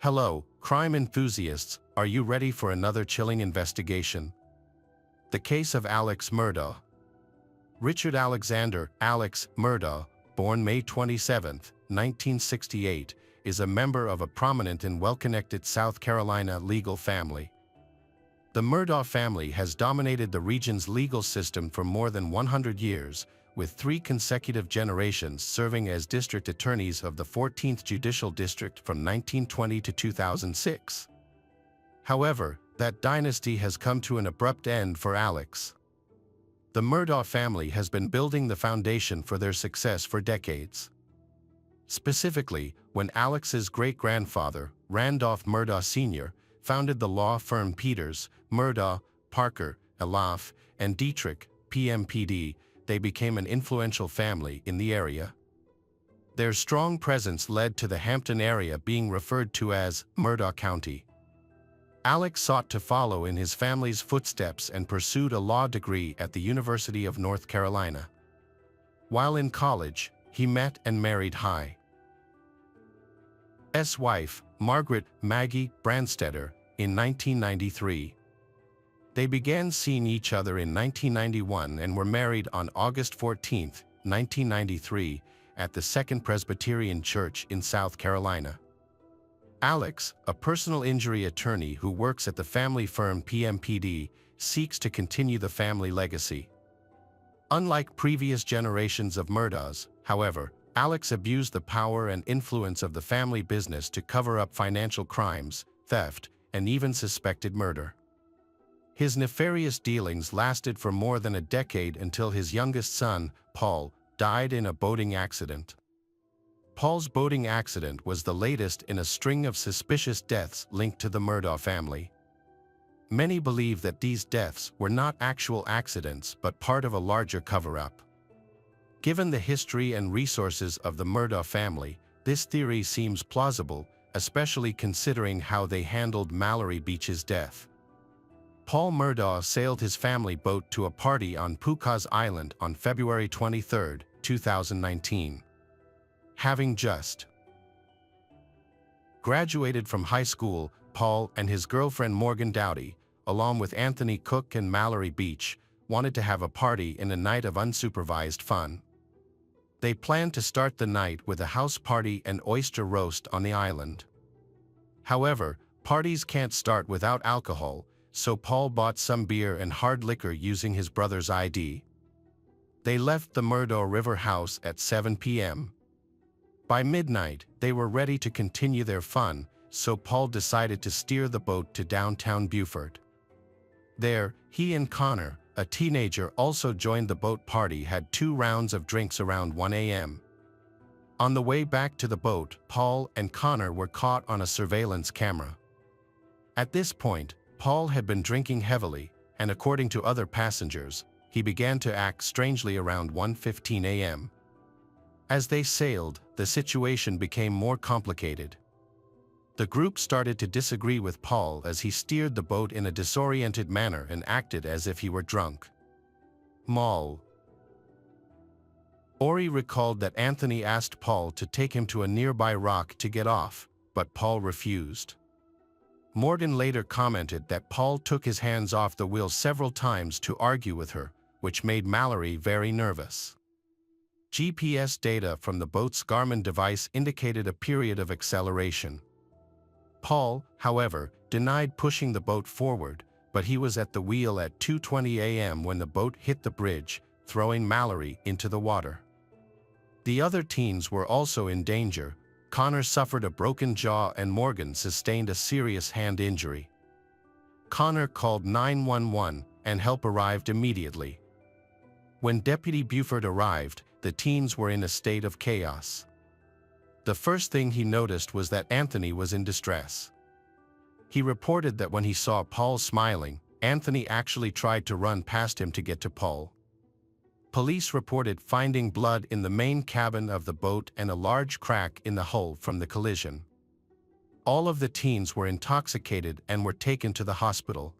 Hello, crime enthusiasts, are you ready for another chilling investigation? The case of Alex Murdaugh. Richard Alexander, Alex Murdaugh, born May 27, 1968, is a member of a prominent and well-connected South Carolina legal family. The Murdaugh family has dominated the region's legal system for more than 100 years, with 3 consecutive generations serving as district attorneys of the 14th Judicial District from 1920 to 2006. However, that dynasty has come to an abrupt end for Alex. The Murdaugh family has been building the foundation for their success for decades. Specifically, when Alex's great-grandfather, Randolph Murdaugh Sr., founded the law firm Peters, Murdaugh, Parker, Elaf, and Dietrich, PMPD, they became an influential family in the area. Their strong presence led to the Hampton area being referred to as Murdaugh County. Alex sought to follow in his family's footsteps and pursued a law degree at the University of North Carolina. While in college, he met and married High's wife, Margaret Maggie Brandstetter, in 1993. They began seeing each other in 1991 and were married on August 14, 1993, at the Second Presbyterian Church in South Carolina. Alex, a personal injury attorney who works at the family firm PMPD, seeks to continue the family legacy. Unlike previous generations of Murdaughs, however, Alex abused the power and influence of the family business to cover up financial crimes, theft, and even suspected murder. His nefarious dealings lasted for more than a decade until his youngest son, Paul, died in a boating accident. Paul's boating accident was the latest in a string of suspicious deaths linked to the Murdaugh family. Many believe that these deaths were not actual accidents but part of a larger cover-up. Given the history and resources of the Murdaugh family, this theory seems plausible, especially considering how they handled Mallory Beach's death. Paul Murdaugh sailed his family boat to a party on Pucas Island on February 23, 2019. Having just graduated from high school, Paul and his girlfriend Morgan Dowdy, along with Anthony Cook and Mallory Beach, wanted to have a party and a night of unsupervised fun. They planned to start the night with a house party and oyster roast on the island. However, parties can't start without alcohol, so Paul bought some beer and hard liquor using his brother's ID. They left the Murdaugh River house at 7 p.m. By midnight, they were ready to continue their fun, so Paul decided to steer the boat to downtown Beaufort. There, he and Connor, a teenager, also joined the boat party, had 2 rounds of drinks around 1 a.m. On the way back to the boat, Paul and Connor were caught on a surveillance camera. At this point, Paul had been drinking heavily, and according to other passengers, he began to act strangely around 1:15 a.m. As they sailed, the situation became more complicated. The group started to disagree with Paul as he steered the boat in a disoriented manner and acted as if he were drunk. Mallory recalled that Anthony asked Paul to take him to a nearby rock to get off, but Paul refused. Morgan later commented that Paul took his hands off the wheel several times to argue with her, which made Mallory very nervous. GPS data from the boat's Garmin device indicated a period of acceleration. Paul, however, denied pushing the boat forward, but he was at the wheel at 2:20 a.m. when the boat hit the bridge, throwing Mallory into the water. The other teens were also in danger. Connor suffered a broken jaw and Morgan sustained a serious hand injury. Connor called 911 and help arrived immediately. When Deputy Beaufort arrived, the teens were in a state of chaos. The first thing he noticed was that Anthony was in distress. He reported that when he saw Paul smiling, Anthony actually tried to run past him to get to Paul. Police reported finding blood in the main cabin of the boat and a large crack in the hull from the collision. All of the teens were intoxicated and were taken to the hospital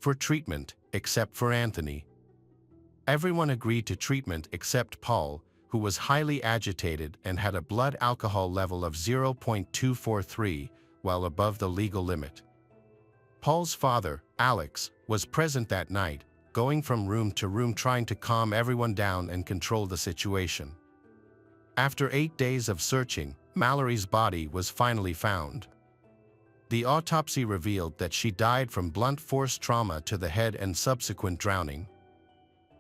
for treatment, except for Anthony. Everyone agreed to treatment except Paul, who was highly agitated and had a blood alcohol level of 0.243, while above the legal limit. Paul's father, Alex, was present that night, going from room to room trying to calm everyone down and control the situation. After 8 days of searching, Mallory's body was finally found. The autopsy revealed that she died from blunt force trauma to the head and subsequent drowning.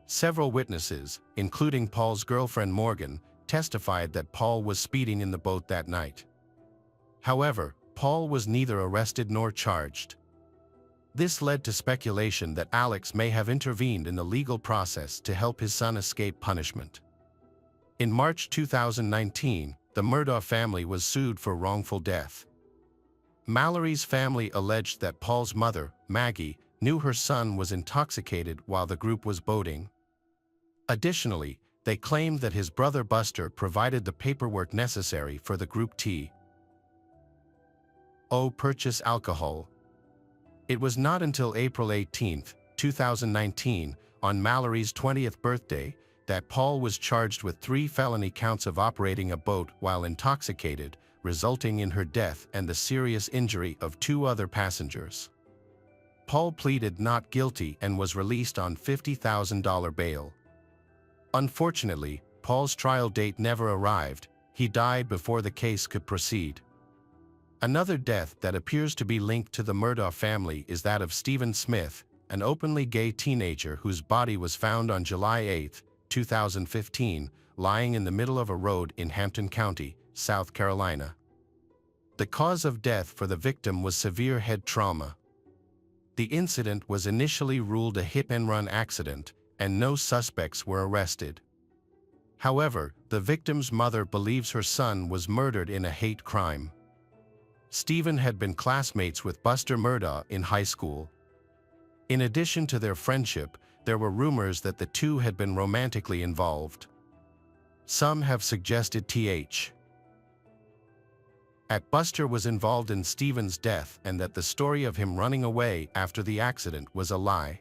Several witnesses, including Paul's girlfriend Morgan, testified that Paul was speeding in the boat that night. However, Paul was neither arrested nor charged. This led to speculation that Alex may have intervened in the legal process to help his son escape punishment. In March 2019, the Murdaugh family was sued for wrongful death. Mallory's family alleged that Paul's mother, Maggie, knew her son was intoxicated while the group was boating. Additionally, they claimed that his brother Buster provided the paperwork necessary for the group to purchase alcohol. It was not until April 18, 2019, on Mallory's 20th birthday, that Paul was charged with 3 felony counts of operating a boat while intoxicated, resulting in her death and the serious injury of 2 other passengers. Paul pleaded not guilty and was released on $50,000 bail. Unfortunately, Paul's trial date never arrived. He died before the case could proceed. Another death that appears to be linked to the Murdaugh family is that of Stephen Smith, an openly gay teenager whose body was found on July 8, 2015, lying in the middle of a road in Hampton County, South Carolina. The cause of death for the victim was severe head trauma. The incident was initially ruled a hit-and-run accident, and no suspects were arrested. However, the victim's mother believes her son was murdered in a hate crime. Stephen had been classmates with Buster Murdaugh in high school. In addition to their friendship, there were rumors that the two had been romantically involved. Some have suggested Buster was involved in Stephen's death and that the story of him running away after the accident was a lie.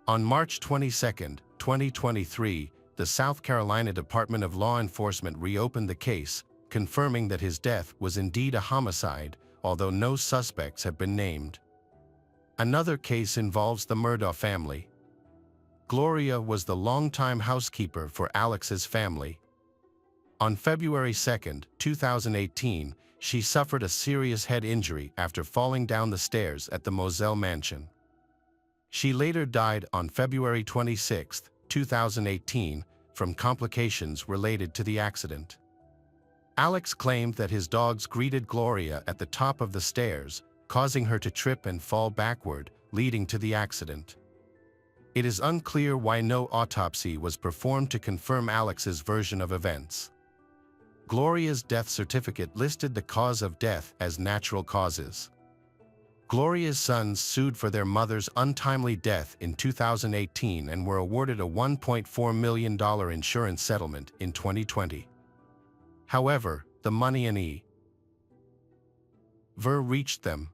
On March 22, 2023, the South Carolina Department of Law Enforcement reopened the case, confirming that his death was indeed a homicide, although no suspects have been named. Another case involves the Murdaugh family. Gloria was the longtime housekeeper for Alex's family. On February 2, 2018, she suffered a serious head injury after falling down the stairs at the Moselle mansion. She later died on February 26, 2018, from complications related to the accident. Alex claimed that his dogs greeted Gloria at the top of the stairs, causing her to trip and fall backward, leading to the accident. It is unclear why no autopsy was performed to confirm Alex's version of events. Gloria's death certificate listed the cause of death as natural causes. Gloria's sons sued for their mother's untimely death in 2018 and were awarded a $1.4 million insurance settlement in 2020. However, the money never reached them.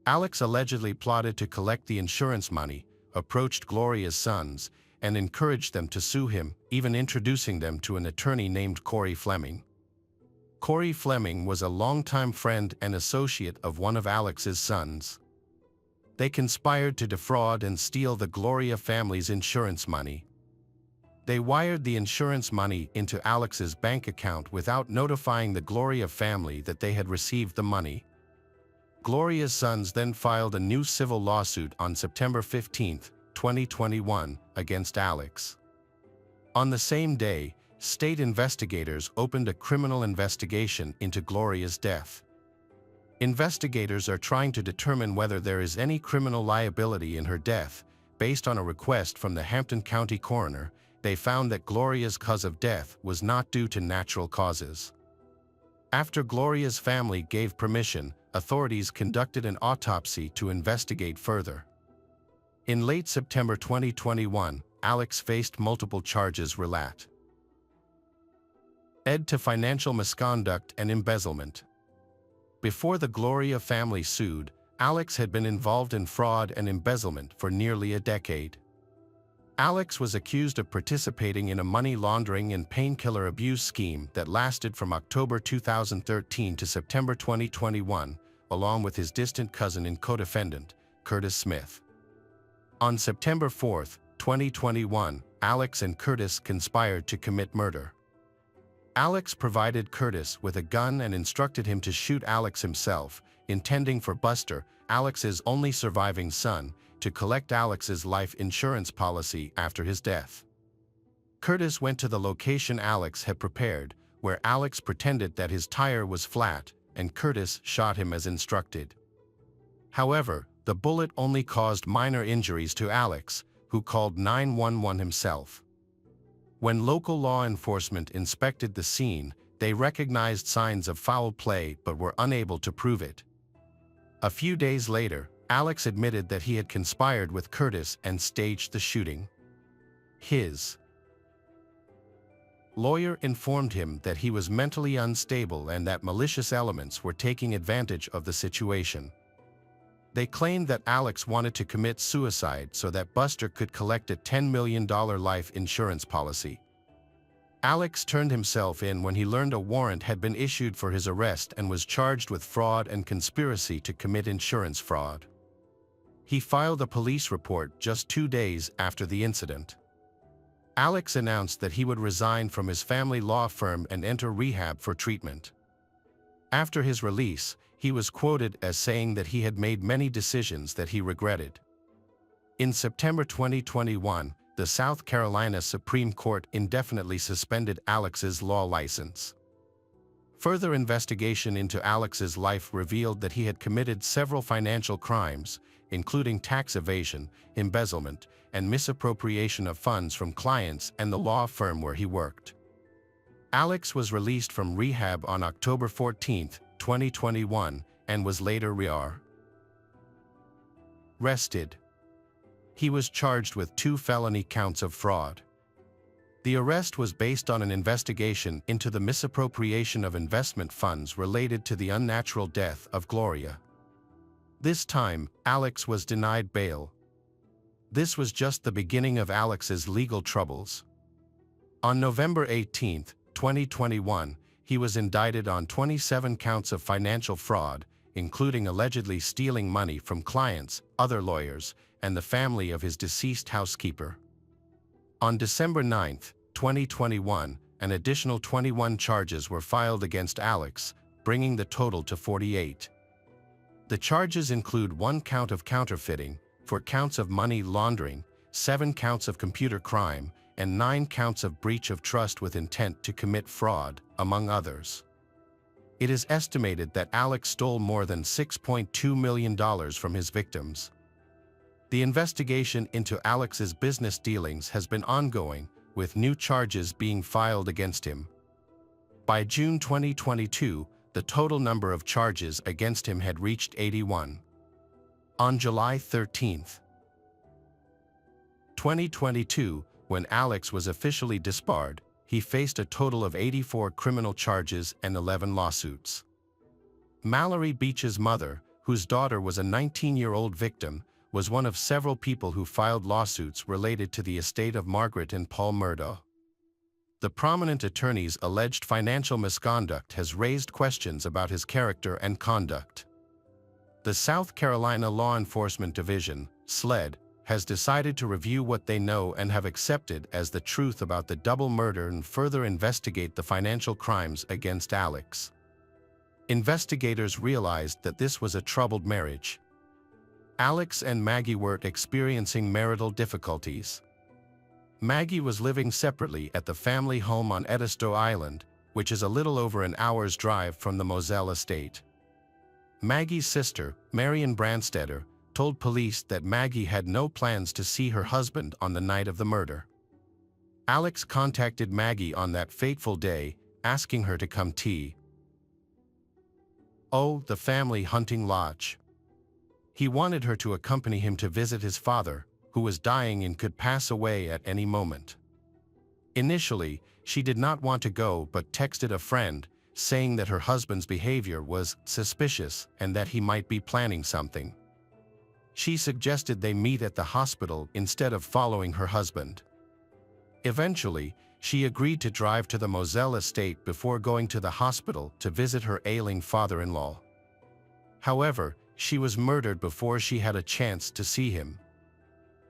Alex allegedly plotted to collect the insurance money, approached Gloria's sons, and encouraged them to sue him, even introducing them to an attorney named Corey Fleming. Corey Fleming was a longtime friend and associate of one of Alex's sons. They conspired to defraud and steal the Gloria family's insurance money. They wired the insurance money into Alex's bank account without notifying the Gloria family that they had received the money. Gloria's sons then filed a new civil lawsuit on September 15, 2021, against Alex. On the same day, state investigators opened a criminal investigation into Gloria's death. Investigators are trying to determine whether there is any criminal liability in her death. Based on a request from the Hampton County coroner, they found that Gloria's cause of death was not due to natural causes. After Gloria's family gave permission, authorities conducted an autopsy to investigate further. In late September 2021, Alex faced multiple charges related to financial misconduct and embezzlement. Before the Gloria family sued, Alex had been involved in fraud and embezzlement for nearly a decade. Alex was accused of participating in a money laundering and painkiller abuse scheme that lasted from October 2013 to September 2021, along with his distant cousin and co-defendant, Curtis Smith. On September 4, 2021, Alex and Curtis conspired to commit murder. Alex provided Curtis with a gun and instructed him to shoot Alex himself, intending for Buster, Alex's only surviving son, to collect Alex's life insurance policy after his death. Curtis went to the location Alex had prepared, where Alex pretended that his tire was flat, and Curtis shot him as instructed. However, the bullet only caused minor injuries to Alex, who called 911 himself. When local law enforcement inspected the scene, they recognized signs of foul play but were unable to prove it. A few days later, Alex admitted that he had conspired with Curtis and staged the shooting. His lawyer informed him that he was mentally unstable and that malicious elements were taking advantage of the situation. They claimed that Alex wanted to commit suicide so that Buster could collect a $10 million life insurance policy. Alex turned himself in when he learned a warrant had been issued for his arrest and was charged with fraud and conspiracy to commit insurance fraud. He filed a police report just 2 days after the incident. Alex announced that he would resign from his family law firm and enter rehab for treatment. After his release, he was quoted as saying that he had made many decisions that he regretted. In September 2021, the South Carolina Supreme Court indefinitely suspended Alex's law license. Further investigation into Alex's life revealed that he had committed several financial crimes, including tax evasion, embezzlement, and misappropriation of funds from clients and the law firm where he worked. Alex was released from rehab on October 14, 2021, and was later arrested. He was charged with 2 felony counts of fraud. The arrest was based on an investigation into the misappropriation of investment funds related to the unnatural death of Gloria. This time, Alex was denied bail. This was just the beginning of Alex's legal troubles. On November 18, 2021, he was indicted on 27 counts of financial fraud, including allegedly stealing money from clients, other lawyers, and the family of his deceased housekeeper. On December 9, 2021, an additional 21 charges were filed against Alex, bringing the total to 48. The charges include 1 count of counterfeiting, 4 counts of money laundering, 7 counts of computer crime, and 9 counts of breach of trust with intent to commit fraud, among others. It is estimated that Alex stole more than $6.2 million from his victims. The investigation into Alex's business dealings has been ongoing, with new charges being filed against him. By June 2022, the total number of charges against him had reached 81. On July 13, 2022, when Alex was officially disbarred, he faced a total of 84 criminal charges and 11 lawsuits. Mallory Beach's mother, whose daughter was a 19-year-old victim, was one of several people who filed lawsuits related to the estate of Margaret and Paul Murdaugh. The prominent attorney's alleged financial misconduct has raised questions about his character and conduct. The South Carolina Law Enforcement Division, SLED, has decided to review what they know and have accepted as the truth about the double murder and further investigate the financial crimes against Alex. Investigators realized that this was a troubled marriage. Alex and Maggie were experiencing marital difficulties. Maggie was living separately at the family home on Edisto Island, which is a little over an hour's drive from the Moselle estate. Maggie's sister, Marion Brandstetter, told police that Maggie had no plans to see her husband on the night of the murder. Alex contacted Maggie on that fateful day, asking her to come to the family hunting lodge. He wanted her to accompany him to visit his father, who was dying and could pass away at any moment. Initially, she did not want to go but texted a friend, saying that her husband's behavior was suspicious and that he might be planning something. She suggested they meet at the hospital instead of following her husband. Eventually, she agreed to drive to the Moselle estate before going to the hospital to visit her ailing father-in-law. However, she was murdered before she had a chance to see him.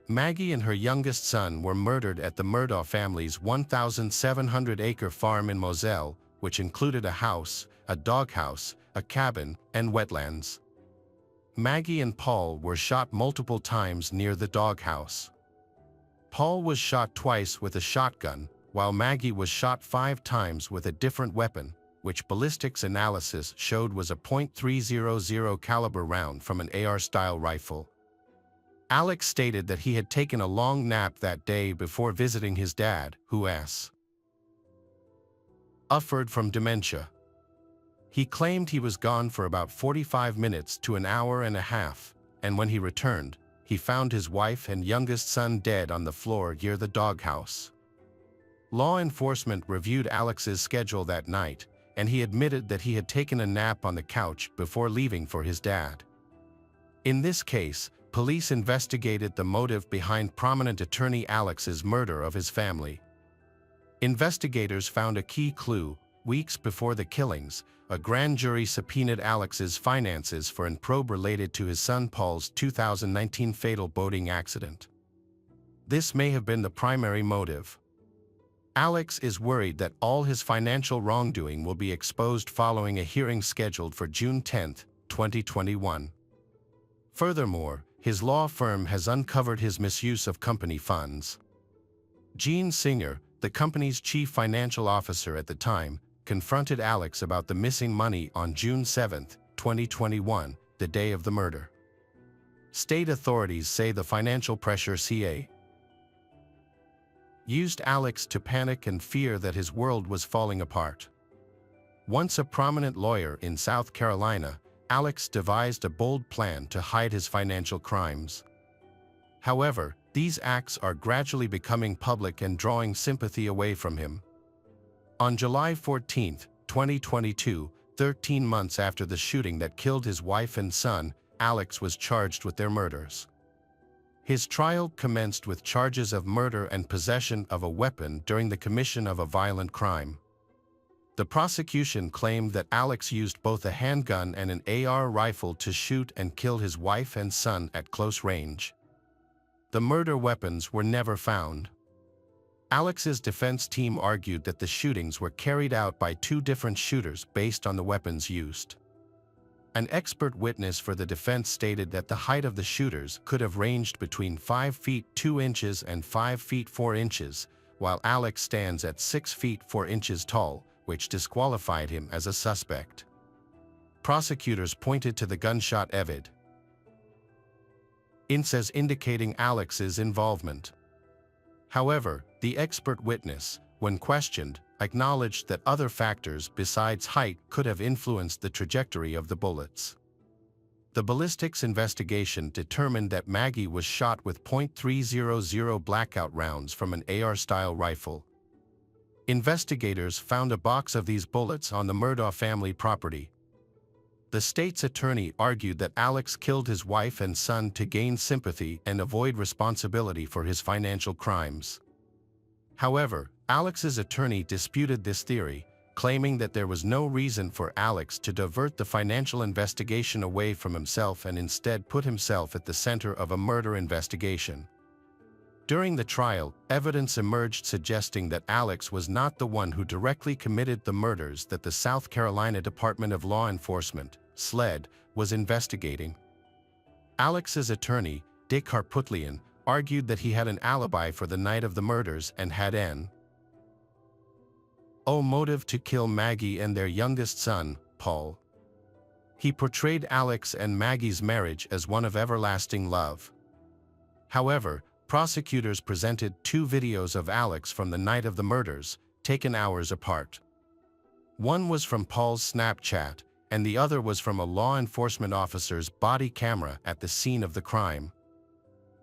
Maggie and her youngest son were murdered at the Murdaugh family's 1,700-acre farm in Moselle, which included a house, a doghouse, a cabin, and wetlands. Maggie and Paul were shot multiple times near the doghouse. Paul was shot twice with a shotgun, while Maggie was shot 5 times with a different weapon, which ballistics analysis showed was a .300 caliber round from an AR-style rifle. Alex stated that he had taken a long nap that day before visiting his dad, who suffered from dementia. He claimed he was gone for about 45 minutes to an hour and a half, and when he returned, he found his wife and youngest son dead on the floor near the doghouse. Law enforcement reviewed Alex's schedule that night, and he admitted that he had taken a nap on the couch before leaving for his dad. In this case, police investigated the motive behind prominent attorney Alex's murder of his family. Investigators found a key clue. Weeks before the killings, a grand jury subpoenaed Alex's finances for an probe related to his son Paul's 2019 fatal boating accident. This may have been the primary motive. Alex is worried that all his financial wrongdoing will be exposed following a hearing scheduled for June 10, 2021. Furthermore, his law firm has uncovered his misuse of company funds. Gene Singer, the company's chief financial officer at the time, confronted Alex about the missing money on June 7, 2021, the day of the murder. State authorities say the financial pressure used Alex to panic and fear that his world was falling apart. Once a prominent lawyer in South Carolina, Alex devised a bold plan to hide his financial crimes. However, these acts are gradually becoming public and drawing sympathy away from him. On July 14, 2022, 13 months after the shooting that killed his wife and son, Alex was charged with their murders. His trial commenced with charges of murder and possession of a weapon during the commission of a violent crime. The prosecution claimed that Alex used both a handgun and an AR rifle to shoot and kill his wife and son at close range. The murder weapons were never found. Alex's defense team argued that the shootings were carried out by 2 different shooters based on the weapons used. An expert witness for the defense stated that the height of the shooters could have ranged between 5 feet 2 inches and 5 feet 4 inches, while Alex stands at 6 feet 4 inches tall, which disqualified him as a suspect. Prosecutors pointed to the gunshot evidence as indicating Alex's involvement. However, the expert witness, when questioned, acknowledged that other factors besides height could have influenced the trajectory of the bullets. The ballistics investigation determined that Maggie was shot with .300 blackout rounds from an AR-style rifle. Investigators found a box of these bullets on the Murdaugh family property. The state's attorney argued that Alex killed his wife and son to gain sympathy and avoid responsibility for his financial crimes. However, Alex's attorney disputed this theory, claiming that there was no reason for Alex to divert the financial investigation away from himself and instead put himself at the center of a murder investigation. During the trial, evidence emerged suggesting that Alex was not the one who directly committed the murders that the South Carolina Department of Law Enforcement, SLED, was investigating. Alex's attorney, Dick Harputlian, argued that he had an alibi for the night of the murders and had an motive to kill Maggie and their youngest son, Paul. He portrayed Alex and Maggie's marriage as one of everlasting love. However, prosecutors presented 2 videos of Alex from the night of the murders, taken hours apart. One was from Paul's Snapchat, and the other was from a law enforcement officer's body camera at the scene of the crime.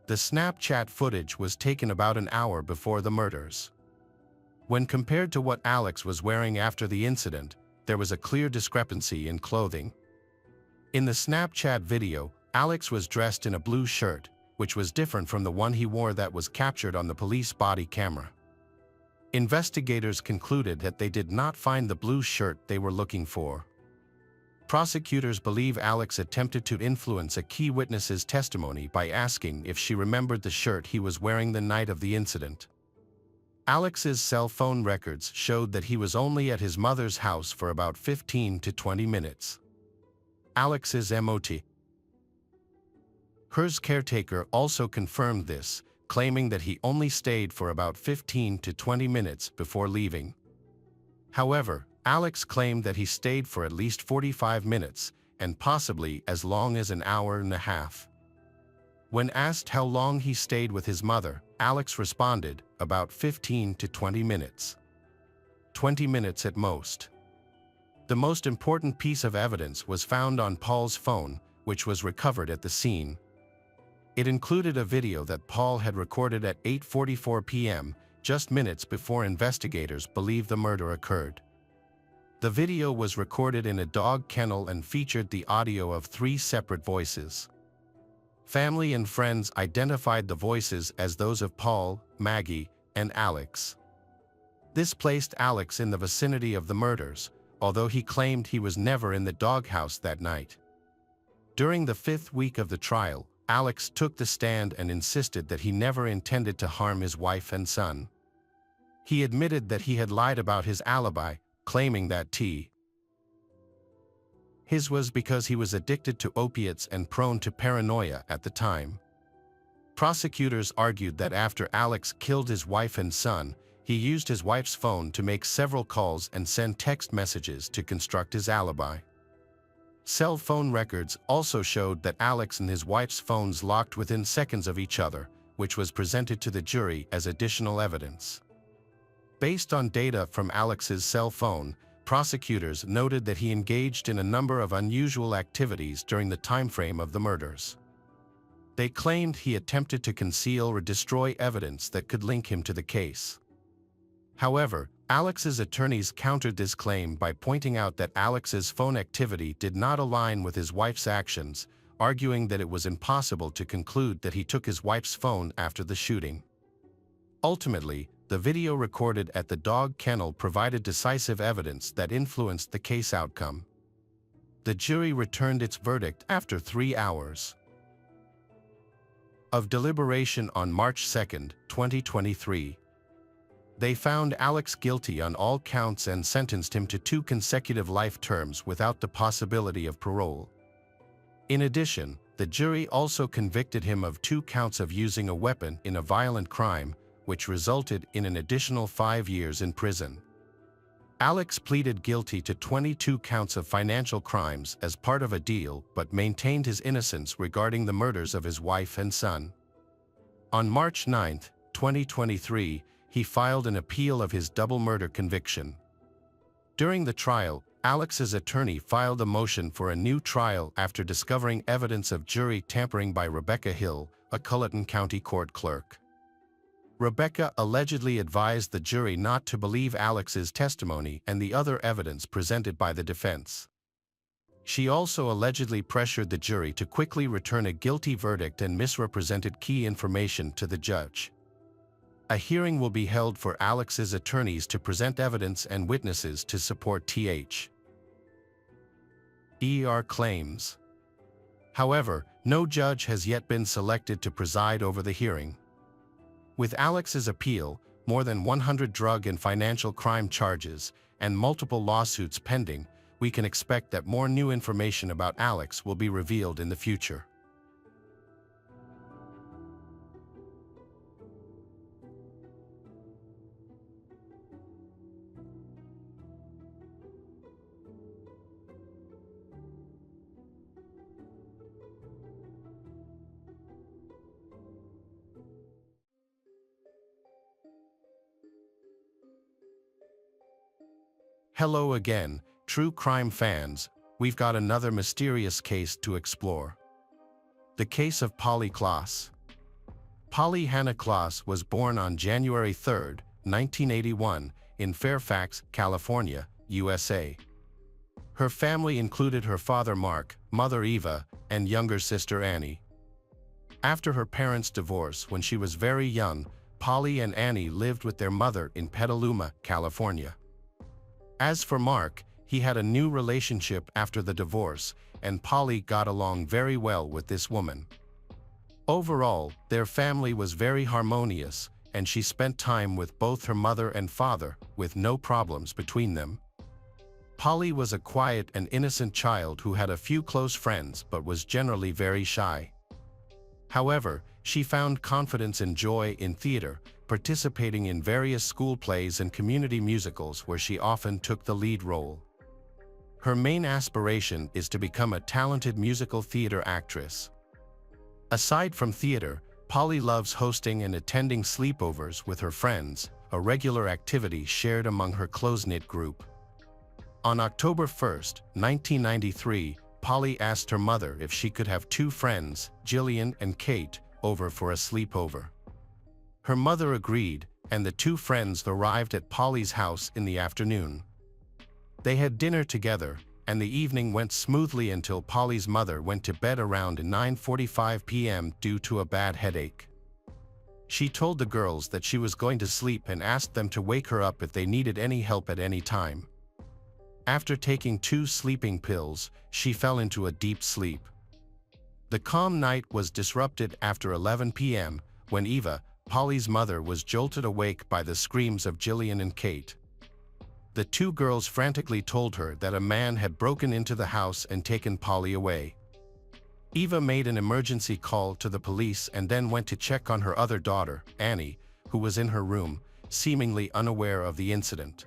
The Snapchat footage was taken about an hour before the murders. When compared to what Alex was wearing after the incident, there was a clear discrepancy in clothing. In the Snapchat video, Alex was dressed in a blue shirt, which was different from the one he wore that was captured on the police body camera. Investigators concluded that they did not find the blue shirt they were looking for. Prosecutors believe Alex attempted to influence a key witness's testimony by asking if she remembered the shirt he was wearing the night of the incident. Alex's cell phone records showed that he was only at his mother's house for about 15 to 20 minutes. Alex's MOT. Hers caretaker also confirmed this, claiming that he only stayed for about 15 to 20 minutes before leaving. However, Alex claimed that he stayed for at least 45 minutes, and possibly as long as an hour and a half. When asked how long he stayed with his mother, Alex responded, about 15 to 20 minutes. 20 minutes at most. The most important piece of evidence was found on Paul's phone, which was recovered at the scene. It included a video that Paul had recorded at 8:44 p.m., just minutes before investigators believe the murder occurred. The video was recorded in a dog kennel and featured the audio of 3 separate voices. Family and friends identified the voices as those of Paul, Maggie, and Alex. This placed Alex in the vicinity of the murders, although he claimed he was never in the doghouse that night. During the 5th week of the trial, Alex took the stand and insisted that he never intended to harm his wife and son. He admitted that he had lied about his alibi, claiming that his was because he was addicted to opiates and prone to paranoia at the time. Prosecutors argued that after Alex killed his wife and son, he used his wife's phone to make several calls and send text messages to construct his alibi. Cell phone records also showed that Alex and his wife's phones locked within seconds of each other, which was presented to the jury as additional evidence. Based on data from Alex's cell phone, prosecutors noted that he engaged in a number of unusual activities during the timeframe of the murders. They claimed he attempted to conceal or destroy evidence that could link him to the case. However, Alex's attorneys countered this claim by pointing out that Alex's phone activity did not align with his wife's actions, arguing that it was impossible to conclude that he took his wife's phone after the shooting. Ultimately, the video recorded at the dog kennel provided decisive evidence that influenced the case outcome. The jury returned its verdict after 3 hours of deliberation on March 2, 2023. They found Alex guilty on all counts and sentenced him to 2 consecutive life terms without the possibility of parole. In addition, the jury also convicted him of 2 counts of using a weapon in a violent crime, which resulted in an additional 5 years in prison. Alex pleaded guilty to 22 counts of financial crimes as part of a deal but maintained his innocence regarding the murders of his wife and son. On March 9, 2023, he filed an appeal of his double murder conviction. During the trial, Alex's attorney filed a motion for a new trial after discovering evidence of jury tampering by Rebecca Hill, a Culleton County court clerk. Rebecca allegedly advised the jury not to believe Alex's testimony and the other evidence presented by the defense. She also allegedly pressured the jury to quickly return a guilty verdict and misrepresented key information to the judge. A hearing will be held for Alex's attorneys to present evidence and witnesses to support her claims. However, no judge has yet been selected to preside over the hearing. With Alex's appeal, more than 100 drug and financial crime charges, and multiple lawsuits pending, we can expect that more new information about Alex will be revealed in the future. Hello again, true crime fans. We've got another mysterious case to explore. The case of Polly Klaas. Polly Hannah Klaas was born on January 3, 1981, in Fairfax, California, USA. Her family included her father Mark, mother Eva, and younger sister Annie. After her parents' divorce when she was very young, Polly and Annie lived with their mother in Petaluma, California. As for Mark, he had a new relationship after the divorce, and Polly got along very well with this woman. Overall, their family was very harmonious, and she spent time with both her mother and father, with no problems between them. Polly was a quiet and innocent child who had a few close friends but was generally very shy. However, she found confidence and joy in theater, participating in various school plays and community musicals where she often took the lead role. Her main aspiration is to become a talented musical theater actress. Aside from theater, Polly loves hosting and attending sleepovers with her friends, a regular activity shared among her close-knit group. On October 1, 1993, Polly asked her mother if she could have two friends, Jillian and Kate, over for a sleepover. Her mother agreed, and the two friends arrived at Polly's house in the afternoon. They had dinner together, and the evening went smoothly until Polly's mother went to bed around 9:45 p.m. due to a bad headache. She told the girls that she was going to sleep and asked them to wake her up if they needed any help at any time. After taking 2 sleeping pills, she fell into a deep sleep. The calm night was disrupted after 11 p.m. when Eva, Polly's mother, was jolted awake by the screams of Jillian and Kate. The two girls frantically told her that a man had broken into the house and taken Polly away. Eva made an emergency call to the police and then went to check on her other daughter, Annie, who was in her room, seemingly unaware of the incident.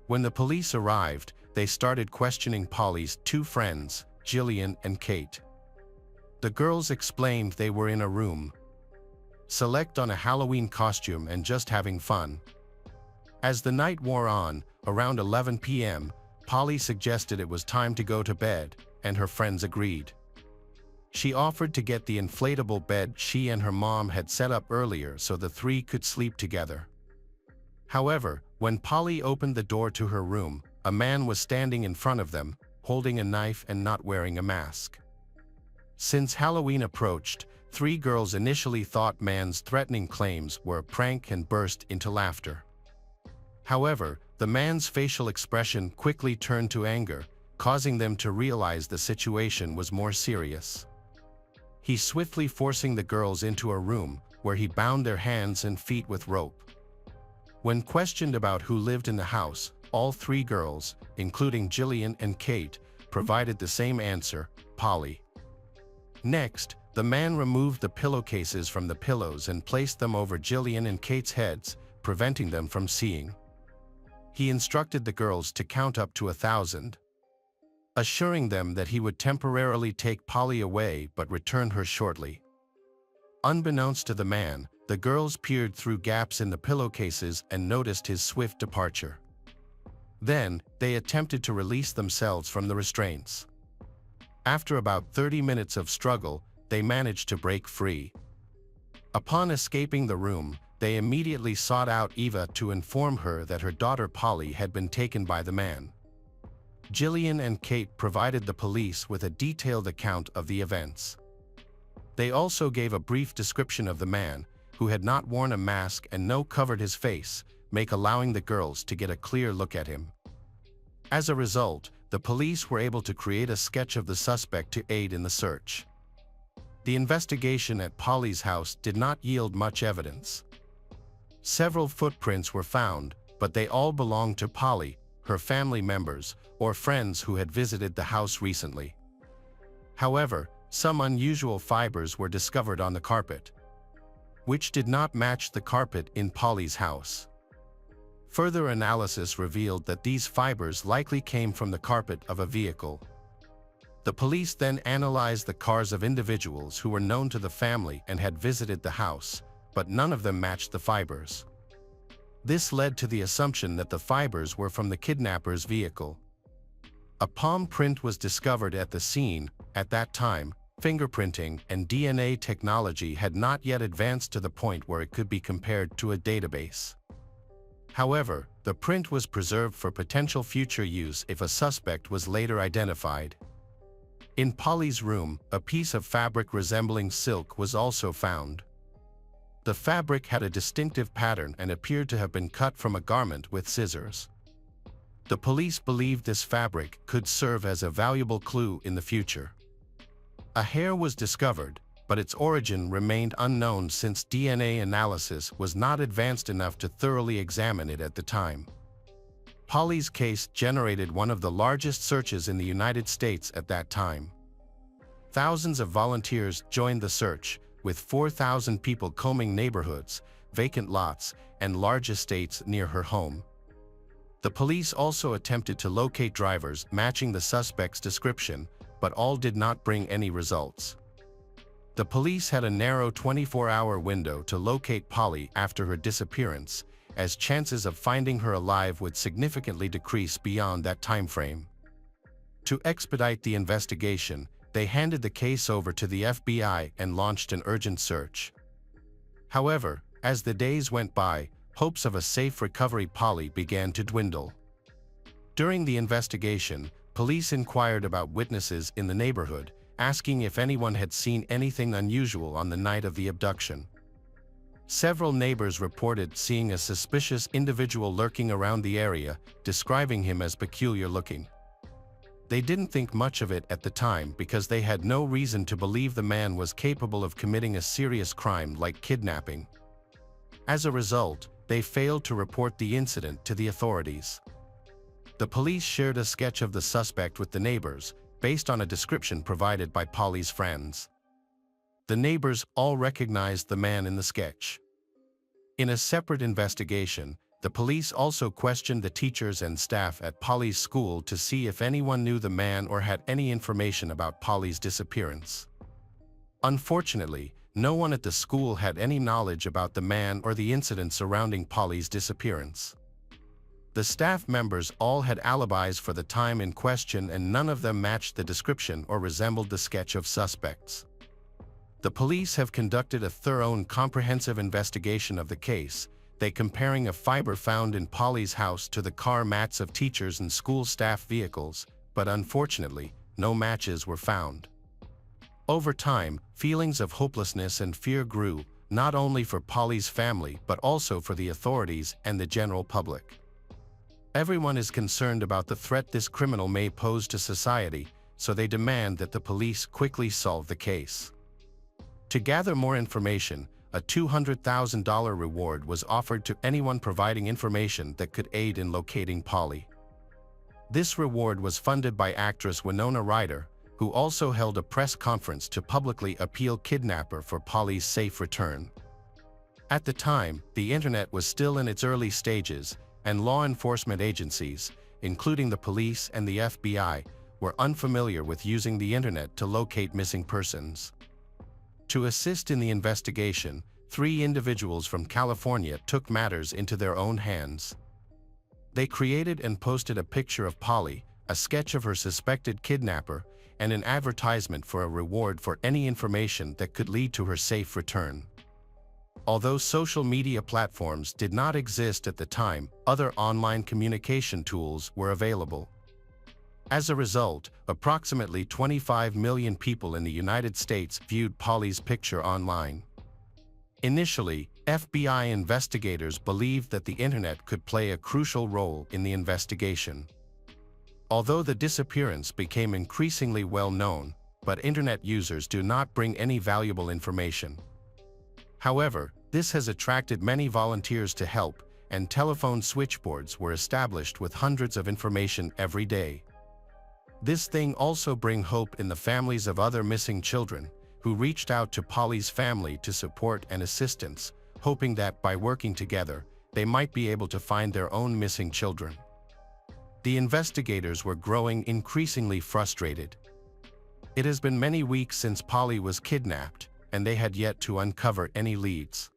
When the police arrived, they started questioning Polly's 2 friends, Jillian and Kate. The girls explained they were in a room, select on a Halloween costume and just having fun. As the night wore on, around 11 p.m., Polly suggested it was time to go to bed, and her friends agreed. She offered to get the inflatable bed she and her mom had set up earlier so the 3 could sleep together. However, when Polly opened the door to her room, a man was standing in front of them, holding a knife and not wearing a mask. Since Halloween approached, 3 girls initially thought man's threatening claims were a prank and burst into laughter. However, the man's facial expression quickly turned to anger, causing them to realize the situation was more serious. He swiftly forcing the girls into a room, where he bound their hands and feet with rope. When questioned about who lived in the house, all 3 girls, including Jillian and Kate, provided the same answer: Polly. Next, the man removed the pillowcases from the pillows and placed them over Jillian and Kate's heads, preventing them from seeing. He instructed the girls to count up to 1,000, assuring them that he would temporarily take Polly away but return her shortly. Unbeknownst to the man, the girls peered through gaps in the pillowcases and noticed his swift departure. Then, they attempted to release themselves from the restraints. After about 30 minutes of struggle, they managed to break free. Upon escaping the room, they immediately sought out Eva to inform her that her daughter Polly had been taken by the man. Jillian and Kate provided the police with a detailed account of the events. They also gave a brief description of the man, who had not worn a mask and no covered his face, allowing the girls to get a clear look at him. As a result, the police were able to create a sketch of the suspect to aid in the search. The investigation at Polly's house did not yield much evidence. Several footprints were found, but they all belonged to Polly, her family members, or friends who had visited the house recently. However, some unusual fibers were discovered on the carpet, which did not match the carpet in Polly's house. Further analysis revealed that these fibers likely came from the carpet of a vehicle. The police then analyzed the cars of individuals who were known to the family and had visited the house, but none of them matched the fibers. This led to the assumption that the fibers were from the kidnapper's vehicle. A palm print was discovered at the scene. At that time, fingerprinting and DNA technology had not yet advanced to the point where it could be compared to a database. However, the print was preserved for potential future use if a suspect was later identified. In Polly's room, a piece of fabric resembling silk was also found. The fabric had a distinctive pattern and appeared to have been cut from a garment with scissors. The police believed this fabric could serve as a valuable clue in the future. A hair was discovered, but its origin remained unknown since DNA analysis was not advanced enough to thoroughly examine it at the time. Polly's case generated one of the largest searches in the United States at that time. Thousands of volunteers joined the search, with 4,000 people combing neighborhoods, vacant lots, and large estates near her home. The police also attempted to locate drivers matching the suspect's description, but all did not bring any results. The police had a narrow 24-hour window to locate Polly after her disappearance, as chances of finding her alive would significantly decrease beyond that time frame. To expedite the investigation, they handed the case over to the FBI and launched an urgent search. However, as the days went by, hopes of a safe recovery of Polly began to dwindle. During the investigation, police inquired about witnesses in the neighborhood, asking if anyone had seen anything unusual on the night of the abduction. Several neighbors reported seeing a suspicious individual lurking around the area, describing him as peculiar-looking. They didn't think much of it at the time because they had no reason to believe the man was capable of committing a serious crime like kidnapping. As a result, they failed to report the incident to the authorities. The police shared a sketch of the suspect with the neighbors, based on a description provided by Polly's friends. The neighbors all recognized the man in the sketch. In a separate investigation, the police also questioned the teachers and staff at Polly's school to see if anyone knew the man or had any information about Polly's disappearance. Unfortunately, no one at the school had any knowledge about the man or the incident surrounding Polly's disappearance. The staff members all had alibis for the time in question, and none of them matched the description or resembled the sketch of suspects. The police have conducted a thorough and comprehensive investigation of the case, they comparing a fiber found in Polly's house to the car mats of teachers and school staff vehicles, but unfortunately, no matches were found. Over time, feelings of hopelessness and fear grew, not only for Polly's family but also for the authorities and the general public. Everyone is concerned about the threat this criminal may pose to society, so they demand that the police quickly solve the case. To gather more information, a $200,000 reward was offered to anyone providing information that could aid in locating Polly. This reward was funded by actress Winona Ryder, who also held a press conference to publicly appeal kidnapper for Polly's safe return. At the time, the internet was still in its early stages, and law enforcement agencies, including the police and the FBI, were unfamiliar with using the internet to locate missing persons. To assist in the investigation, 3 individuals from California took matters into their own hands. They created and posted a picture of Polly, a sketch of her suspected kidnapper, and an advertisement for a reward for any information that could lead to her safe return. Although social media platforms did not exist at the time, other online communication tools were available. As a result, approximately 25 million people in the United States viewed Polly's picture online. Initially, FBI investigators believed that the internet could play a crucial role in the investigation. Although the disappearance became increasingly well known, but internet users do not bring any valuable information. However, this has attracted many volunteers to help, and telephone switchboards were established with hundreds of information every day. This thing also brings hope in the families of other missing children, who reached out to Polly's family to support and assistance, hoping that by working together, they might be able to find their own missing children. The investigators were growing increasingly frustrated. It has been many weeks since Polly was kidnapped, and they had yet to uncover any leads.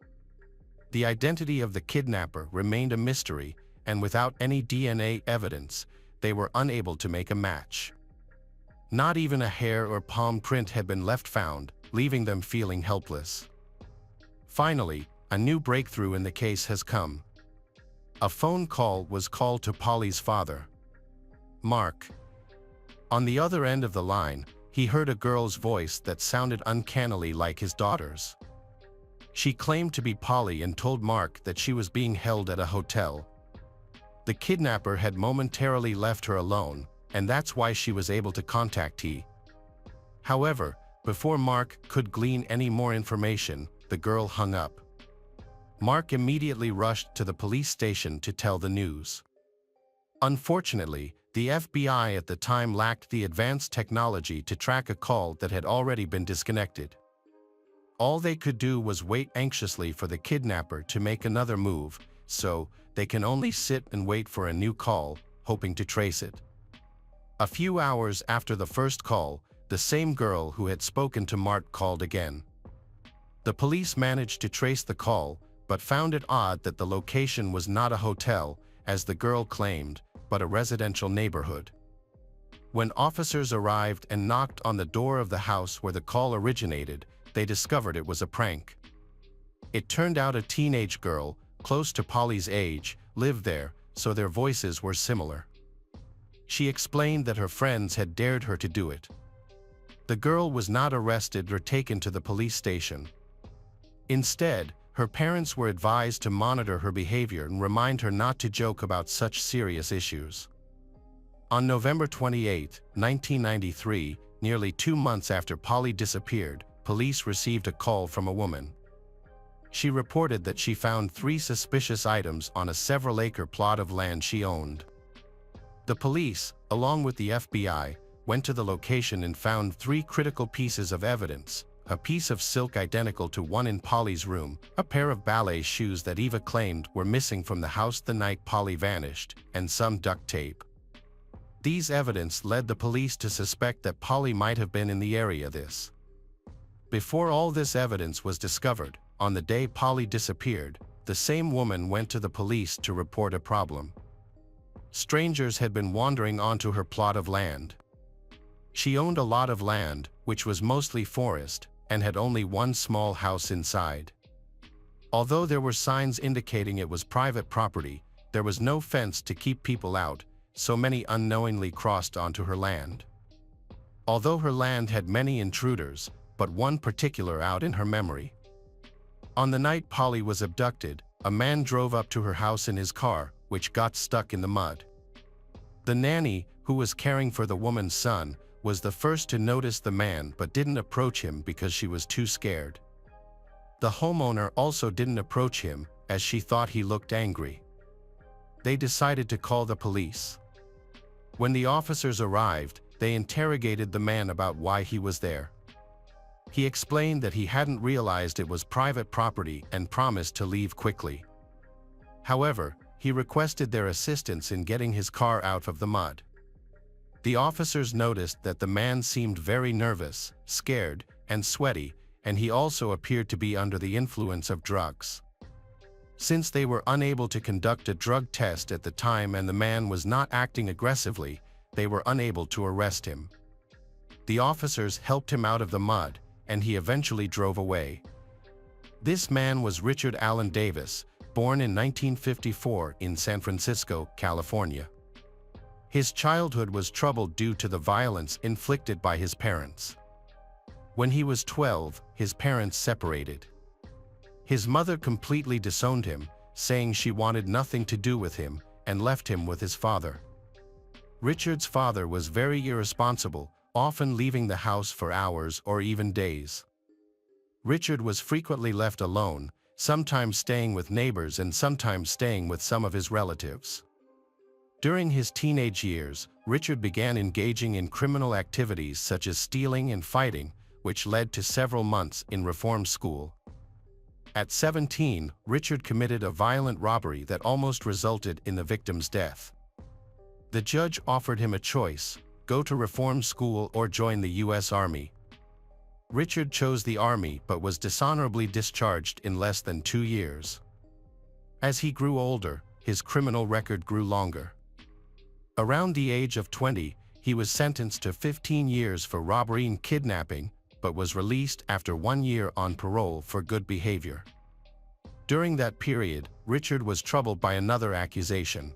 The identity of the kidnapper remained a mystery, and without any DNA evidence, they were unable to make a match. Not even a hair or palm print had been left found, leaving them feeling helpless. Finally, a new breakthrough in the case has come. A phone call was called to Polly's father, Mark. On the other end of the line, he heard a girl's voice that sounded uncannily like his daughter's. She claimed to be Polly and told Mark that she was being held at a hotel. The kidnapper had momentarily left her alone, and that's why she was able to contact he. However, before Mark could glean any more information, the girl hung up. Mark immediately rushed to the police station to tell the news. Unfortunately, the FBI at the time lacked the advanced technology to track a call that had already been disconnected. All they could do was wait anxiously for the kidnapper to make another move, so they can only sit and wait for a new call, hoping to trace it. A few hours after the first call, the same girl who had spoken to Mark called again. The police managed to trace the call, but found it odd that the location was not a hotel, as the girl claimed, but a residential neighborhood. When officers arrived and knocked on the door of the house where the call originated, they discovered it was a prank. It turned out a teenage girl, close to Polly's age, lived there, so their voices were similar. She explained that her friends had dared her to do it. The girl was not arrested or taken to the police station. Instead, her parents were advised to monitor her behavior and remind her not to joke about such serious issues. On November 28, 1993, nearly 2 months after Polly disappeared, police received a call from a woman. She reported that she found 3 suspicious items on a several-acre plot of land she owned. The police, along with the FBI, went to the location and found 3 critical pieces of evidence: a piece of silk identical to one in Polly's room, a pair of ballet shoes that Eva claimed were missing from the house the night Polly vanished, and some duct tape. These evidence led the police to suspect that Polly might have been in the area. Before all this evidence was discovered, on the day Polly disappeared, the same woman went to the police to report a problem. Strangers had been wandering onto her plot of land. She owned a lot of land, which was mostly forest, and had only one small house inside. Although there were signs indicating it was private property, there was no fence to keep people out, so many unknowingly crossed onto her land. Although her land had many intruders, but one particular out in her memory. On the night Polly was abducted, a man drove up to her house in his car, which got stuck in the mud. The nanny, who was caring for the woman's son, was the first to notice the man but didn't approach him because she was too scared. The homeowner also didn't approach him, as she thought he looked angry. They decided to call the police. When the officers arrived, they interrogated the man about why he was there. He explained that he hadn't realized it was private property and promised to leave quickly. However, he requested their assistance in getting his car out of the mud. The officers noticed that the man seemed very nervous, scared, and sweaty, and he also appeared to be under the influence of drugs. Since they were unable to conduct a drug test at the time and the man was not acting aggressively, they were unable to arrest him. The officers helped him out of the mud, and he eventually drove away. This man was Richard Allen Davis, born in 1954 in San Francisco, California. His childhood was troubled due to the violence inflicted by his parents. When he was 12, his parents separated. His mother completely disowned him, saying she wanted nothing to do with him, and left him with his father. Richard's father was very irresponsible, often leaving the house for hours or even days. Richard was frequently left alone, sometimes staying with neighbors and sometimes staying with some of his relatives. During his teenage years, Richard began engaging in criminal activities such as stealing and fighting, which led to several months in reform school. At 17, Richard committed a violent robbery that almost resulted in the victim's death. The judge offered him a choice: go to reform school or join the U.S. Army. Richard chose the Army but was dishonorably discharged in less than 2 years. As he grew older, his criminal record grew longer. Around the age of 20, he was sentenced to 15 years for robbery and kidnapping, but was released after 1 year on parole for good behavior. During that period, Richard was troubled by another accusation.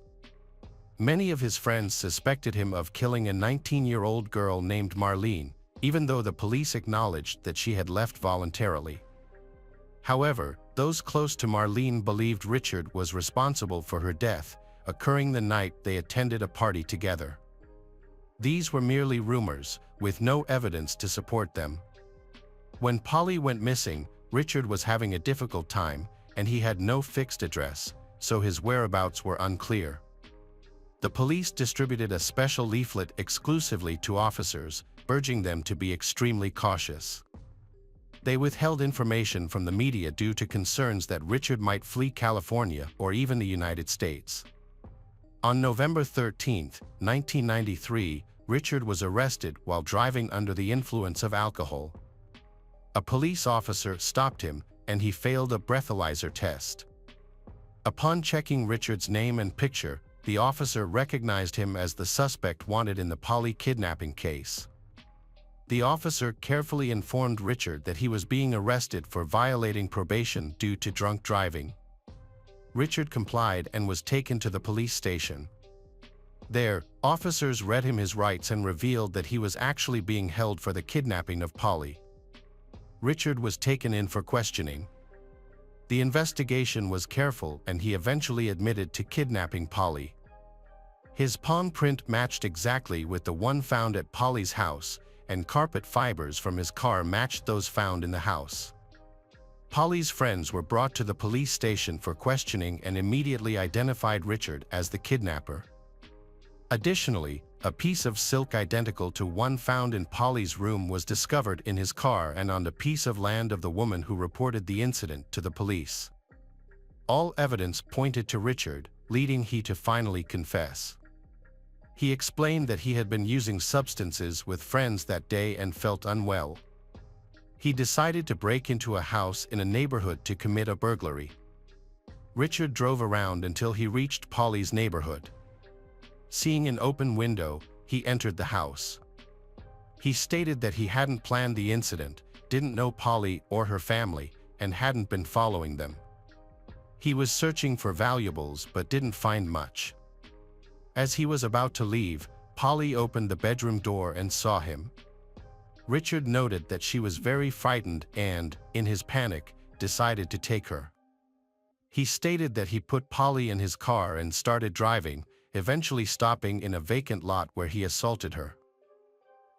Many of his friends suspected him of killing a 19-year-old girl named Marlene, even though the police acknowledged that she had left voluntarily. However, those close to Marlene believed Richard was responsible for her death, occurring the night they attended a party together. These were merely rumors, with no evidence to support them. When Polly went missing, Richard was having a difficult time, and he had no fixed address, so his whereabouts were unclear. The police distributed a special leaflet exclusively to officers, urging them to be extremely cautious. They withheld information from the media due to concerns that Richard might flee California or even the United States. On November 13, 1993, Richard was arrested while driving under the influence of alcohol. A police officer stopped him, and he failed a breathalyzer test. Upon checking Richard's name and picture, the officer recognized him as the suspect wanted in the Polly kidnapping case. The officer carefully informed Richard that he was being arrested for violating probation due to drunk driving. Richard complied and was taken to the police station. There, officers read him his rights and revealed that he was actually being held for the kidnapping of Polly. Richard was taken in for questioning. The investigation was careful and he eventually admitted to kidnapping Polly. His palm print matched exactly with the one found at Polly's house, and carpet fibers from his car matched those found in the house. Polly's friends were brought to the police station for questioning and immediately identified Richard as the kidnapper. Additionally, a piece of silk identical to one found in Polly's room was discovered in his car and on the piece of land of the woman who reported the incident to the police. All evidence pointed to Richard, leading he to finally confess. He explained that he had been using substances with friends that day and felt unwell. He decided to break into a house in a neighborhood to commit a burglary. Richard drove around until he reached Polly's neighborhood. Seeing an open window, he entered the house. He stated that he hadn't planned the incident, didn't know Polly or her family, and hadn't been following them. He was searching for valuables but didn't find much. As he was about to leave, Polly opened the bedroom door and saw him. Richard noted that she was very frightened and, in his panic, decided to take her. He stated that he put Polly in his car and started driving, eventually stopping in a vacant lot where he assaulted her.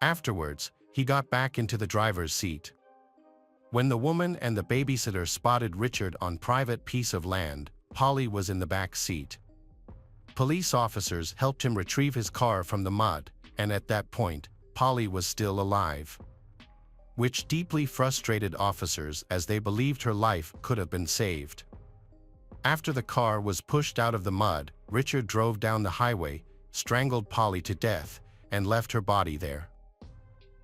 Afterwards, he got back into the driver's seat. When the woman and the babysitter spotted Richard on private piece of land, Polly was in the back seat. Police officers helped him retrieve his car from the mud, and at that point, Polly was still alive, which deeply frustrated officers as they believed her life could have been saved. After the car was pushed out of the mud, Richard drove down the highway, strangled Polly to death, and left her body there.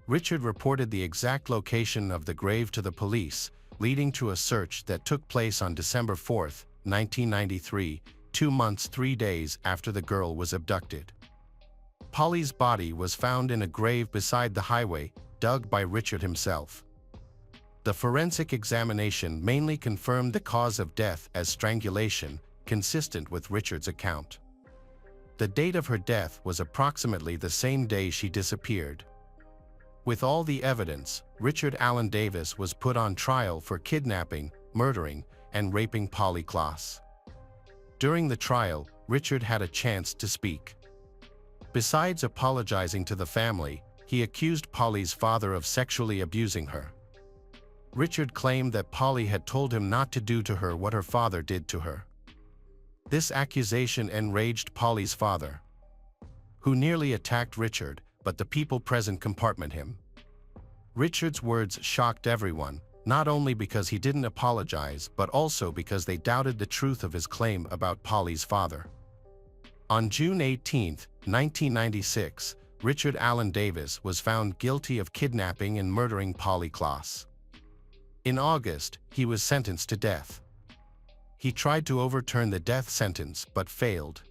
Richard reported the exact location of the grave to the police, leading to a search that took place on December 4, 1993, 2 months 3 days after the girl was abducted. Polly's body was found in a grave beside the highway, dug by Richard himself. The forensic examination mainly confirmed the cause of death as strangulation, consistent with Richard's account. The date of her death was approximately the same day she disappeared. With all the evidence, Richard Allen Davis was put on trial for kidnapping, murdering, and raping Polly Klaas. During the trial, Richard had a chance to speak. Besides apologizing to the family, he accused Polly's father of sexually abusing her. Richard claimed that Polly had told him not to do to her what her father did to her. This accusation enraged Polly's father, who nearly attacked Richard, but the people present compartmented him. Richard's words shocked everyone, not only because he didn't apologize but also because they doubted the truth of his claim about Polly's father. On June 18, 1996, Richard Allen Davis was found guilty of kidnapping and murdering Polly Klaas. In August, he was sentenced to death. He tried to overturn the death sentence but failed.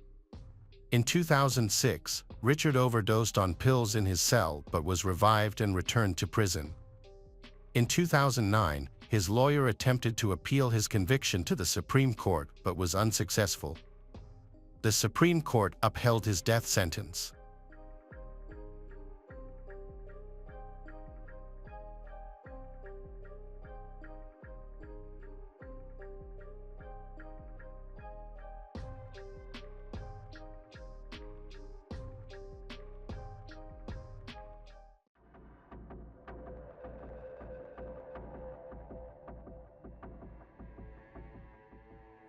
In 2006, Richard overdosed on pills in his cell but was revived and returned to prison. In 2009, his lawyer attempted to appeal his conviction to the Supreme Court but was unsuccessful. The Supreme Court upheld his death sentence.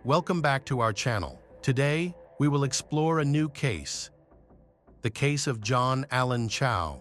Welcome back to our channel. Today, we will explore a new case, the case of John Allen Chau.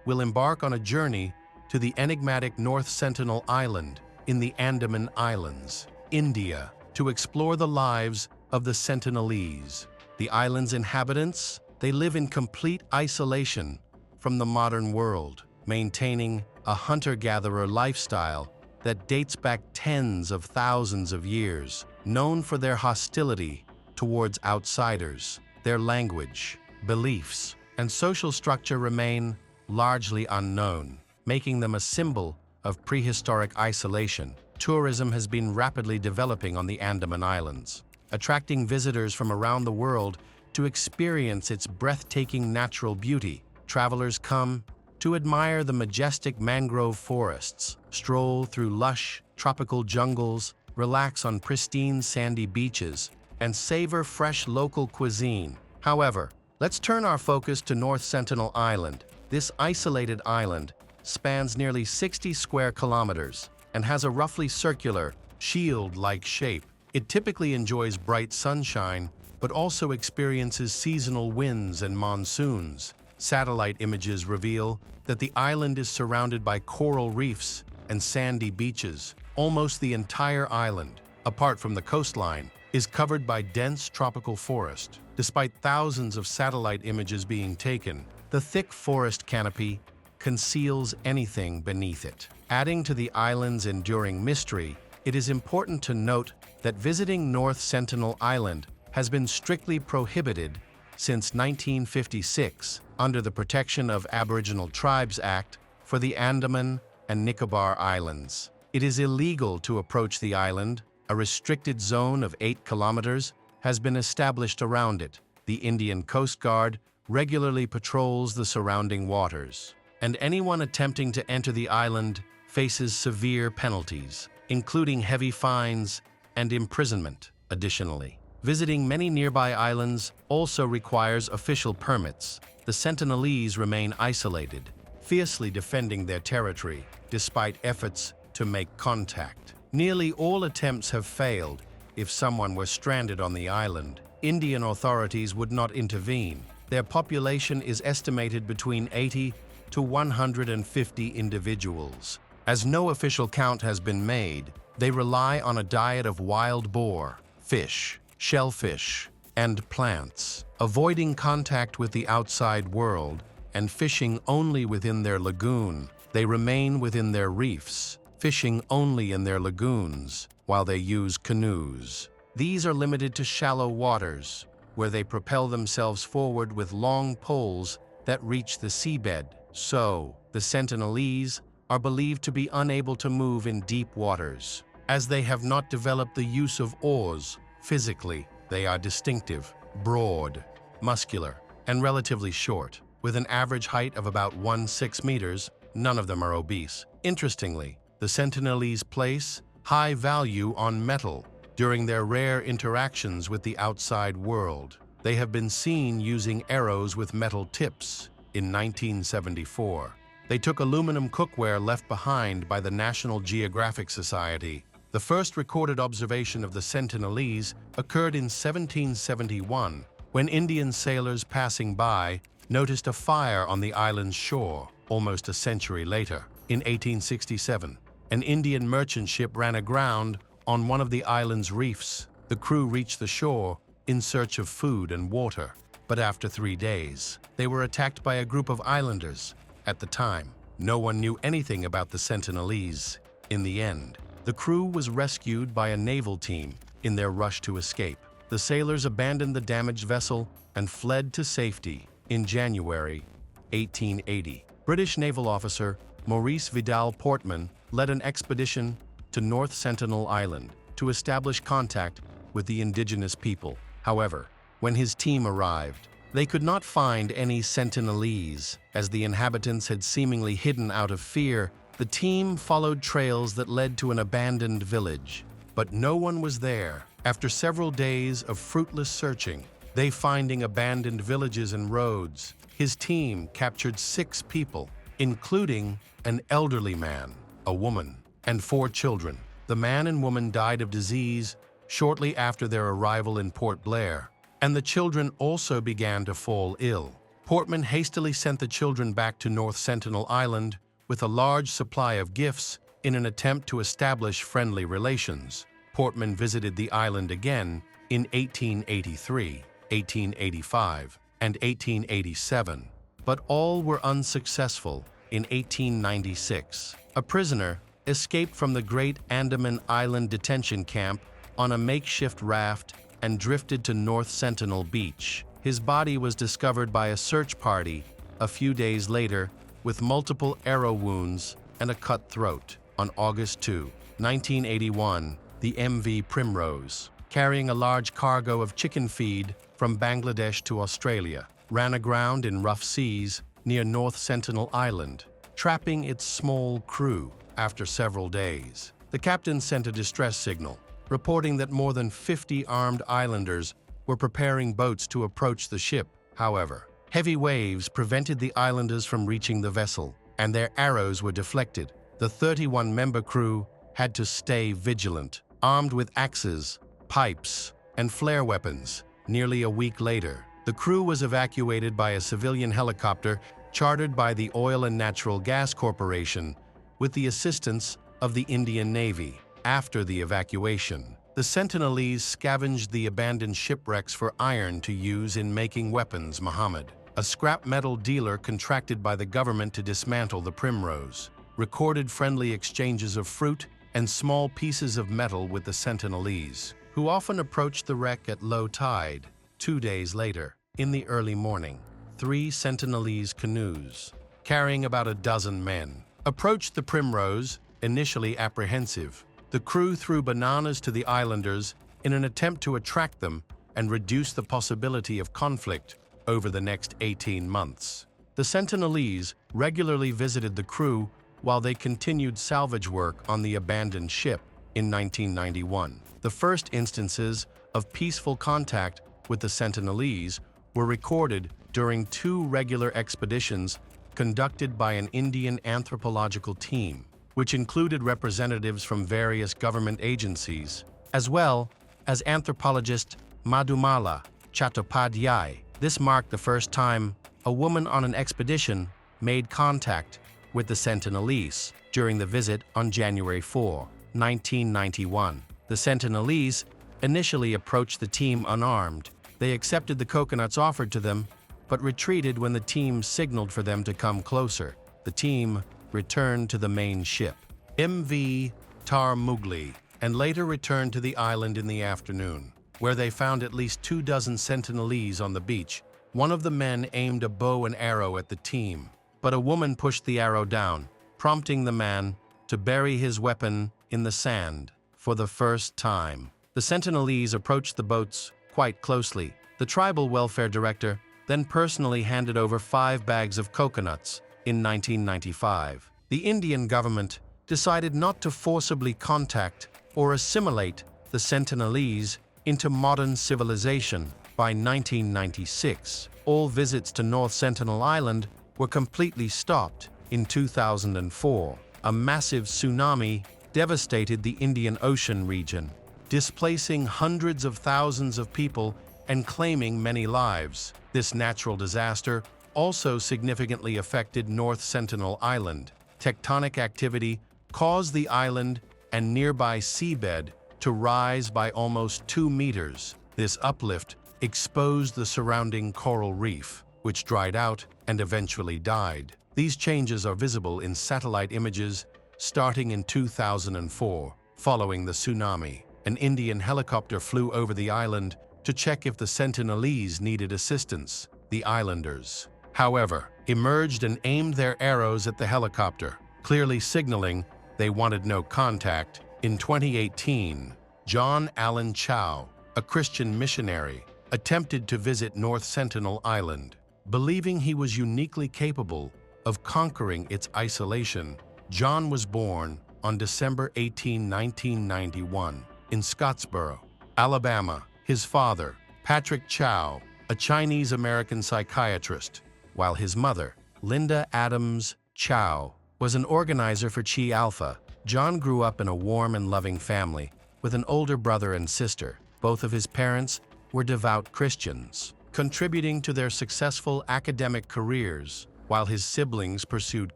We'll embark on a journey to the enigmatic North Sentinel Island in the Andaman Islands, India, to explore the lives of the Sentinelese. The island's inhabitants, they live in complete isolation from the modern world, maintaining a hunter-gatherer lifestyle that dates back tens of thousands of years. Known for their hostility towards outsiders, their language, beliefs, and social structure remain largely unknown, making them a symbol of prehistoric isolation. Tourism has been rapidly developing on the Andaman Islands, attracting visitors from around the world to experience its breathtaking natural beauty. Travelers come to admire the majestic mangrove forests, stroll through lush, tropical jungles, relax on pristine sandy beaches, and savor fresh local cuisine. However, let's turn our focus to North Sentinel Island. This isolated island spans nearly 60 square kilometers and has a roughly circular, shield-like shape. It typically enjoys bright sunshine, but also experiences seasonal winds and monsoons. Satellite images reveal that the island is surrounded by coral reefs and sandy beaches. Almost the entire island, apart from the coastline, is covered by dense tropical forest. Despite thousands of satellite images being taken, the thick forest canopy conceals anything beneath it. Adding to the island's enduring mystery, it is important to note that visiting North Sentinel Island has been strictly prohibited since 1956 under the Protection of Aboriginal Tribes Act for the Andaman and Nicobar Islands. It is illegal to approach the island. A restricted zone of 8 kilometers has been established around it. The Indian Coast Guard regularly patrols the surrounding waters, and anyone attempting to enter the island faces severe penalties, including heavy fines and imprisonment. Additionally, visiting many nearby islands also requires official permits. The Sentinelese remain isolated, fiercely defending their territory despite efforts to make contact. Nearly all attempts have failed. If someone were stranded on the island, Indian authorities would not intervene. Their population is estimated between 80 to 150 individuals. As no official count has been made, they rely on a diet of wild boar, fish, shellfish, and plants, avoiding contact with the outside world and fishing only within their lagoon. They remain within their reefs, fishing only in their lagoons, while they use canoes. These are limited to shallow waters, where they propel themselves forward with long poles that reach the seabed. So, the Sentinelese are believed to be unable to move in deep waters, as they have not developed the use of oars. Physically, they are distinctive, broad, muscular, and relatively short. With an average height of about 1.6 meters, none of them are obese. Interestingly, the Sentinelese place high value on metal. During their rare interactions with the outside world, they have been seen using arrows with metal tips. In 1974, they took aluminum cookware left behind by the National Geographic Society. The first recorded observation of the Sentinelese occurred in 1771, when Indian sailors passing by noticed a fire on the island's shore. Almost a century later, in 1867, an Indian merchant ship ran aground on one of the island's reefs. The crew reached the shore in search of food and water, but after 3 days, they were attacked by a group of islanders. At the time, no one knew anything about the Sentinelese. In the end, the crew was rescued by a naval team in their rush to escape. The sailors abandoned the damaged vessel and fled to safety. In January 1880, British naval officer Maurice Vidal Portman led an expedition to North Sentinel Island to establish contact with the indigenous people. However, when his team arrived, they could not find any Sentinelese, as the inhabitants had seemingly hidden out of fear. The team followed trails that led to an abandoned village, but no one was there. After several days of fruitless searching, they finding abandoned villages and roads, his team captured 6 people, including an elderly man, a woman, and 4 children. The man and woman died of disease shortly after their arrival in Port Blair, and the children also began to fall ill. Portman hastily sent the children back to North Sentinel Island with a large supply of gifts in an attempt to establish friendly relations. Portman visited the island again in 1883, 1885, and 1887, but all were unsuccessful. In 1896, a prisoner escaped from the Great Andaman Island detention camp on a makeshift raft and drifted to North Sentinel Beach. His body was discovered by a search party a few days later with multiple arrow wounds and a cut throat. On August 2, 1981, the MV Primrose, carrying a large cargo of chicken feed from Bangladesh to Australia, ran aground in rough seas near North Sentinel Island, trapping its small crew. After several days, the captain sent a distress signal, reporting that more than 50 armed islanders were preparing boats to approach the ship. However, heavy waves prevented the islanders from reaching the vessel, and their arrows were deflected. The 31-member crew had to stay vigilant, armed with axes, pipes, and flare weapons. Nearly a week later, the crew was evacuated by a civilian helicopter chartered by the Oil and Natural Gas Corporation with the assistance of the Indian Navy. After the evacuation, the Sentinelese scavenged the abandoned shipwrecks for iron to use in making weapons. Muhammad, a scrap metal dealer contracted by the government to dismantle the Primrose, recorded friendly exchanges of fruit and small pieces of metal with the Sentinelese, who often approached the wreck at low tide. 2 days later, in the early morning, 3 Sentinelese canoes, carrying about a dozen men, approached the Primrose, initially apprehensive. The crew threw bananas to the islanders in an attempt to attract them and reduce the possibility of conflict over the next 18 months. The Sentinelese regularly visited the crew while they continued salvage work on the abandoned ship. In 1991, the first instances of peaceful contact with the Sentinelese were recorded during 2 regular expeditions conducted by an Indian anthropological team, which included representatives from various government agencies, as well as anthropologist Madhumala Chattopadhyay. This marked the first time a woman on an expedition made contact with the Sentinelese during the visit on January 4, 1991. The Sentinelese initially approached the team unarmed. They accepted the coconuts offered to them, but retreated when the team signaled for them to come closer. The team returned to the main ship, MV Tarmugli, and later returned to the island in the afternoon, where they found at least 2 dozen Sentinelese on the beach. One of the men aimed a bow and arrow at the team, but a woman pushed the arrow down, prompting the man to bury his weapon in the sand. For the first time, the Sentinelese approached the boats quite closely. The tribal welfare director then personally handed over 5 bags of coconuts. In 1995, the Indian government decided not to forcibly contact or assimilate the Sentinelese into modern civilization. By 1996, all visits to North Sentinel Island were completely stopped. In 2004, a massive tsunami devastated the Indian Ocean region, displacing hundreds of thousands of people and claiming many lives. This natural disaster also significantly affected North Sentinel Island. Tectonic activity caused the island and nearby seabed to rise by almost 2 meters. This uplift exposed the surrounding coral reef, which dried out and eventually died. These changes are visible in satellite images starting in 2004. Following the tsunami, an Indian helicopter flew over the island to check if the Sentinelese needed assistance. The islanders, however, emerged and aimed their arrows at the helicopter, clearly signaling they wanted no contact. In 2018, John Allen Chow, a Christian missionary, attempted to visit North Sentinel Island. Believing he was uniquely capable of conquering its isolation, John was born on December 18, 1991, in Scottsboro, Alabama. His father, Patrick Chow, a Chinese-American psychiatrist, while his mother, Linda Adams Chow, was an organizer for Chi Alpha. John grew up in a warm and loving family with an older brother and sister. Both of his parents were devout Christians, contributing to their successful academic careers. While his siblings pursued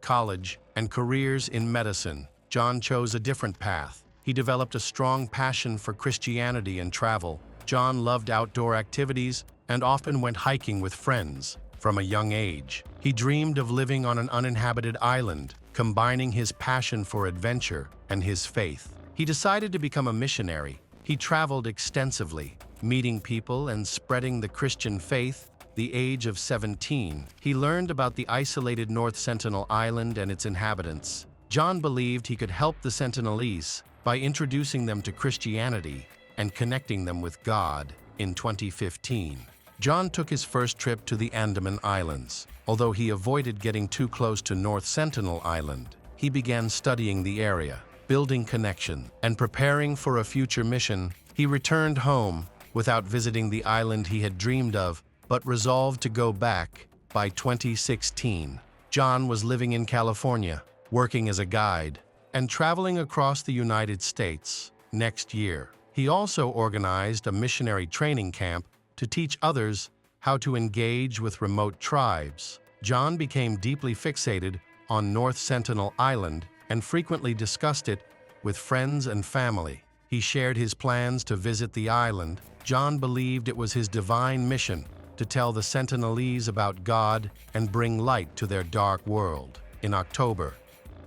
college and careers in medicine, John chose a different path. He developed a strong passion for Christianity and travel. John loved outdoor activities and often went hiking with friends. From a young age, he dreamed of living on an uninhabited island, combining his passion for adventure and his faith. He decided to become a missionary. He traveled extensively, meeting people and spreading the Christian faith. At the age of 17, he learned about the isolated North Sentinel Island and its inhabitants. John believed he could help the Sentinelese by introducing them to Christianity and connecting them with God. In 2015, John took his first trip to the Andaman Islands. Although he avoided getting too close to North Sentinel Island, he began studying the area, building connection, and preparing for a future mission. He returned home without visiting the island he had dreamed of, but resolved to go back. By 2016, John was living in California, working as a guide, and traveling across the United States. Next year, he also organized a missionary training camp to teach others how to engage with remote tribes. John became deeply fixated on North Sentinel Island and frequently discussed it with friends and family. He shared his plans to visit the island. John believed it was his divine mission to tell the Sentinelese about God and bring light to their dark world. In October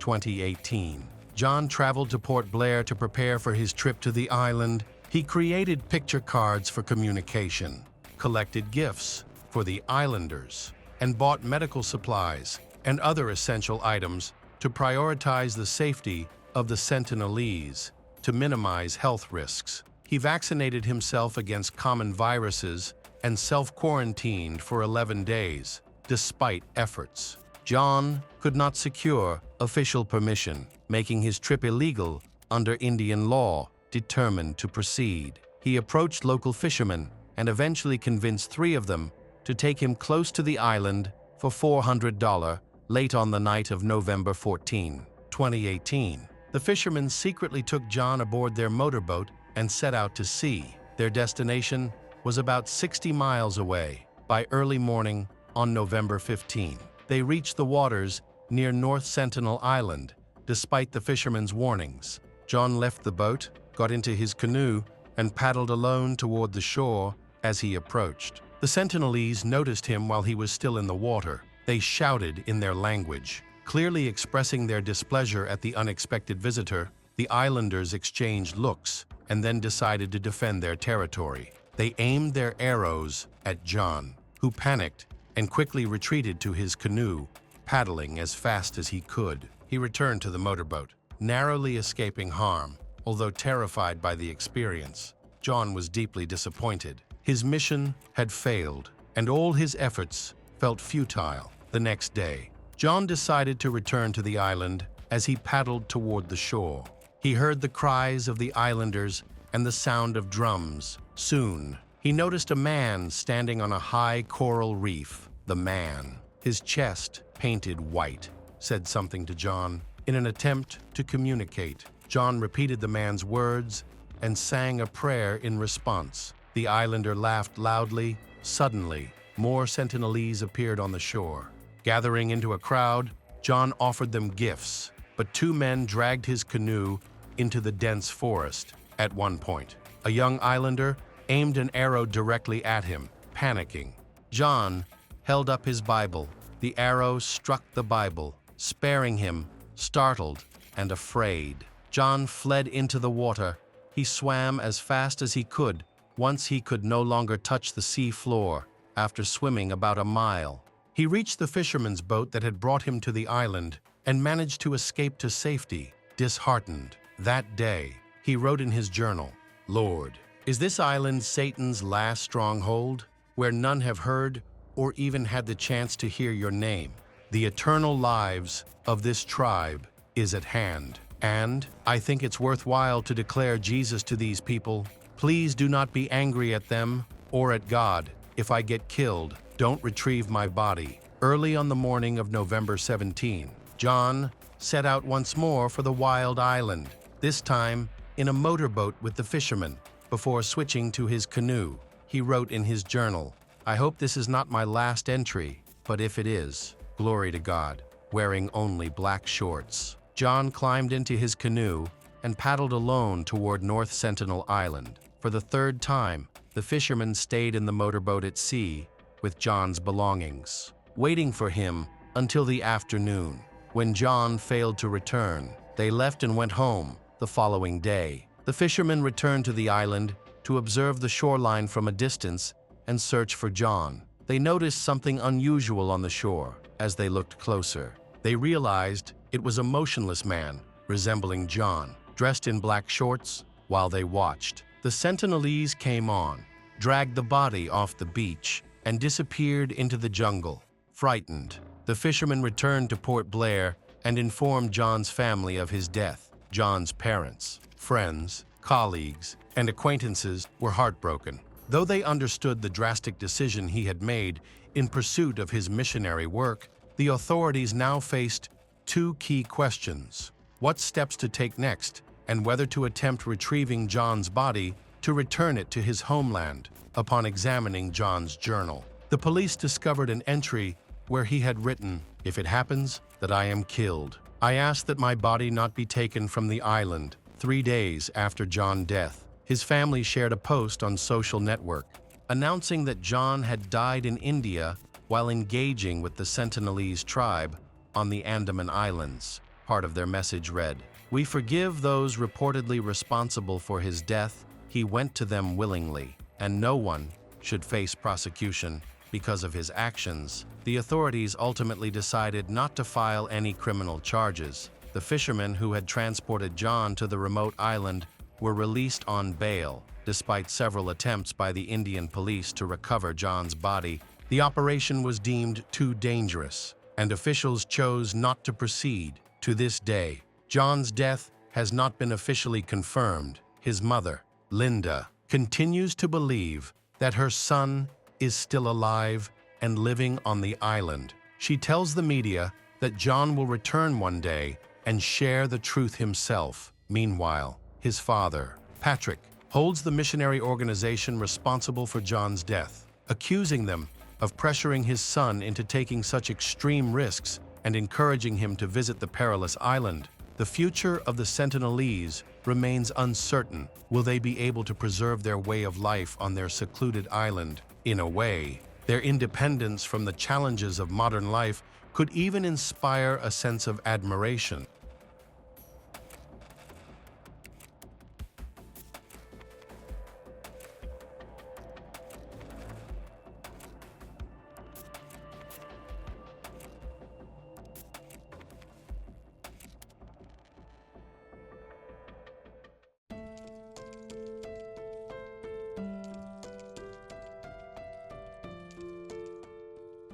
2018, John traveled to Port Blair to prepare for his trip to the island. He created picture cards for communication, collected gifts for the islanders, and bought medical supplies and other essential items to prioritize the safety of the Sentinelese. To minimize health risks, he vaccinated himself against common viruses and self-quarantined for 11 days. Despite efforts, John could not secure official permission, making his trip illegal under Indian law. Determined to proceed, he approached local fishermen and eventually convinced 3 of them to take him close to the island for $400. Late on the night of November 14, 2018, the fishermen secretly took John aboard their motorboat and set out to sea. Their destination was about 60 miles away. By early morning on November 15, they reached the waters near North Sentinel Island. Despite the fishermen's warnings, John left the boat, got into his canoe, and paddled alone toward the shore. As he approached, the Sentinelese noticed him while he was still in the water. They shouted in their language, clearly expressing their displeasure at the unexpected visitor. The islanders exchanged looks and then decided to defend their territory. They aimed their arrows at John, who panicked and quickly retreated to his canoe, paddling as fast as he could. He returned to the motorboat, narrowly escaping harm. Although terrified by the experience, John was deeply disappointed. His mission had failed, and all his efforts felt futile. The next day, John decided to return to the island. As he paddled toward the shore, he heard the cries of the islanders and the sound of drums. Soon, he noticed a man standing on a high coral reef. The man, his chest painted white, said something to John. In an attempt to communicate, John repeated the man's words and sang a prayer in response. The islander laughed loudly. Suddenly, more Sentinelese appeared on the shore. Gathering into a crowd, John offered them gifts, but 2 men dragged his canoe into the dense forest. At one point, a young islander aimed an arrow directly at him. Panicking, John held up his Bible. The arrow struck the Bible, sparing him. Startled and afraid, John fled into the water. He swam as fast as he could. Once he could no longer touch the sea floor. After swimming about a mile, he reached the fisherman's boat that had brought him to the island and managed to escape to safety. Disheartened, that day, he wrote in his journal, "Lord, is this island Satan's last stronghold, where none have heard or even had the chance to hear your name? The eternal lives of this tribe is at hand, and I think it's worthwhile to declare Jesus to these people. Please do not be angry at them or at God. If I get killed, don't retrieve my body." Early on the morning of November 17, John set out once more for the wild island. This time, in a motorboat with the fisherman before switching to his canoe. He wrote in his journal, "I hope this is not my last entry, but if it is, glory to God," wearing only black shorts. John climbed into his canoe and paddled alone toward North Sentinel Island. For the third time, the fisherman stayed in the motorboat at sea with John's belongings, waiting for him until the afternoon. When John failed to return, they left and went home the following day. The fishermen returned to the island to observe the shoreline from a distance and search for John. They noticed something unusual on the shore. As they looked closer, they realized it was a motionless man resembling John, dressed in black shorts. While they watched, the Sentinelese came on, dragged the body off the beach, and disappeared into the jungle. Frightened, the fishermen returned to Port Blair and informed John's family of his death. John's parents, friends, colleagues, and acquaintances were heartbroken. Though they understood the drastic decision he had made in pursuit of his missionary work, the authorities now faced two key questions: what steps to take next, and whether to attempt retrieving John's body to return it to his homeland. Upon examining John's journal, the police discovered an entry where he had written, "If it happens that I am killed, I ask that my body not be taken from the island." 3 days after John's death, his family shared a post on social network announcing that John had died in India while engaging with the Sentinelese tribe on the Andaman Islands. Part of their message read, "We forgive those reportedly responsible for his death. He went to them willingly, and no one should face prosecution because of his actions." The authorities ultimately decided not to file any criminal charges. The fishermen who had transported John to the remote island were released on bail, despite several attempts by the Indian police to recover John's body. The operation was deemed too dangerous, and officials chose not to proceed. To this day, John's death has not been officially confirmed. His mother, Linda, continues to believe that her son is still alive and living on the island. She tells the media that John will return one day and share the truth himself. Meanwhile, his father, Patrick, holds the missionary organization responsible for John's death, accusing them of pressuring his son into taking such extreme risks and encouraging him to visit the perilous island. The future of the Sentinelese remains uncertain. Will they be able to preserve their way of life on their secluded island? In a way, their independence from the challenges of modern life could even inspire a sense of admiration.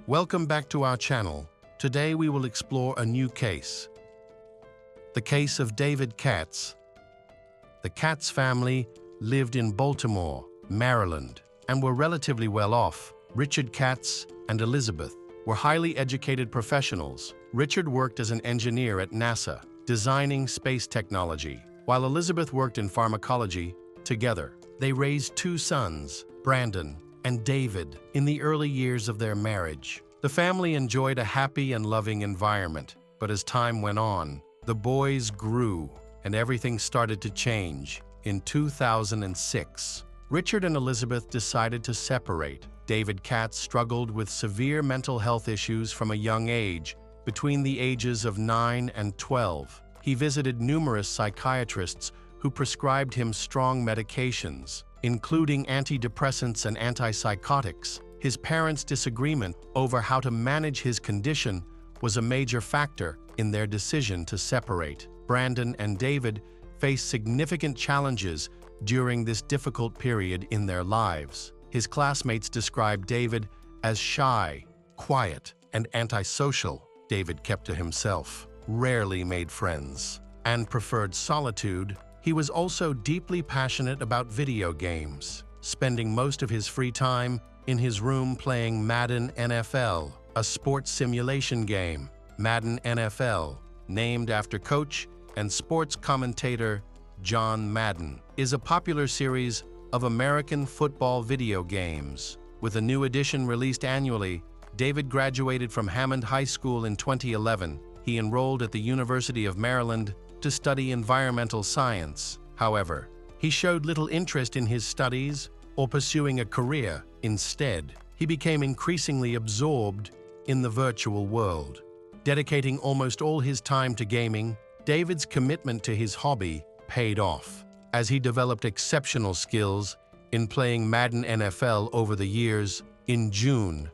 Welcome back to our channel. Today we will explore a new case. The case of David Katz. The Katz family lived in Baltimore, Maryland, and were relatively well off. Richard Katz and Elizabeth were highly educated professionals. Richard worked as an engineer at NASA, designing space technology, while Elizabeth worked in pharmacology. Together, they raised 2 sons, Brandon and David, in the early years of their marriage. The family enjoyed a happy and loving environment, but as time went on, the boys grew and everything started to change. In 2006, Richard and Elizabeth decided to separate. David Katz struggled with severe mental health issues from a young age. Between the ages of 9 and 12, he visited numerous psychiatrists who prescribed him strong medications, including antidepressants and antipsychotics. His parents' disagreement over how to manage his condition was a major factor in their decision to separate. Brandon and David faced significant challenges during this difficult period in their lives. His classmates described David as shy, quiet, and antisocial. David kept to himself, rarely made friends, and preferred solitude. He was also deeply passionate about video games, spending most of his free time in his room playing Madden NFL, a sports simulation game. Madden NFL, named after coach and sports commentator John Madden is a popular series of American football video games. With a new edition released annually, David graduated from Hammond High School in 2011. He enrolled at the University of Maryland to study environmental science. However, he showed little interest in his studies or pursuing a career. Instead, he became increasingly absorbed in the virtual world. Dedicating almost all his time to gaming, David's commitment to his hobby paid off, as he developed exceptional skills in playing Madden NFL over the years. In June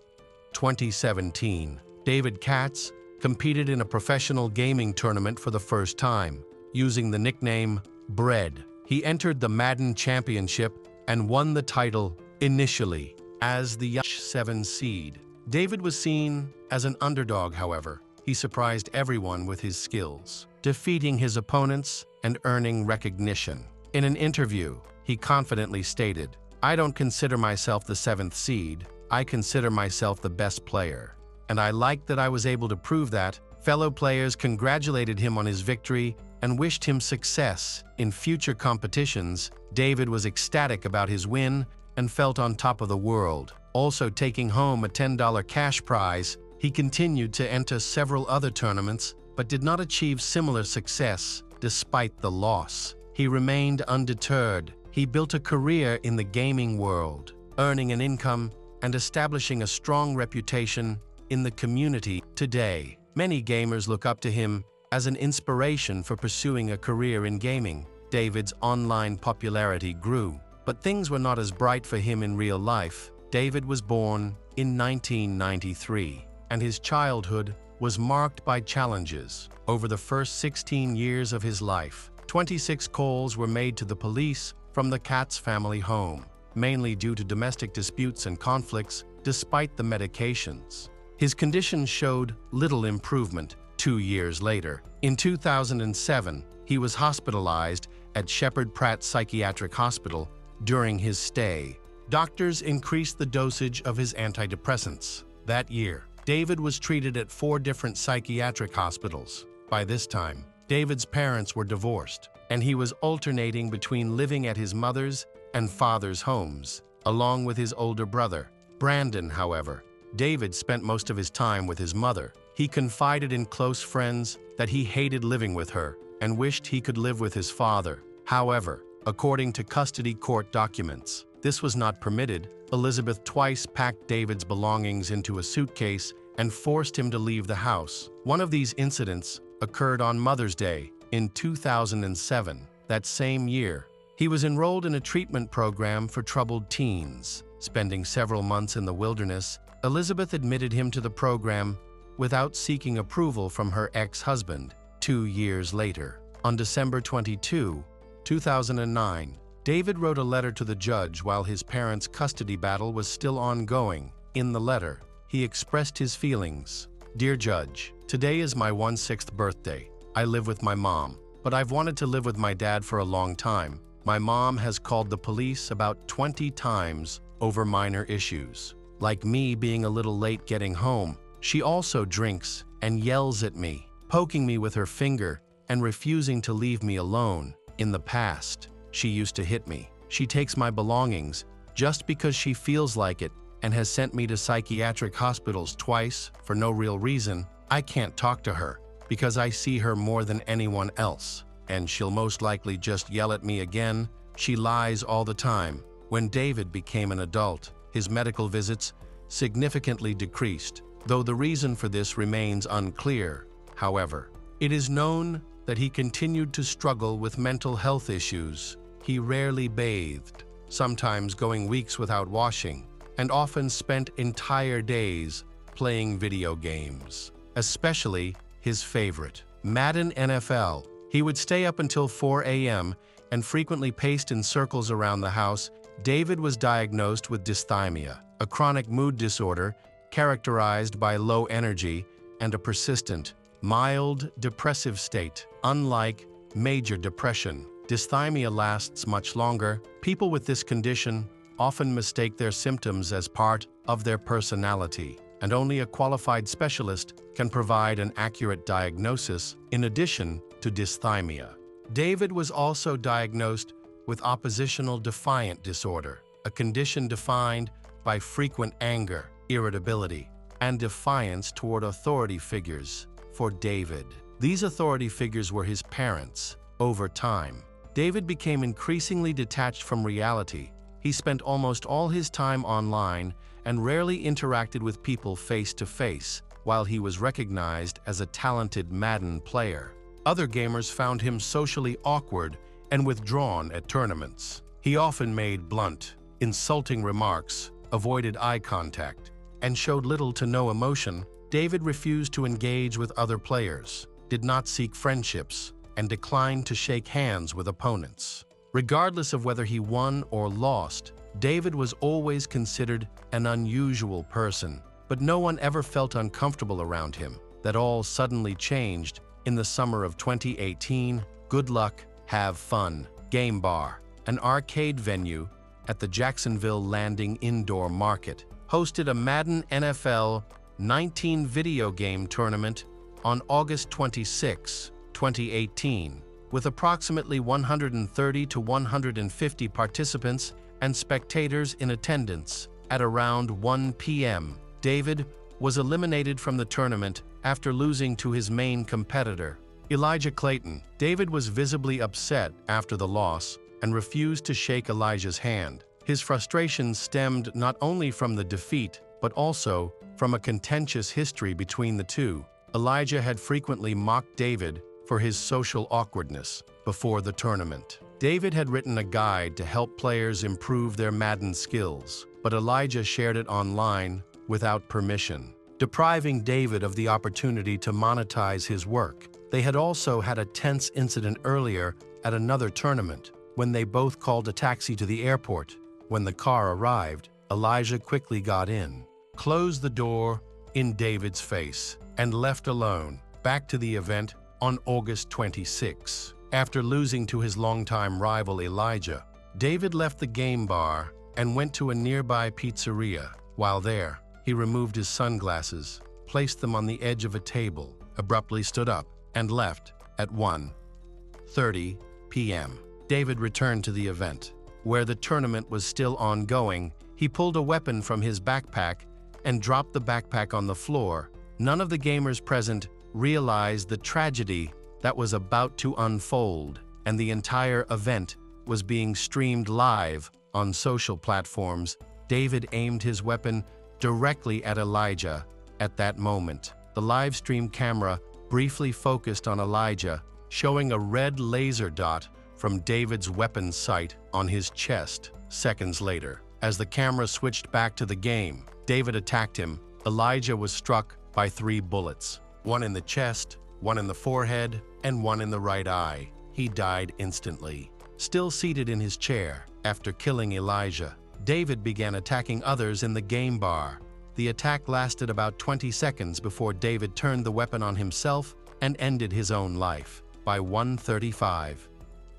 2017, David Katz competed in a professional gaming tournament for the first time, using the nickname Bread. He entered the Madden Championship and won the title. Initially as the 7 seed, David was seen as an underdog. However, he surprised everyone with his skills, defeating his opponents and earning recognition. In an interview, he confidently stated, "I don't consider myself the 7th seed. I consider myself the best player. And I like that I was able to prove that." Fellow players congratulated him on his victory and wished him success in future competitions. David was ecstatic about his win and felt on top of the world, also taking home a $10 cash prize. He continued to enter several other tournaments, but did not achieve similar success despite the loss. He remained undeterred. He built a career in the gaming world, earning an income and establishing a strong reputation in the community. Today, many gamers look up to him as an inspiration for pursuing a career in gaming. David's online popularity grew, but things were not as bright for him in real life. David was born in 1993, and his childhood was marked by challenges. Over the first 16 years of his life, 26 calls were made to the police from the Katz family home, mainly due to domestic disputes and conflicts. Despite the medications, his condition showed little improvement. 2 years later, in 2007, he was hospitalized at Shepherd Pratt Psychiatric Hospital. During his stay, doctors increased the dosage of his antidepressants. That year, David was treated at 4 different psychiatric hospitals. By this time, David's parents were divorced, and he was alternating between living at his mother's and father's homes, along with his older brother, Brandon. However, David spent most of his time with his mother. He confided in close friends that he hated living with her and wished he could live with his father. However, according to custody court documents, this was not permitted. Elizabeth twice packed David's belongings into a suitcase and forced him to leave the house. One of these incidents occurred on Mother's Day in 2007. That same year, he was enrolled in a treatment program for troubled teens. Spending several months in the wilderness, Elizabeth admitted him to the program without seeking approval from her ex-husband. 2 years later, on December 22, 2009, David wrote a letter to the judge while his parents' custody battle was still ongoing. In the letter, he expressed his feelings. "Dear Judge, today is my 16th birthday. I live with my mom, but I've wanted to live with my dad for a long time. My mom has called the police about 20 times over minor issues, like me being a little late getting home. She also drinks and yells at me, poking me with her finger and refusing to leave me alone. In the past, she used to hit me. She takes my belongings just because she feels like it and has sent me to psychiatric hospitals twice for no real reason. I can't talk to her because I see her more than anyone else, and she'll most likely just yell at me again. She lies all the time." When David became an adult, his medical visits significantly decreased, though the reason for this remains unclear. However, it is known that he continued to struggle with mental health issues. He rarely bathed, sometimes going weeks without washing, and often spent entire days playing video games, especially his favorite, Madden NFL. He would stay up until 4 a.m. and frequently paced in circles around the house. David was diagnosed with dysthymia, a chronic mood disorder characterized by low energy and a persistent, mild depressive state. Unlike major depression, dysthymia lasts much longer. People with this condition often mistake their symptoms as part of their personality, and only a qualified specialist can provide an accurate diagnosis. In addition to dysthymia, David was also diagnosed with oppositional defiant disorder, a condition defined by frequent anger, irritability, and defiance toward authority figures. For David, these authority figures were his parents. Over time, David became increasingly detached from reality. He spent almost all his time online and rarely interacted with people face to face, while he was recognized as a talented Madden player. Other gamers found him socially awkward and withdrawn at tournaments. He often made blunt, insulting remarks, avoided eye contact, and showed little to no emotion. David refused to engage with other players, did not seek friendships, and declined to shake hands with opponents. Regardless of whether he won or lost, David was always considered an unusual person, but no one ever felt uncomfortable around him. That all suddenly changed in the summer of 2018. Good Luck, Have Fun Game Bar, an arcade venue at the Jacksonville Landing Indoor Market, hosted a Madden NFL 19 video game tournament on August 26, 2018, with approximately 130 to 150 participants and spectators in attendance. At around 1 p.m., David was eliminated from the tournament after losing to his main competitor, Elijah Clayton. David was visibly upset after the loss and refused to shake Elijah's hand. His frustration stemmed not only from the defeat, but also from a contentious history between the two. Elijah had frequently mocked David for his social awkwardness before the tournament. David had written a guide to help players improve their Madden skills, but Elijah shared it online without permission, depriving David of the opportunity to monetize his work. They had also had a tense incident earlier at another tournament when they both called a taxi to the airport. When the car arrived, Elijah quickly got in, closed the door in David's face, and left alone. Back to the event on August 26. After losing to his longtime rival Elijah, David left the game bar and went to a nearby pizzeria. While there, he removed his sunglasses, placed them on the edge of a table, abruptly stood up, and left at 1:30 p.m. David returned to the event. Where the tournament was still ongoing, he pulled a weapon from his backpack and dropped the backpack on the floor. None of the gamers present realized the tragedy that was about to unfold, and the entire event was being streamed live on social platforms. David aimed his weapon directly at Elijah. At that moment, the live stream camera briefly focused on Elijah, showing a red laser dot from David's weapon sight on his chest. Seconds later, as the camera switched back to the game, David attacked him. Elijah was struck by 3 bullets, one in the chest, one in the forehead, and one in the right eye. He died instantly. Still seated in his chair after killing Elijah, David began attacking others in the game bar. The attack lasted about 20 seconds before David turned the weapon on himself and ended his own life. By 1:35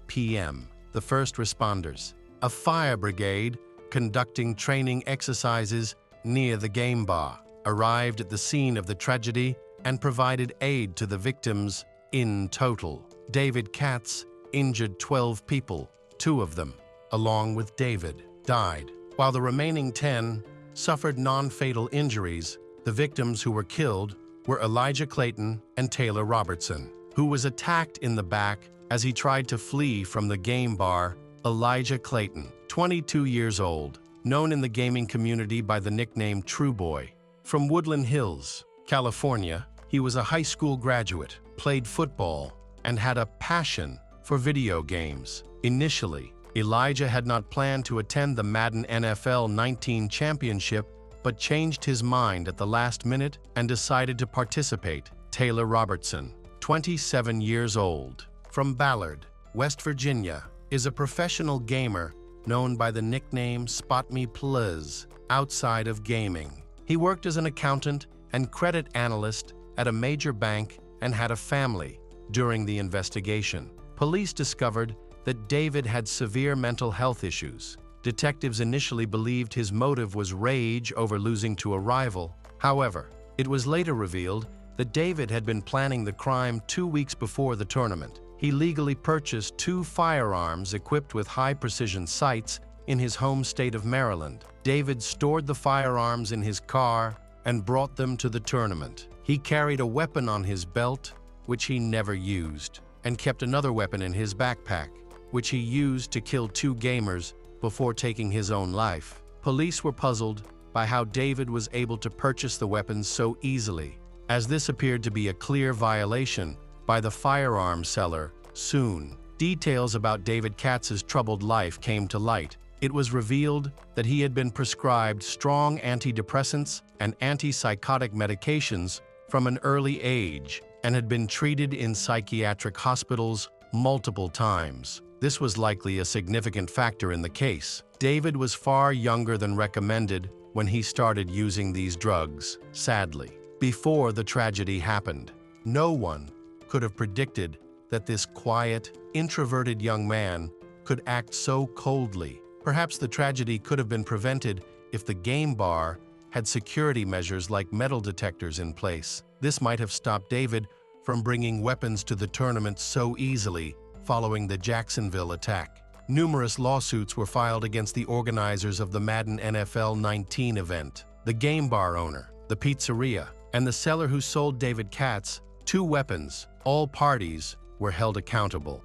p.m., the first responders, a fire brigade conducting training exercises near the game bar, arrived at the scene of the tragedy and provided aid to the victims. In total, David Katz injured 12 people. 2 of them, along with David, died, while the remaining 10 suffered non-fatal injuries. The victims who were killed were Elijah Clayton and Taylor Robertson, who was attacked in the back as he tried to flee from the game bar. Elijah Clayton, 22 years old, known in the gaming community by the nickname True Boy. From Woodland Hills, California, he was a high school graduate, played football, and had a passion for video games. Initially, Elijah had not planned to attend the Madden NFL 19 championship, but changed his mind at the last minute and decided to participate. Taylor Robertson, 27 years old, from Ballard, West Virginia, is a professional gamer known by the nickname Spot Me Pliz outside of gaming. He worked as an accountant and credit analyst at a major bank and had a family. During the investigation, police discovered that David had severe mental health issues. Detectives initially believed his motive was rage over losing to a rival. However, it was later revealed that David had been planning the crime 2 weeks before the tournament. he legally purchased 2 firearms equipped with high-precision sights in his home state of Maryland. David stored the firearms in his car and brought them to the tournament. He carried a weapon on his belt, which he never used, and kept another weapon in his backpack, which he used to kill 2 gamers before taking his own life. Police were puzzled by how David was able to purchase the weapons so easily, as this appeared to be a clear violation by the firearm seller. Soon, details about David Katz's troubled life came to light. It was revealed that he had been prescribed strong antidepressants and antipsychotic medications from an early age and had been treated in psychiatric hospitals multiple times. This was likely a significant factor in the case. David was far younger than recommended when he started using these drugs, sadly. Before the tragedy happened, no one could have predicted that this quiet, introverted young man could act so coldly. Perhaps the tragedy could have been prevented if the game bar had security measures like metal detectors in place. This might have stopped David from bringing weapons to the tournament so easily following the Jacksonville attack. Numerous lawsuits were filed against the organizers of the Madden NFL 19 event, the game bar owner, the pizzeria, and the seller who sold David Katz 2 weapons. All parties were held accountable.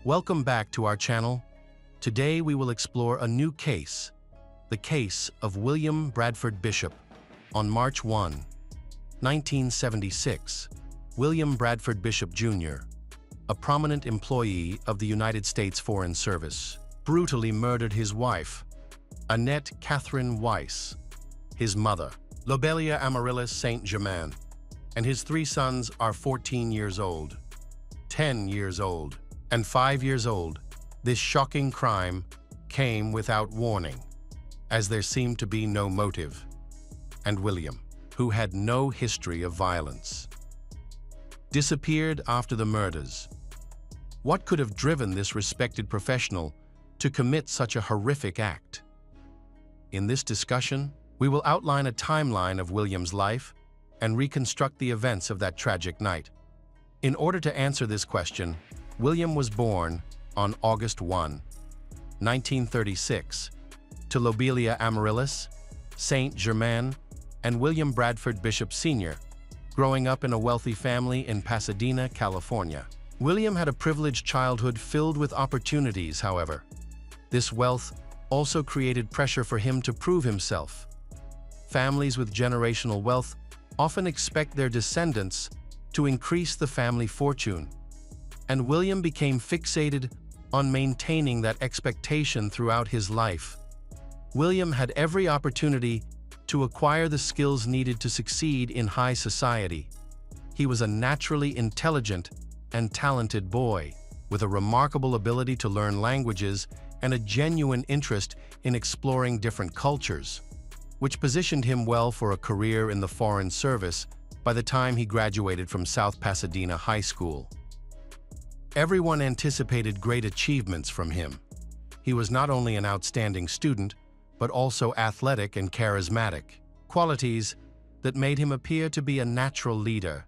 Welcome back to our channel. Today we will explore a new case, the case of William Bradford Bishop. On March 1, 1976, William Bradford Bishop Jr., a prominent employee of the United States Foreign Service, brutally murdered his wife, Annette Catherine Weiss, his mother, Lobelia Amaryllis St. Germain, and his 3 sons are 14 years old, 10 years old, and 5 years old. This shocking crime came without warning, as there seemed to be no motive, and William, who had no history of violence, disappeared after the murders. What could have driven this respected professional to commit such a horrific act? In this discussion, we will outline a timeline of William's life and reconstruct the events of that tragic night. In order to answer this question, William was born on August 1, 1936, to Lobelia Amaryllis, St. Germain, and William Bradford Bishop Sr., growing up in a wealthy family in Pasadena, California. William had a privileged childhood filled with opportunities, however. This wealth also created pressure for him to prove himself. Families with generational wealth often expect their descendants to increase the family fortune, and William became fixated on maintaining that expectation throughout his life. William had every opportunity to acquire the skills needed to succeed in high society. He was a naturally intelligent and talented boy, with a remarkable ability to learn languages and a genuine interest in exploring different cultures, which positioned him well for a career in the Foreign Service by the time he graduated from South Pasadena High School. Everyone anticipated great achievements from him. He was not only an outstanding student, but also athletic and charismatic, qualities that made him appear to be a natural leader.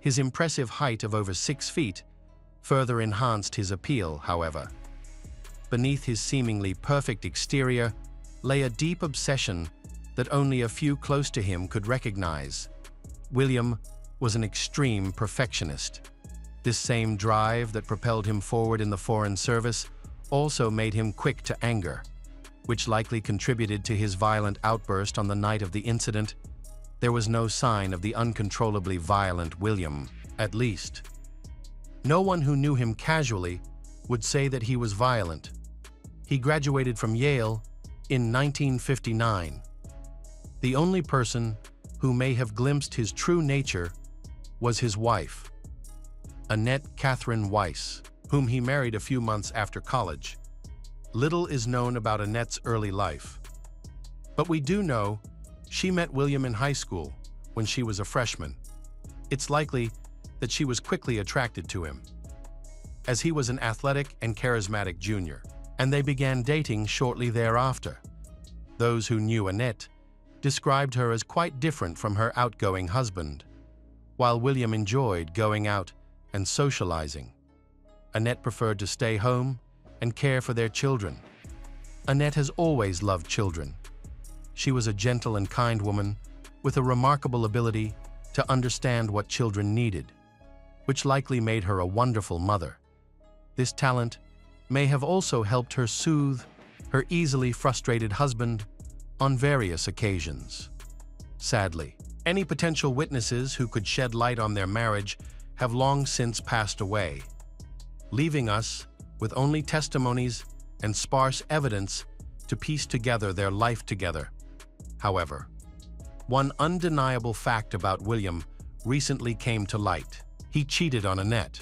His impressive height of over 6 feet further enhanced his appeal, however. Beneath his seemingly perfect exterior lay a deep obsession that only a few close to him could recognize. William was an extreme perfectionist. This same drive that propelled him forward in the Foreign Service also made him quick to anger, which likely contributed to his violent outburst on the night of the incident. There was no sign of the uncontrollably violent William, at least. No one who knew him casually would say that he was violent. He graduated from Yale in 1959. The only person who may have glimpsed his true nature was his wife, Annette Catherine Weiss, whom he married a few months after college. Little is known about Annette's early life, but we do know She met William in high school when she was a freshman. It's likely that she was quickly attracted to him, as he was an athletic and charismatic junior, and they began dating shortly thereafter. Those who knew Annette described her as quite different from her outgoing husband. While William enjoyed going out and socializing, Annette preferred to stay home and care for their children. Annette has always loved children. She was a gentle and kind woman with a remarkable ability to understand what children needed, which likely made her a wonderful mother. This talent may have also helped her soothe her easily frustrated husband on various occasions. Sadly, any potential witnesses who could shed light on their marriage have long since passed away, leaving us with only testimonies and sparse evidence to piece together their life together. However, one undeniable fact about William recently came to light. He cheated on Annette,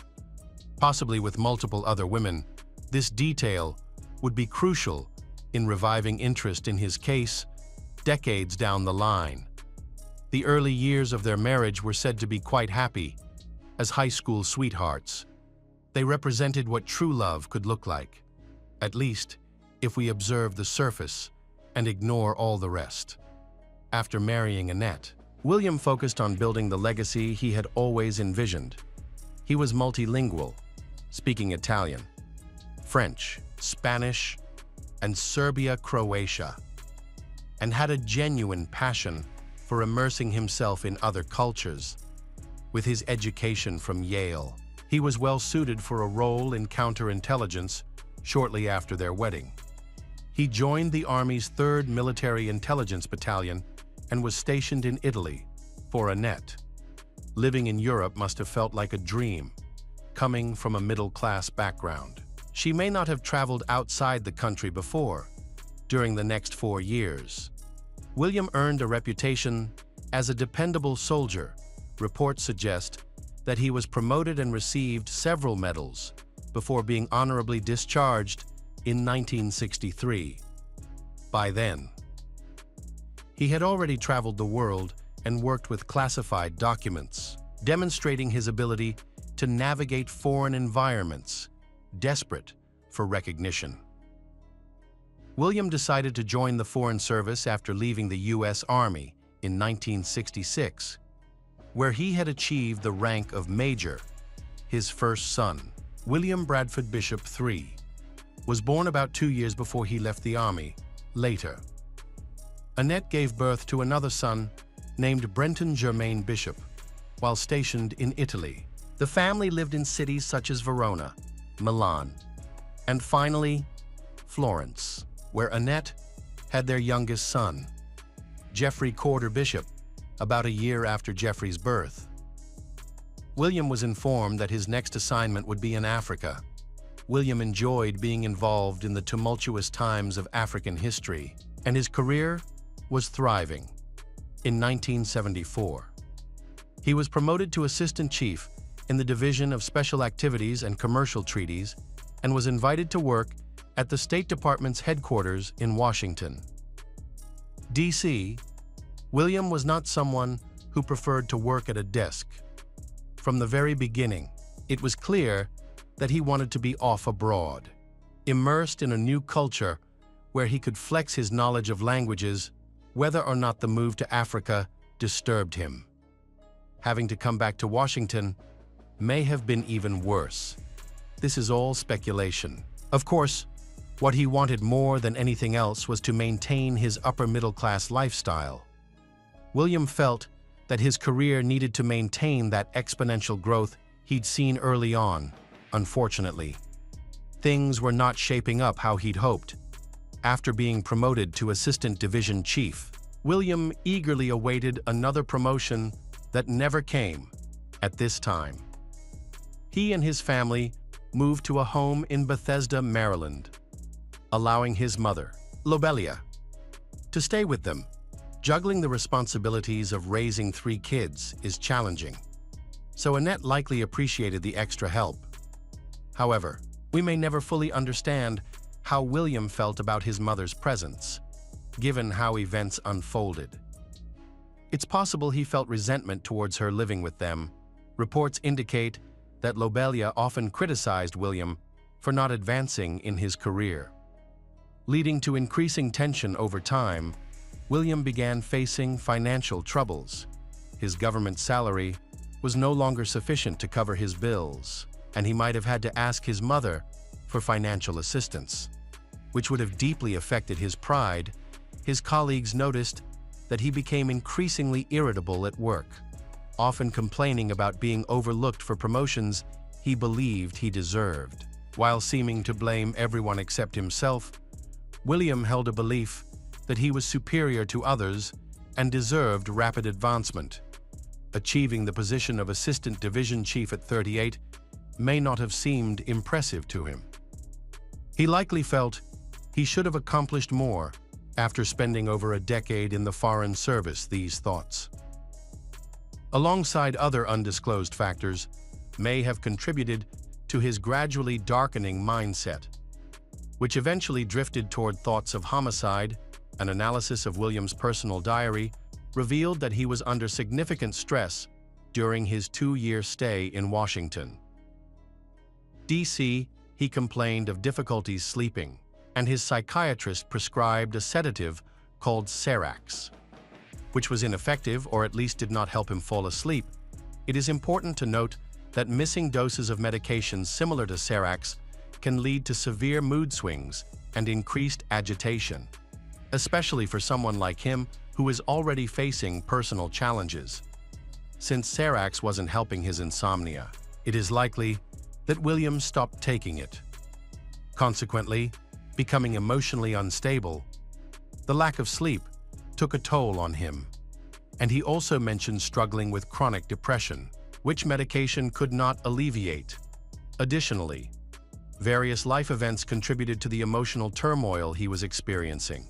possibly with multiple other women. This detail would be crucial in reviving interest in his case decades down the line. The early years of their marriage were said to be quite happy, as high school sweethearts. They represented what true love could look like, at least if we observe the surface and ignore all the rest. After marrying Annette, William focused on building the legacy he had always envisioned. He was multilingual, speaking Italian, French, Spanish, and Serbia-Croatia, and had a genuine passion for immersing himself in other cultures. With his education from Yale, he was well suited for a role in counterintelligence shortly after their wedding. He joined the Army's 3rd Military Intelligence Battalion and was stationed in Italy. For Annette, living in Europe must have felt like a dream, coming from a middle-class background. She may not have traveled outside the country before. During the next 4 years, William earned a reputation as a dependable soldier. Reports suggest that he was promoted and received several medals before being honorably discharged in 1963. By then, he had already traveled the world and worked with classified documents, demonstrating his ability to navigate foreign environments, desperate for recognition. William decided to join the Foreign Service after leaving the U.S. Army in 1966, where he had achieved the rank of Major. His first son, William Bradford Bishop III, was born about 2 years before he left the Army. Later, Annette gave birth to another son named Brenton Germain Bishop while stationed in Italy. The family lived in cities such as Verona, Milan, and finally, Florence, where Annette had their youngest son, Geoffrey Corder Bishop, about a year after Geoffrey's birth. William was informed that his next assignment would be in Africa. William enjoyed being involved in the tumultuous times of African history, and his career was thriving. In 1974, he was promoted to Assistant Chief in the Division of Special Activities and Commercial Treaties and was invited to work at the State Department's headquarters in Washington, D.C. William was not someone who preferred to work at a desk. From the very beginning, it was clear that he wanted to be off abroad, immersed in a new culture where he could flex his knowledge of languages, whether or not the move to Africa disturbed him. Having to come back to Washington may have been even worse. This is all speculation. Of course, what he wanted more than anything else was to maintain his upper-middle-class lifestyle. William felt that his career needed to maintain that exponential growth he'd seen early on. Unfortunately, things were not shaping up how he'd hoped. After being promoted to Assistant Division Chief, William eagerly awaited another promotion that never came. At this time, he and his family moved to a home in Bethesda, Maryland, allowing his mother, Lobelia, to stay with them. Juggling the responsibilities of raising 3 kids is challenging, so Annette likely appreciated the extra help. However, we may never fully understand how William felt about his mother's presence, given how events unfolded. It's possible he felt resentment towards her living with them. Reports indicate that Lobelia often criticized William for not advancing in his career. Leading to increasing tension over time, William began facing financial troubles. His government salary was no longer sufficient to cover his bills, and he might have had to ask his mother for financial assistance, which would have deeply affected his pride. His colleagues noticed that he became increasingly irritable at work, often complaining about being overlooked for promotions he believed he deserved. While seeming to blame everyone except himself, William held a belief that he was superior to others and deserved rapid advancement. Achieving the position of assistant division chief at 38 may not have seemed impressive to him. He likely felt he should have accomplished more after spending over a decade in the Foreign Service. These thoughts, alongside other undisclosed factors, may have contributed to his gradually darkening mindset, which eventually drifted toward thoughts of homicide. An analysis of William's personal diary revealed that he was under significant stress during his 2-year stay in Washington, D.C. He complained of difficulties sleeping, and his psychiatrist prescribed a sedative called Serax, which was ineffective or at least did not help him fall asleep. It is important to note that missing doses of medications similar to Serax can lead to severe mood swings and increased agitation, especially for someone like him who is already facing personal challenges. Since Serax wasn't helping his insomnia, it is likely that William stopped taking it, consequently becoming emotionally unstable. The lack of sleep took a toll on him, and he also mentioned struggling with chronic depression, which medication could not alleviate. Additionally, various life events contributed to the emotional turmoil he was experiencing,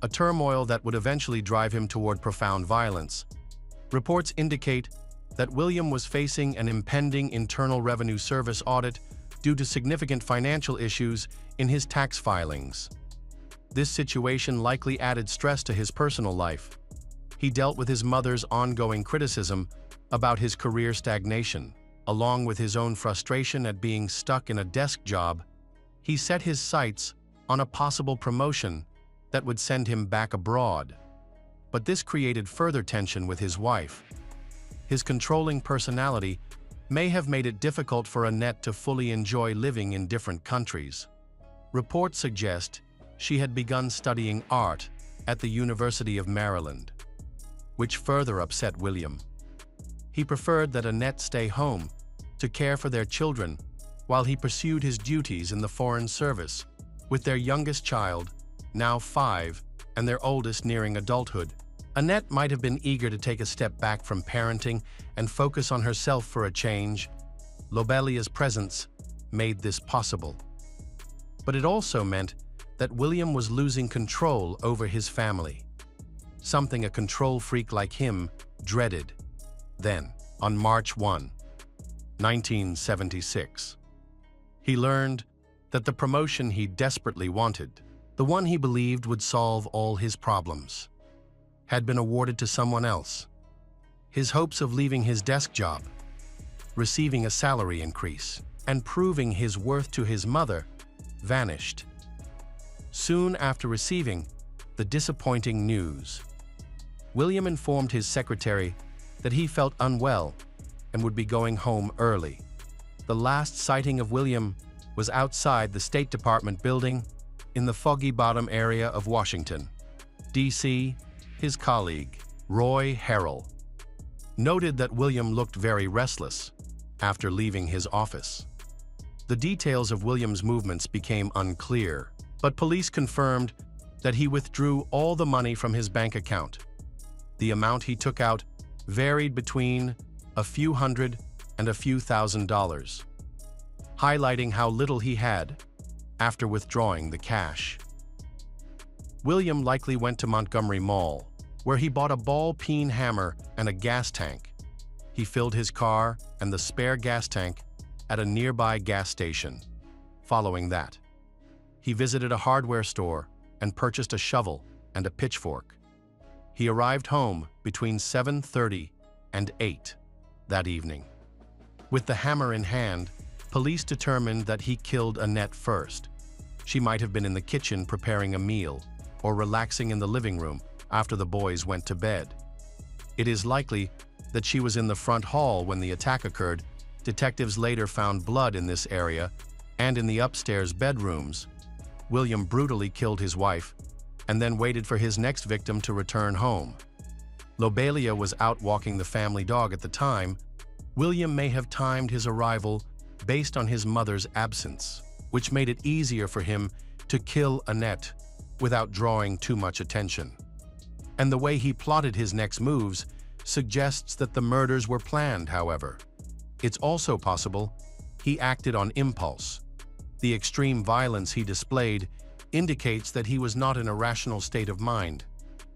a turmoil that would eventually drive him toward profound violence. Reports indicate that William was facing an impending Internal Revenue Service audit due to significant financial issues in his tax filings. This situation likely added stress to his personal life. He dealt with his mother's ongoing criticism about his career stagnation, along with his own frustration at being stuck in a desk job. He set his sights on a possible promotion that would send him back abroad. But this created further tension with his wife. His controlling personality may have made it difficult for Annette to fully enjoy living in different countries. Reports suggest she had begun studying art at the University of Maryland, which further upset William. He preferred that Annette stay home to care for their children while he pursued his duties in the Foreign Service, with their youngest child, now 5, and their oldest nearing adulthood. Annette might have been eager to take a step back from parenting and focus on herself for a change. Lobelia's presence made this possible. But it also meant that William was losing control over his family, something a control freak like him dreaded. Then, on March 1, 1976, he learned that the promotion he desperately wanted, the one he believed would solve all his problems, had been awarded to someone else. His hopes of leaving his desk job, receiving a salary increase, and proving his worth to his mother vanished. Soon after receiving the disappointing news, William informed his secretary that he felt unwell and would be going home early. The last sighting of William was outside the State Department building in the Foggy Bottom area of Washington, D.C. His colleague, Roy Harrell, noted that William looked very restless after leaving his office. The details of William's movements became unclear, but police confirmed that he withdrew all the money from his bank account. The amount he took out varied between a few hundred and a few $1,000s, highlighting how little he had after withdrawing the cash. William likely went to Montgomery Mall, where he bought a ball-peen hammer and a gas tank. He filled his car and the spare gas tank at a nearby gas station. Following that, he visited a hardware store and purchased a shovel and a pitchfork. He arrived home between 7:30 and 8 that evening. With the hammer in hand, police determined that he killed Annette first. She might have been in the kitchen preparing a meal or relaxing in the living room after the boys went to bed. It is likely that she was in the front hall when the attack occurred. Detectives later found blood in this area and in the upstairs bedrooms. William brutally killed his wife and then waited for his next victim to return home. Lobelia was out walking the family dog at the time. William may have timed his arrival based on his mother's absence, which made it easier for him to kill Annette without drawing too much attention. And the way he plotted his next moves suggests that the murders were planned, however. It's also possible he acted on impulse. The extreme violence he displayed indicates that he was not in a rational state of mind.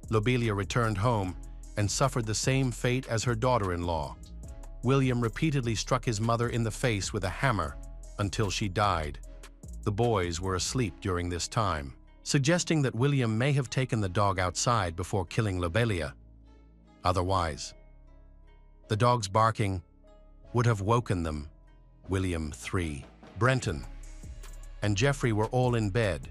Lobelia returned home and suffered the same fate as her daughter-in-law. William repeatedly struck his mother in the face with a hammer until she died. The boys were asleep during this time, suggesting that William may have taken the dog outside before killing Lobelia. Otherwise, the dog's barking would have woken them. William 3. Brenton and Jeffrey were all in bed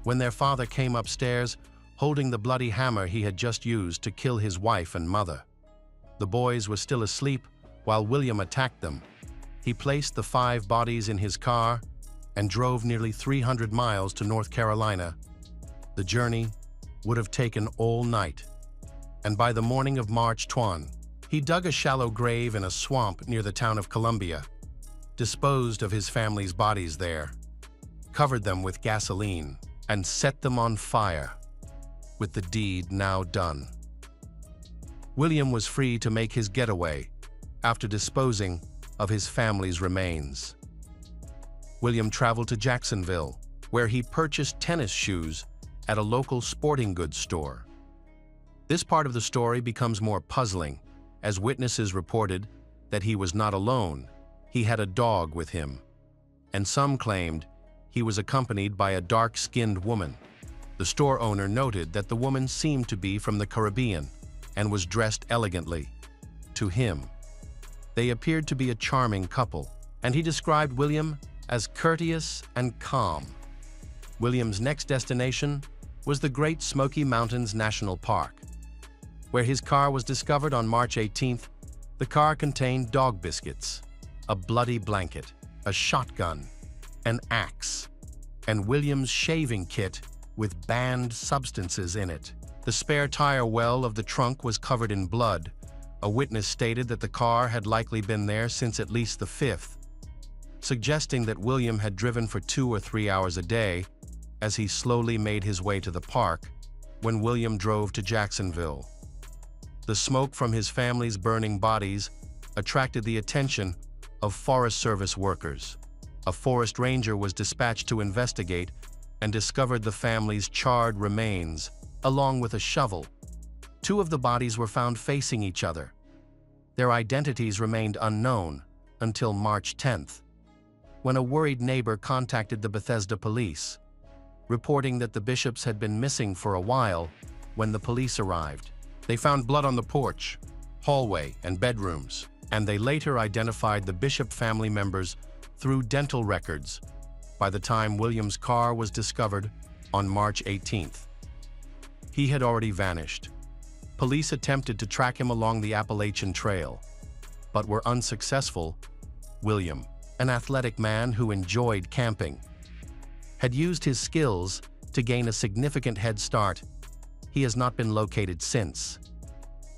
when their father came upstairs holding the bloody hammer he had just used to kill his wife and mother. The boys were still asleep while William attacked them. He placed the 5 bodies in his car and drove nearly 300 miles to North Carolina. The journey would have taken all night, and by the morning of March 20, he dug a shallow grave in a swamp near the town of Columbia, disposed of his family's bodies there, covered them with gasoline, and set them on fire. With the deed now done, William was free to make his getaway after disposing of his family's remains. William traveled to Jacksonville, where he purchased tennis shoes at a local sporting goods store. This part of the story becomes more puzzling, as witnesses reported that he was not alone. He had a dog with him, and some claimed he was accompanied by a dark-skinned woman. The store owner noted that the woman seemed to be from the Caribbean and was dressed elegantly. To him, they appeared to be a charming couple, and he described William as courteous and calm. William's next destination was the Great Smoky Mountains National Park, where his car was discovered on March 18th. The car contained dog biscuits, a bloody blanket, a shotgun, an axe, and William's shaving kit with banned substances in it. The spare tire well of the trunk was covered in blood. A witness stated that the car had likely been there since at least the 5th, suggesting that William had driven for 2 or 3 hours a day as he slowly made his way to the park when William drove to Jacksonville. The smoke from his family's burning bodies attracted the attention of Forest Service workers. A forest ranger was dispatched to investigate and discovered the family's charred remains, along with a shovel. 2 of the bodies were found facing each other. Their identities remained unknown until March 10th, when a worried neighbor contacted the Bethesda police, reporting that the Bishops had been missing for a while. When the police arrived, they found blood on the porch, hallway, and bedrooms, and they later identified the Bishop family members through dental records. By the time William's car was discovered on March 18th, he had already vanished. Police attempted to track him along the Appalachian Trail, but were unsuccessful. William, an athletic man who enjoyed camping, had used his skills to gain a significant head start. He has not been located since,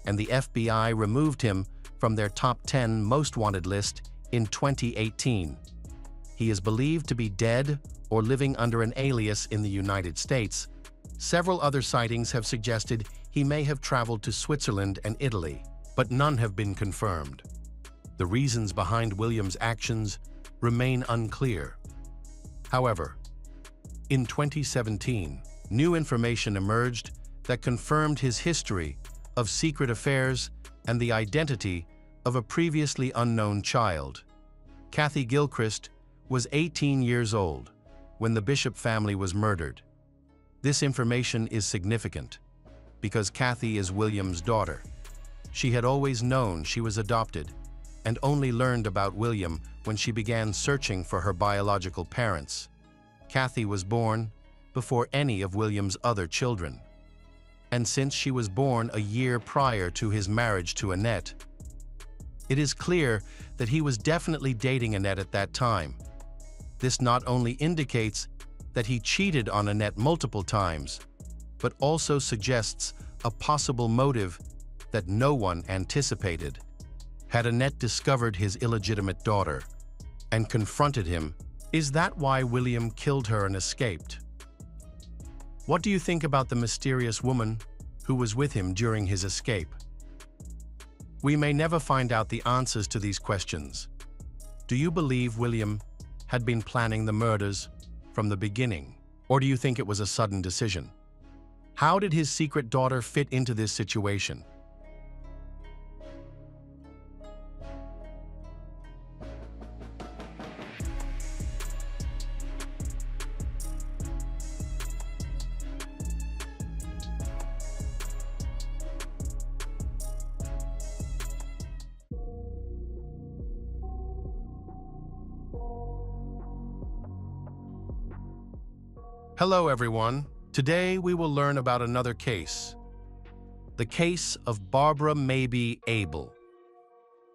and the FBI removed him from their top 10 most wanted list in 2018. He is believed to be dead or living under an alias in the United States. Several other sightings have suggested he may have traveled to Switzerland and Italy, but none have been confirmed. The reasons behind William's actions remain unclear. However, in 2017, new information emerged that confirmed his history of secret affairs and the identity of a previously unknown child. Kathy Gilchrist was 18 years old when the Bishop family was murdered. This information is significant. because Kathy is William's daughter. She had always known she was adopted and only learned about William when she began searching for her biological parents. Kathy was born before any of William's other children. And since she was born a year prior to his marriage to Annette, it is clear that he was definitely dating Annette at that time. This not only indicates that he cheated on Annette multiple times, but also suggests a possible motive that no one anticipated. Had Annette discovered his illegitimate daughter and confronted him, is that why William killed her and escaped? What do you think about the mysterious woman who was with him during his escape? We may never find out the answers to these questions. Do you believe William had been planning the murders from the beginning, or do you think it was a sudden decision? How did his secret daughter fit into this situation? Hello everyone. Today we will learn about another case. The case of Barbara Maybe Abel.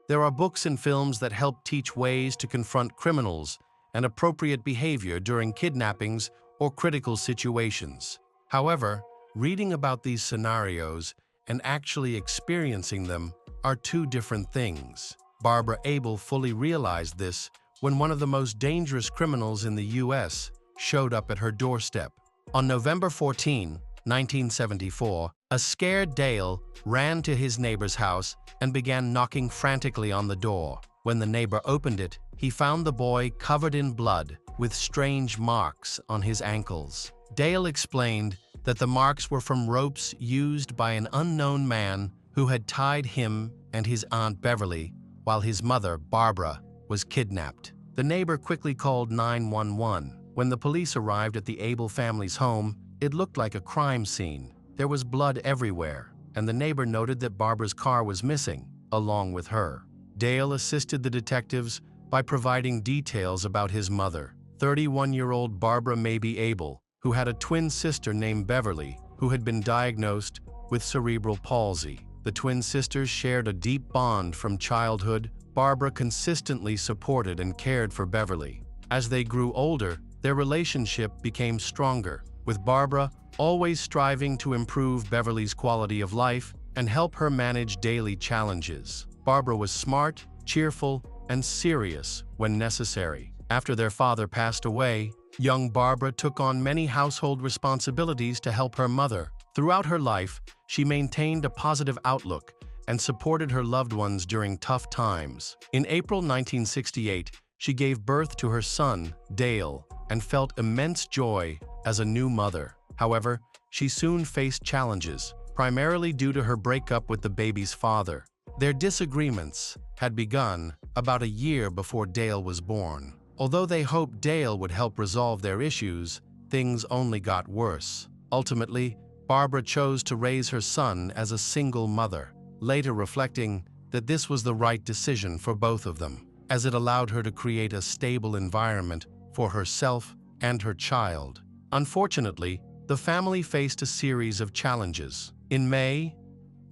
There are books and films that help teach ways to confront criminals and appropriate behavior during kidnappings or critical situations. However, reading about these scenarios and actually experiencing them are two different things. Barbara Abel fully realized this when one of the most dangerous criminals in the U.S. showed up at her doorstep. On November 14, 1974, a scared Dale ran to his neighbor's house and began knocking frantically on the door. When the neighbor opened it, he found the boy covered in blood with strange marks on his ankles. Dale explained that the marks were from ropes used by an unknown man who had tied him and his Aunt Beverly while his mother, Barbara, was kidnapped. The neighbor quickly called 911. When the police arrived at the Abel family's home, it looked like a crime scene. There was blood everywhere, and the neighbor noted that Barbara's car was missing, along with her. Dale assisted the detectives by providing details about his mother, 31-year-old Barbara Maybe Abel, who had a twin sister named Beverly, who had been diagnosed with cerebral palsy. The twin sisters shared a deep bond from childhood. Barbara consistently supported and cared for Beverly. As they grew older, their relationship became stronger, with Barbara always striving to improve Beverly's quality of life and help her manage daily challenges. Barbara was smart, cheerful, and serious when necessary. After their father passed away, young Barbara took on many household responsibilities to help her mother. Throughout her life, she maintained a positive outlook and supported her loved ones during tough times. In April 1968, she gave birth to her son, Dale, and felt immense joy as a new mother. However, she soon faced challenges, primarily due to her breakup with the baby's father. Their disagreements had begun about a year before Dale was born. Although they hoped Dale would help resolve their issues, things only got worse. Ultimately, Barbara chose to raise her son as a single mother, later reflecting that this was the right decision for both of them, as it allowed her to create a stable environment for herself and her child. Unfortunately, the family faced a series of challenges. In May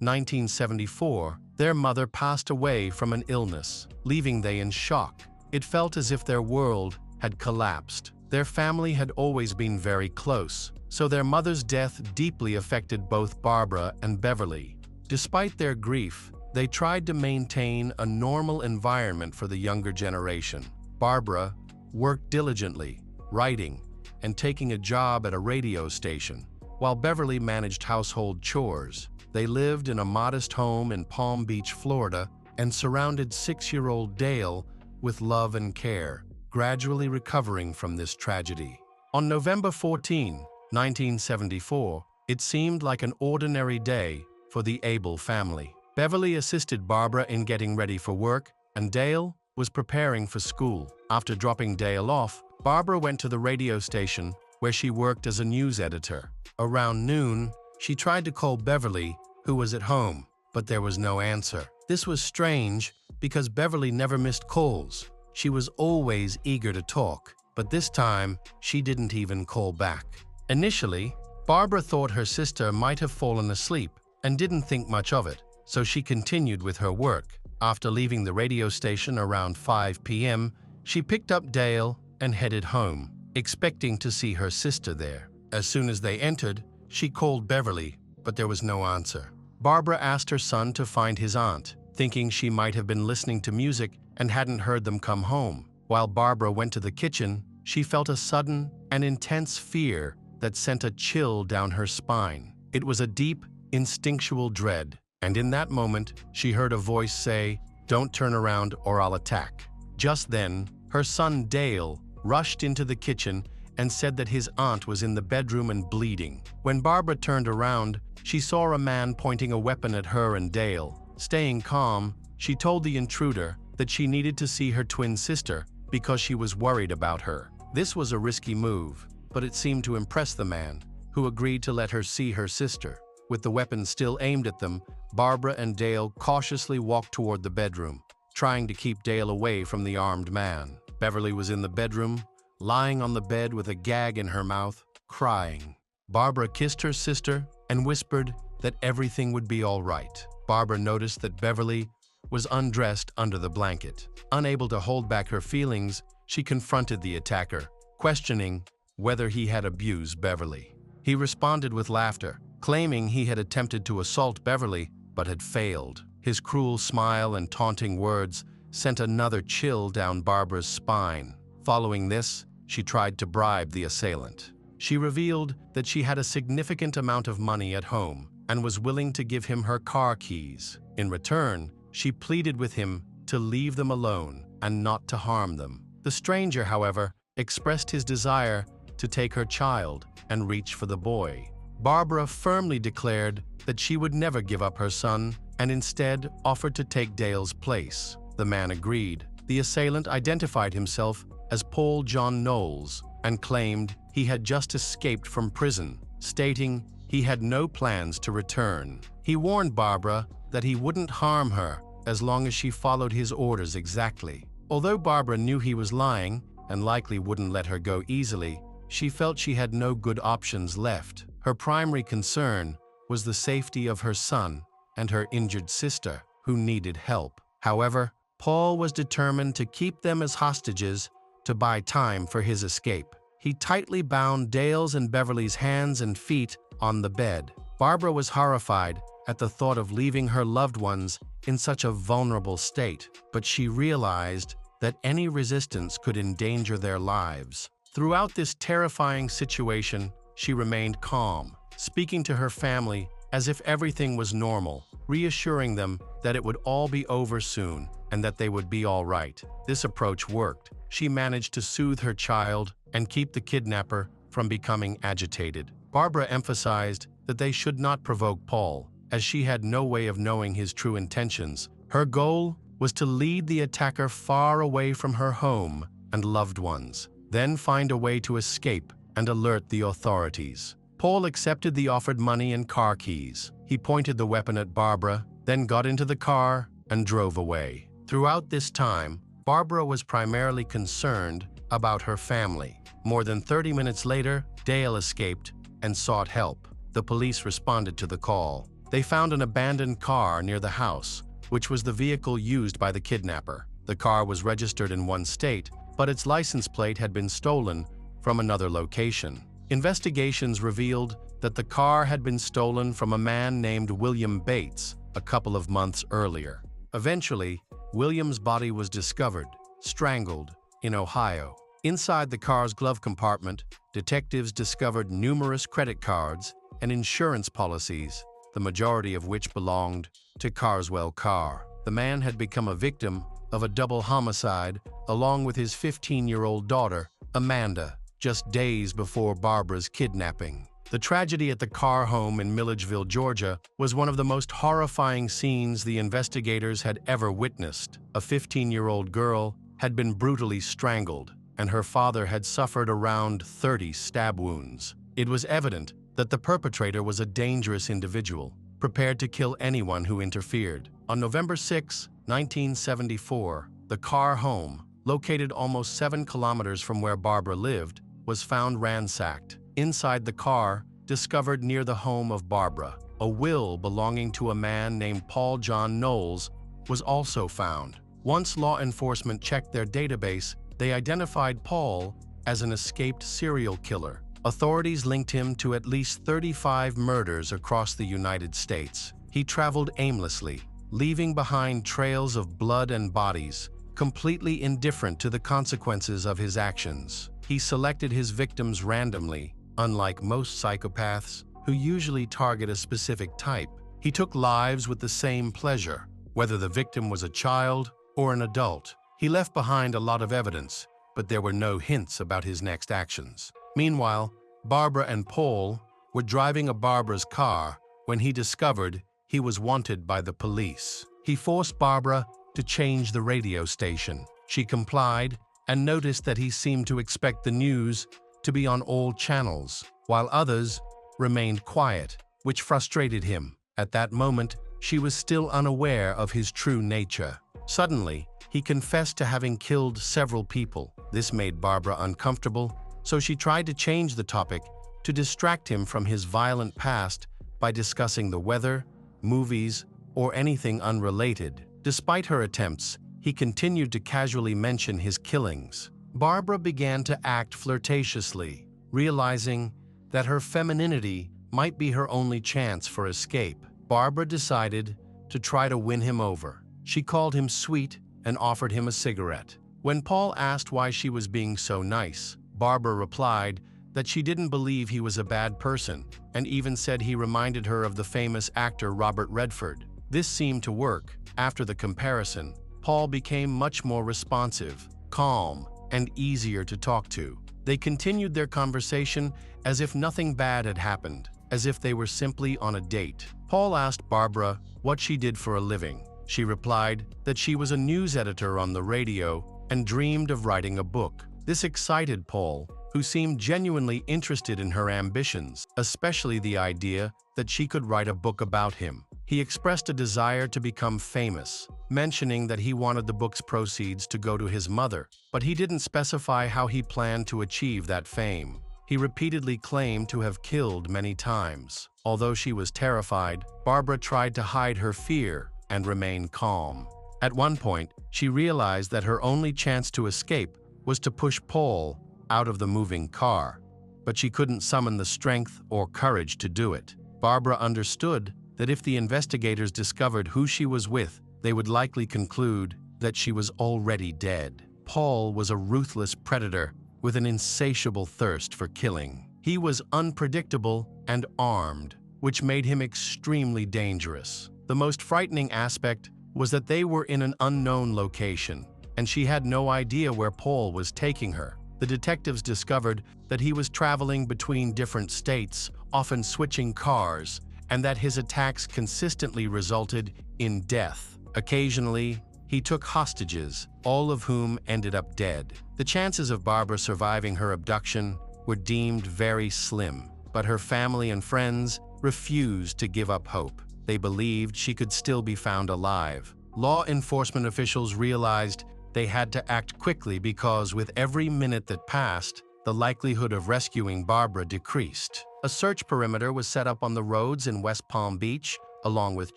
1974, their mother passed away from an illness, leaving them in shock. It felt as if their world had collapsed. Their family had always been very close, so their mother's death deeply affected both Barbara and Beverly. Despite their grief, they tried to maintain a normal environment for the younger generation. Barbara worked diligently, writing and taking a job at a radio station, while Beverly managed household chores. They lived in a modest home in Palm Beach, Florida, and surrounded 6-year-old Dale with love and care, gradually recovering from this tragedy. On November 14, 1974, it seemed like an ordinary day for the Abel family. Beverly assisted Barbara in getting ready for work, and Dale was preparing for school. After dropping Dale off, Barbara went to the radio station where she worked as a news editor. Around noon, She tried to call Beverly, who was at home, but there was no answer. This was strange because Beverly never missed calls. She was always eager to talk, but this time she didn't even call back. Initially, Barbara thought her sister might have fallen asleep and didn't think much of it, so she continued with her work. After leaving the radio station around 5 p.m., she picked up Dale and headed home, expecting to see her sister there. As soon as they entered, she called Beverly, but there was no answer. Barbara asked her son to find his aunt, thinking she might have been listening to music and hadn't heard them come home. While Barbara went to the kitchen, she felt a sudden and intense fear that sent a chill down her spine. It was a deep, instinctual dread, and in that moment, she heard a voice say, "Don't turn around or I'll attack." Just then, her son Dale rushed into the kitchen and said that his aunt was in the bedroom and bleeding. When Barbara turned around, she saw a man pointing a weapon at her and Dale. Staying calm, she told the intruder that she needed to see her twin sister because she was worried about her. This was a risky move, but it seemed to impress the man, who agreed to let her see her sister. With the weapon still aimed at them, Barbara and Dale cautiously walked toward the bedroom, trying to keep Dale away from the armed man. Beverly was in the bedroom, lying on the bed with a gag in her mouth, crying. Barbara kissed her sister and whispered that everything would be all right. Barbara noticed that Beverly was undressed under the blanket. Unable to hold back her feelings, she confronted the attacker, questioning whether he had abused Beverly. He responded with laughter, claiming he had attempted to assault Beverly but had failed. His cruel smile and taunting words sent another chill down Barbara's spine. Following this, she tried to bribe the assailant. She revealed that she had a significant amount of money at home and was willing to give him her car keys. In return, she pleaded with him to leave them alone and not to harm them. The stranger, however, expressed his desire to take her child and reach for the boy. Barbara firmly declared that she would never give up her son and instead offered to take Dale's place. The man agreed. The assailant identified himself as Paul John Knowles and claimed he had just escaped from prison, stating he had no plans to return. He warned Barbara that he wouldn't harm her as long as she followed his orders exactly. Although Barbara knew he was lying and likely wouldn't let her go easily, she felt she had no good options left. Her primary concern was the safety of her son and her injured sister, who needed help. However, Paul was determined to keep them as hostages to buy time for his escape. He tightly bound Dale's and Beverly's hands and feet on the bed. Barbara was horrified at the thought of leaving her loved ones in such a vulnerable state, but she realized that any resistance could endanger their lives. Throughout this terrifying situation, she remained calm, speaking to her family as if everything was normal, reassuring them that it would all be over soon and that they would be all right. This approach worked. She managed to soothe her child and keep the kidnapper from becoming agitated. Barbara emphasized that they should not provoke Paul, as she had no way of knowing his true intentions. Her goal was to lead the attacker far away from her home and loved ones, then find a way to escape and alert the authorities. Paul accepted the offered money and car keys. He pointed the weapon at Barbara, then got into the car and drove away. Throughout this time, Barbara was primarily concerned about her family. More than 30 minutes later, Dale escaped and sought help. The police responded to the call. They found an abandoned car near the house, which was the vehicle used by the kidnapper. The car was registered in one state, but its license plate had been stolen from another location. Investigations revealed that the car had been stolen from a man named William Bates a couple of months earlier. Eventually, William's body was discovered, strangled, in Ohio. Inside the car's glove compartment, detectives discovered numerous credit cards and insurance policies, the majority of which belonged to Carswell Carr. The man had become a victim of a double homicide along with his 15-year-old daughter, Amanda, just days before Barbara's kidnapping. The tragedy at the Carr home in Milledgeville, Georgia, was one of the most horrifying scenes the investigators had ever witnessed. A 15-year-old girl had been brutally strangled, and her father had suffered around 30 stab wounds. It was evident that the perpetrator was a dangerous individual, prepared to kill anyone who interfered. On November 6, 1974, the car home, located almost 7 kilometers from where Barbara lived, was found ransacked. Inside the car, discovered near the home of Barbara, a will belonging to a man named Paul John Knowles was also found. Once law enforcement checked their database, they identified Paul as an escaped serial killer. Authorities linked him to at least 35 murders across the United States. He traveled aimlessly, leaving behind trails of blood and bodies, completely indifferent to the consequences of his actions. He selected his victims randomly, unlike most psychopaths, who usually target a specific type. He took lives with the same pleasure, whether the victim was a child or an adult. He left behind a lot of evidence, but there were no hints about his next actions. Meanwhile, Barbara and Paul were driving a Barbara's car when he discovered he was wanted by the police. He forced Barbara to change the radio station. She complied and noticed that he seemed to expect the news to be on all channels, while others remained quiet, which frustrated him. At that moment, she was still unaware of his true nature. Suddenly, he confessed to having killed several people. This made Barbara uncomfortable, so she tried to change the topic to distract him from his violent past by discussing the weather, movies, or anything unrelated. Despite her attempts, he continued to casually mention his killings. Barbara began to act flirtatiously, realizing that her femininity might be her only chance for escape. Barbara decided to try to win him over. She called him sweet and offered him a cigarette. When Paul asked why she was being so nice, Barbara replied that she didn't believe he was a bad person, and even said he reminded her of the famous actor Robert Redford. This seemed to work. After the comparison, Paul became much more responsive, calm, and easier to talk to. They continued their conversation as if nothing bad had happened, as if they were simply on a date. Paul asked Barbara what she did for a living. She replied that she was a news editor on the radio and dreamed of writing a book. This excited Paul, who seemed genuinely interested in her ambitions, especially the idea that she could write a book about him. He expressed a desire to become famous, mentioning that he wanted the book's proceeds to go to his mother, but he didn't specify how he planned to achieve that fame. He repeatedly claimed to have killed many times. Although she was terrified, Barbara tried to hide her fear and remain calm. At one point, she realized that her only chance to escape was to push Paul out of the moving car, but she couldn't summon the strength or courage to do it. Barbara understood that if the investigators discovered who she was with, they would likely conclude that she was already dead. Paul was a ruthless predator with an insatiable thirst for killing. He was unpredictable and armed, which made him extremely dangerous. The most frightening aspect was that they were in an unknown location, and she had no idea where Paul was taking her. The detectives discovered that he was traveling between different states, often switching cars, and that his attacks consistently resulted in death. Occasionally, he took hostages, all of whom ended up dead. The chances of Barbara surviving her abduction were deemed very slim, but her family and friends refused to give up hope. They believed she could still be found alive. Law enforcement officials realized they had to act quickly because with every minute that passed, the likelihood of rescuing Barbara decreased. A search perimeter was set up on the roads in West Palm Beach, along with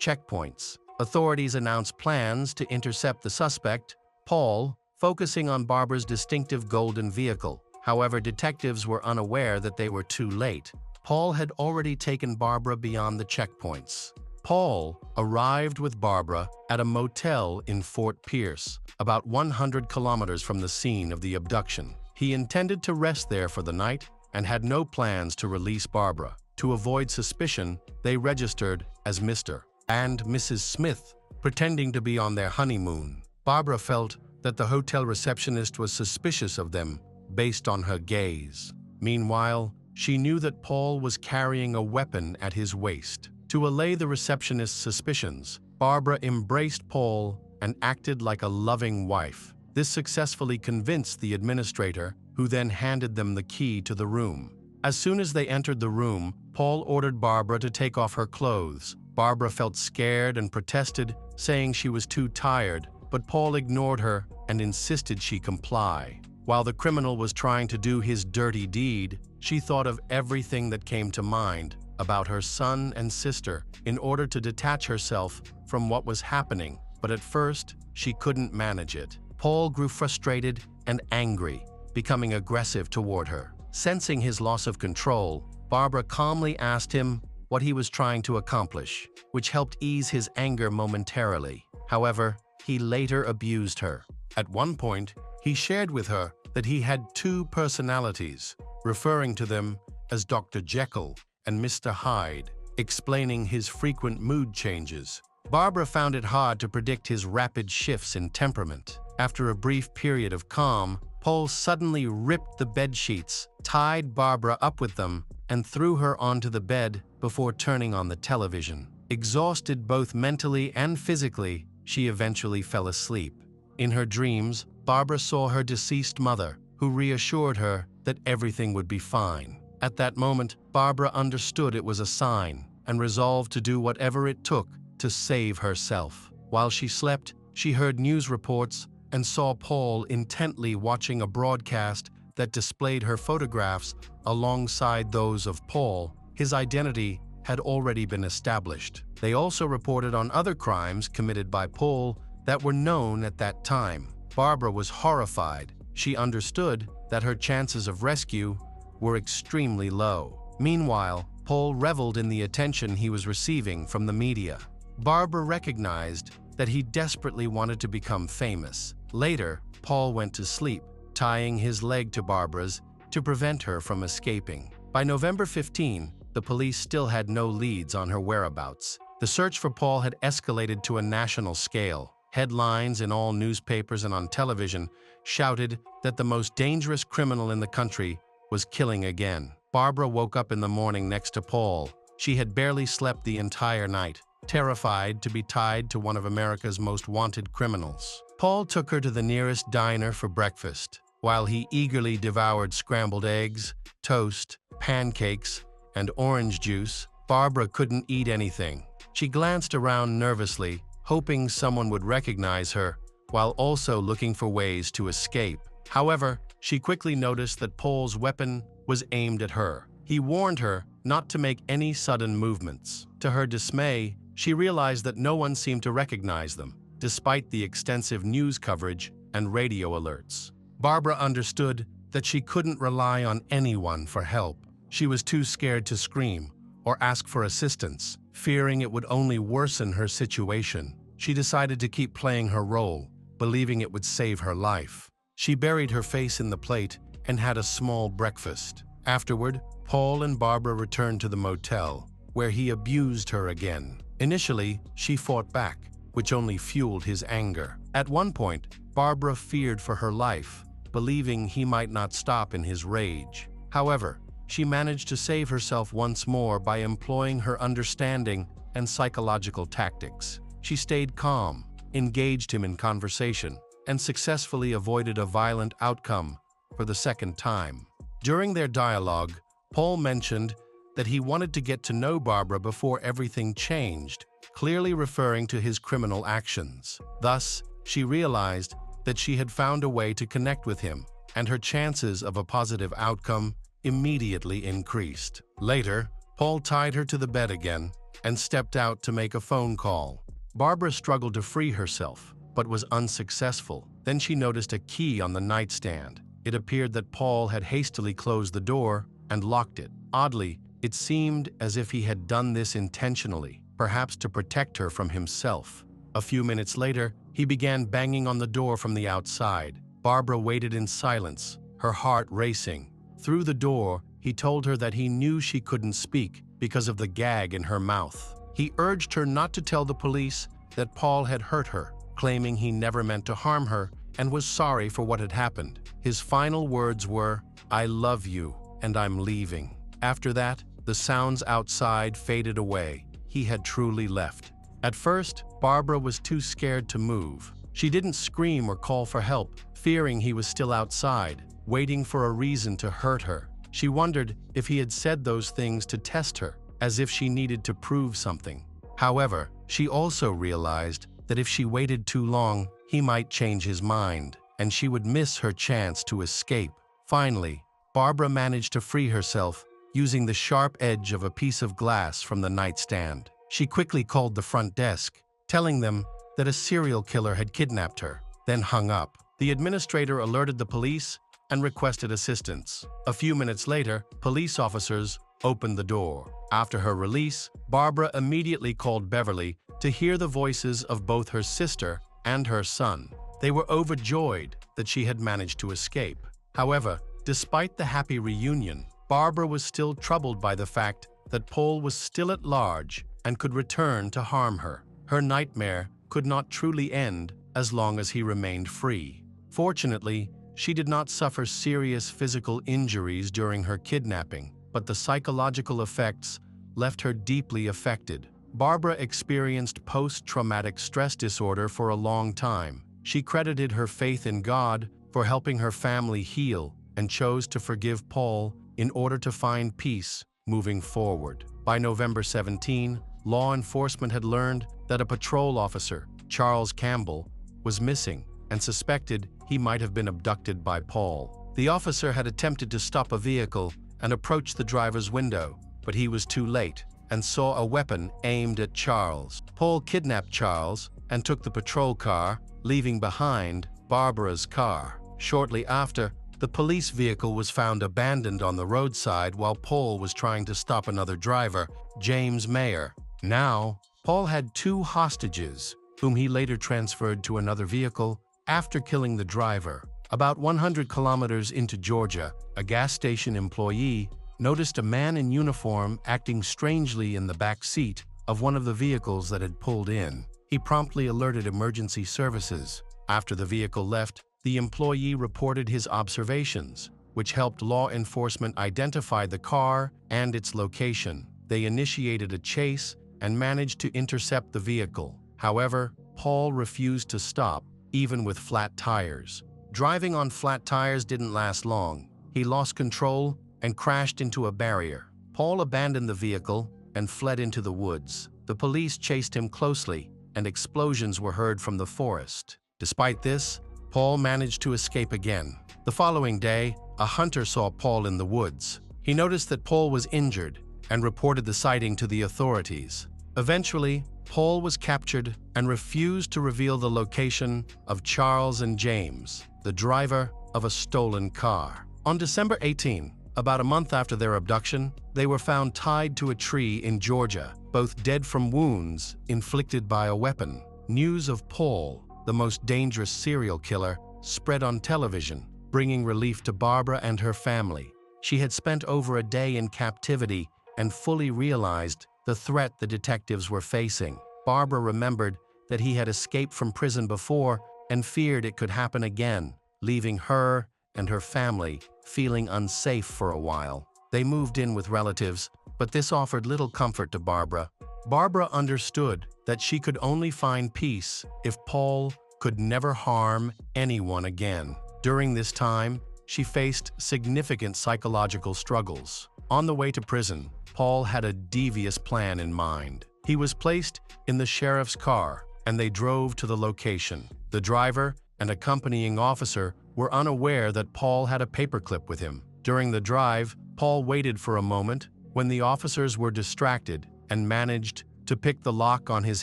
checkpoints. Authorities announced plans to intercept the suspect, Paul, focusing on Barbara's distinctive golden vehicle. However, detectives were unaware that they were too late. Paul had already taken Barbara beyond the checkpoints. Paul arrived with Barbara at a motel in Fort Pierce, about 100 kilometers from the scene of the abduction. He intended to rest there for the night and had no plans to release Barbara. To avoid suspicion, they registered as Mr. and Mrs. Smith, pretending to be on their honeymoon. Barbara felt that the hotel receptionist was suspicious of them based on her gaze. Meanwhile, she knew that Paul was carrying a weapon at his waist. To allay the receptionist's suspicions, Barbara embraced Paul and acted like a loving wife. This successfully convinced the administrator, who then handed them the key to the room. As soon as they entered the room, Paul ordered Barbara to take off her clothes. Barbara felt scared and protested, saying she was too tired, but Paul ignored her and insisted she comply. While the criminal was trying to do his dirty deed, she thought of everything that came to mind about her son and sister in order to detach herself from what was happening, but at first, she couldn't manage it. Paul grew frustrated and angry, becoming aggressive toward her. Sensing his loss of control, Barbara calmly asked him what he was trying to accomplish, which helped ease his anger momentarily. However, he later abused her. At one point, he shared with her that he had two personalities, referring to them as Dr. Jekyll and Mr. Hyde, explaining his frequent mood changes. Barbara found it hard to predict his rapid shifts in temperament. After a brief period of calm, Paul suddenly ripped the bed sheets, tied Barbara up with them, and threw her onto the bed before turning on the television. Exhausted both mentally and physically, she eventually fell asleep. In her dreams, Barbara saw her deceased mother, who reassured her that everything would be fine. At that moment, Barbara understood it was a sign and resolved to do whatever it took to save herself. While she slept, she heard news reports and saw Paul intently watching a broadcast that displayed her photographs alongside those of Paul. His identity had already been established. They also reported on other crimes committed by Paul that were known at that time. Barbara was horrified. She understood that her chances of rescue were extremely low. Meanwhile, Paul reveled in the attention he was receiving from the media. Barbara recognized that he desperately wanted to become famous. Later, Paul went to sleep, tying his leg to Barbara's to prevent her from escaping. By November 15, the police still had no leads on her whereabouts. The search for Paul had escalated to a national scale. Headlines in all newspapers and on television shouted that the most dangerous criminal in the country was killing again. Barbara woke up in the morning next to Paul. She had barely slept the entire night, terrified to be tied to one of America's most wanted criminals. Paul took her to the nearest diner for breakfast. While he eagerly devoured scrambled eggs, toast, pancakes, and orange juice, Barbara couldn't eat anything. She glanced around nervously, hoping someone would recognize her, while also looking for ways to escape. However, she quickly noticed that Paul's weapon was aimed at her. He warned her not to make any sudden movements. To her dismay, she realized that no one seemed to recognize them, despite the extensive news coverage and radio alerts. Barbara understood that she couldn't rely on anyone for help. She was too scared to scream or ask for assistance, fearing it would only worsen her situation. She decided to keep playing her role, believing it would save her life. She buried her face in the plate and had a small breakfast. Afterward, Paul and Barbara returned to the motel, where he abused her again. Initially, she fought back, which only fueled his anger. At one point, Barbara feared for her life, believing he might not stop in his rage. However, she managed to save herself once more by employing her understanding and psychological tactics. She stayed calm, engaged him in conversation, and successfully avoided a violent outcome for the second time. During their dialogue, Paul mentioned that he wanted to get to know Barbara before everything changed, clearly referring to his criminal actions. Thus, she realized that she had found a way to connect with him, and her chances of a positive outcome immediately increased. Later, Paul tied her to the bed again and stepped out to make a phone call. Barbara struggled to free herself, but was unsuccessful. Then she noticed a key on the nightstand. It appeared that Paul had hastily closed the door and locked it. Oddly, it seemed as if he had done this intentionally, perhaps to protect her from himself. A few minutes later, he began banging on the door from the outside. Barbara waited in silence, her heart racing. Through the door, he told her that he knew she couldn't speak because of the gag in her mouth. He urged her not to tell the police that Paul had hurt her, claiming he never meant to harm her and was sorry for what had happened. His final words were, "I love you, and I'm leaving." After that, the sounds outside faded away. He had truly left. At first, Barbara was too scared to move. She didn't scream or call for help, fearing he was still outside, waiting for a reason to hurt her. She wondered if he had said those things to test her, as if she needed to prove something. However, she also realized that if she waited too long, he might change his mind, and she would miss her chance to escape. Finally, Barbara managed to free herself using the sharp edge of a piece of glass from the nightstand. She quickly called the front desk, telling them that a serial killer had kidnapped her, then hung up. The administrator alerted the police and requested assistance. A few minutes later, police officers opened the door. After her release, Barbara immediately called Beverly to hear the voices of both her sister and her son. They were overjoyed that she had managed to escape. However, despite the happy reunion, Barbara was still troubled by the fact that Paul was still at large and could return to harm her. Her nightmare could not truly end as long as he remained free. Fortunately, she did not suffer serious physical injuries during her kidnapping, but the psychological effects left her deeply affected. Barbara experienced post-traumatic stress disorder for a long time. She credited her faith in God for helping her family heal and chose to forgive Paul in order to find peace moving forward. By November 17, law enforcement had learned that a patrol officer, Charles Campbell, was missing and suspected he might have been abducted by Paul. The officer had attempted to stop a vehicle and approach the driver's window, but he was too late and saw a weapon aimed at Charles. Paul kidnapped Charles and took the patrol car, leaving behind Barbara's car. Shortly after, the police vehicle was found abandoned on the roadside while Paul was trying to stop another driver, James Mayer. Now, Paul had two hostages, whom he later transferred to another vehicle after killing the driver. About 100 kilometers into Georgia, a gas station employee noticed a man in uniform acting strangely in the back seat of one of the vehicles that had pulled in. He promptly alerted emergency services. After the vehicle left, the employee reported his observations, which helped law enforcement identify the car and its location. They initiated a chase and managed to intercept the vehicle. However, Paul refused to stop, even with flat tires. Driving on flat tires didn't last long. He lost control and crashed into a barrier. Paul abandoned the vehicle and fled into the woods. The police chased him closely, and explosions were heard from the forest. Despite this, Paul managed to escape again. The following day, a hunter saw Paul in the woods. He noticed that Paul was injured and reported the sighting to the authorities. Eventually, Paul was captured and refused to reveal the location of Charles and James, the driver of a stolen car. On December 18, about a month after their abduction, they were found tied to a tree in Georgia, both dead from wounds inflicted by a weapon. News of Paul, the most dangerous serial killer, spread on television, bringing relief to Barbara and her family. She had spent over a day in captivity and fully realized the threat the detectives were facing. Barbara remembered that he had escaped from prison before and feared it could happen again, leaving her and her family feeling unsafe for a while. They moved in with relatives, but this offered little comfort to Barbara. Barbara understood that she could only find peace if Paul could never harm anyone again. During this time, she faced significant psychological struggles. On the way to prison, Paul had a devious plan in mind. He was placed in the sheriff's car, and they drove to the location. The driver and accompanying officer were unaware that Paul had a paperclip with him. During the drive, Paul waited for a moment when the officers were distracted and managed to pick the lock on his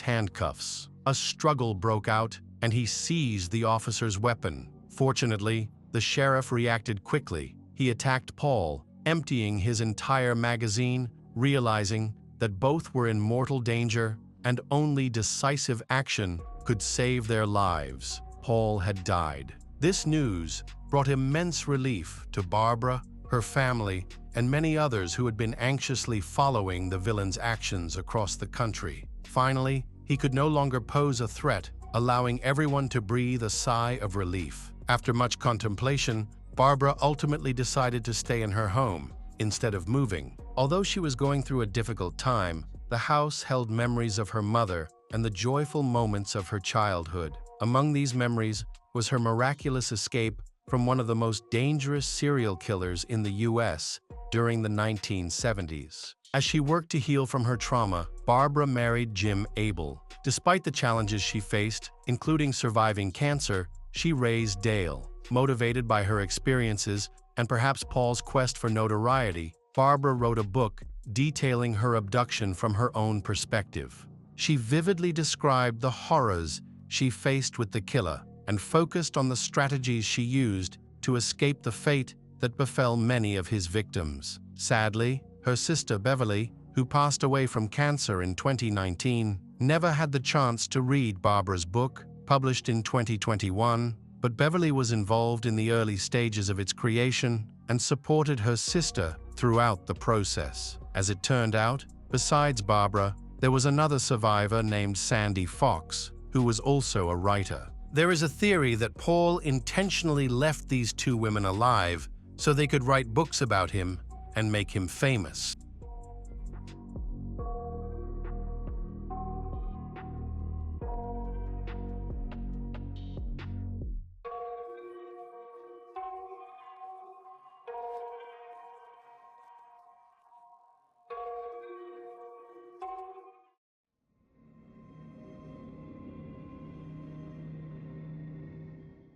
handcuffs. A struggle broke out, and he seized the officer's weapon. Fortunately, the sheriff reacted quickly. He attacked Paul, emptying his entire magazine, realizing that both were in mortal danger and only decisive action could save their lives. Paul had died. This news brought immense relief to Barbara, her family, and many others who had been anxiously following the villain's actions across the country. Finally, he could no longer pose a threat, allowing everyone to breathe a sigh of relief. After much contemplation, Barbara ultimately decided to stay in her home instead of moving. Although she was going through a difficult time, the house held memories of her mother and the joyful moments of her childhood. Among these memories was her miraculous escape from one of the most dangerous serial killers in the U.S. during the 1970s. As she worked to heal from her trauma, Barbara married Jim Abel. Despite the challenges she faced, including surviving cancer, she raised Dale. Motivated by her experiences and perhaps Paul's quest for notoriety, Barbara wrote a book detailing her abduction from her own perspective. She vividly described the horrors she faced with the killer and focused on the strategies she used to escape the fate that befell many of his victims. Sadly, her sister Beverly, who passed away from cancer in 2019, never had the chance to read Barbara's book, published in 2021, but Beverly was involved in the early stages of its creation and supported her sister throughout the process. As it turned out, besides Barbara, there was another survivor named Sandy Fox, who was also a writer. There is a theory that Paul intentionally left these two women alive so they could write books about him and make him famous.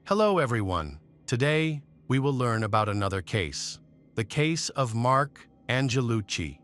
Hello everyone. Today, we will learn about another case, the case of Mark Angelucci.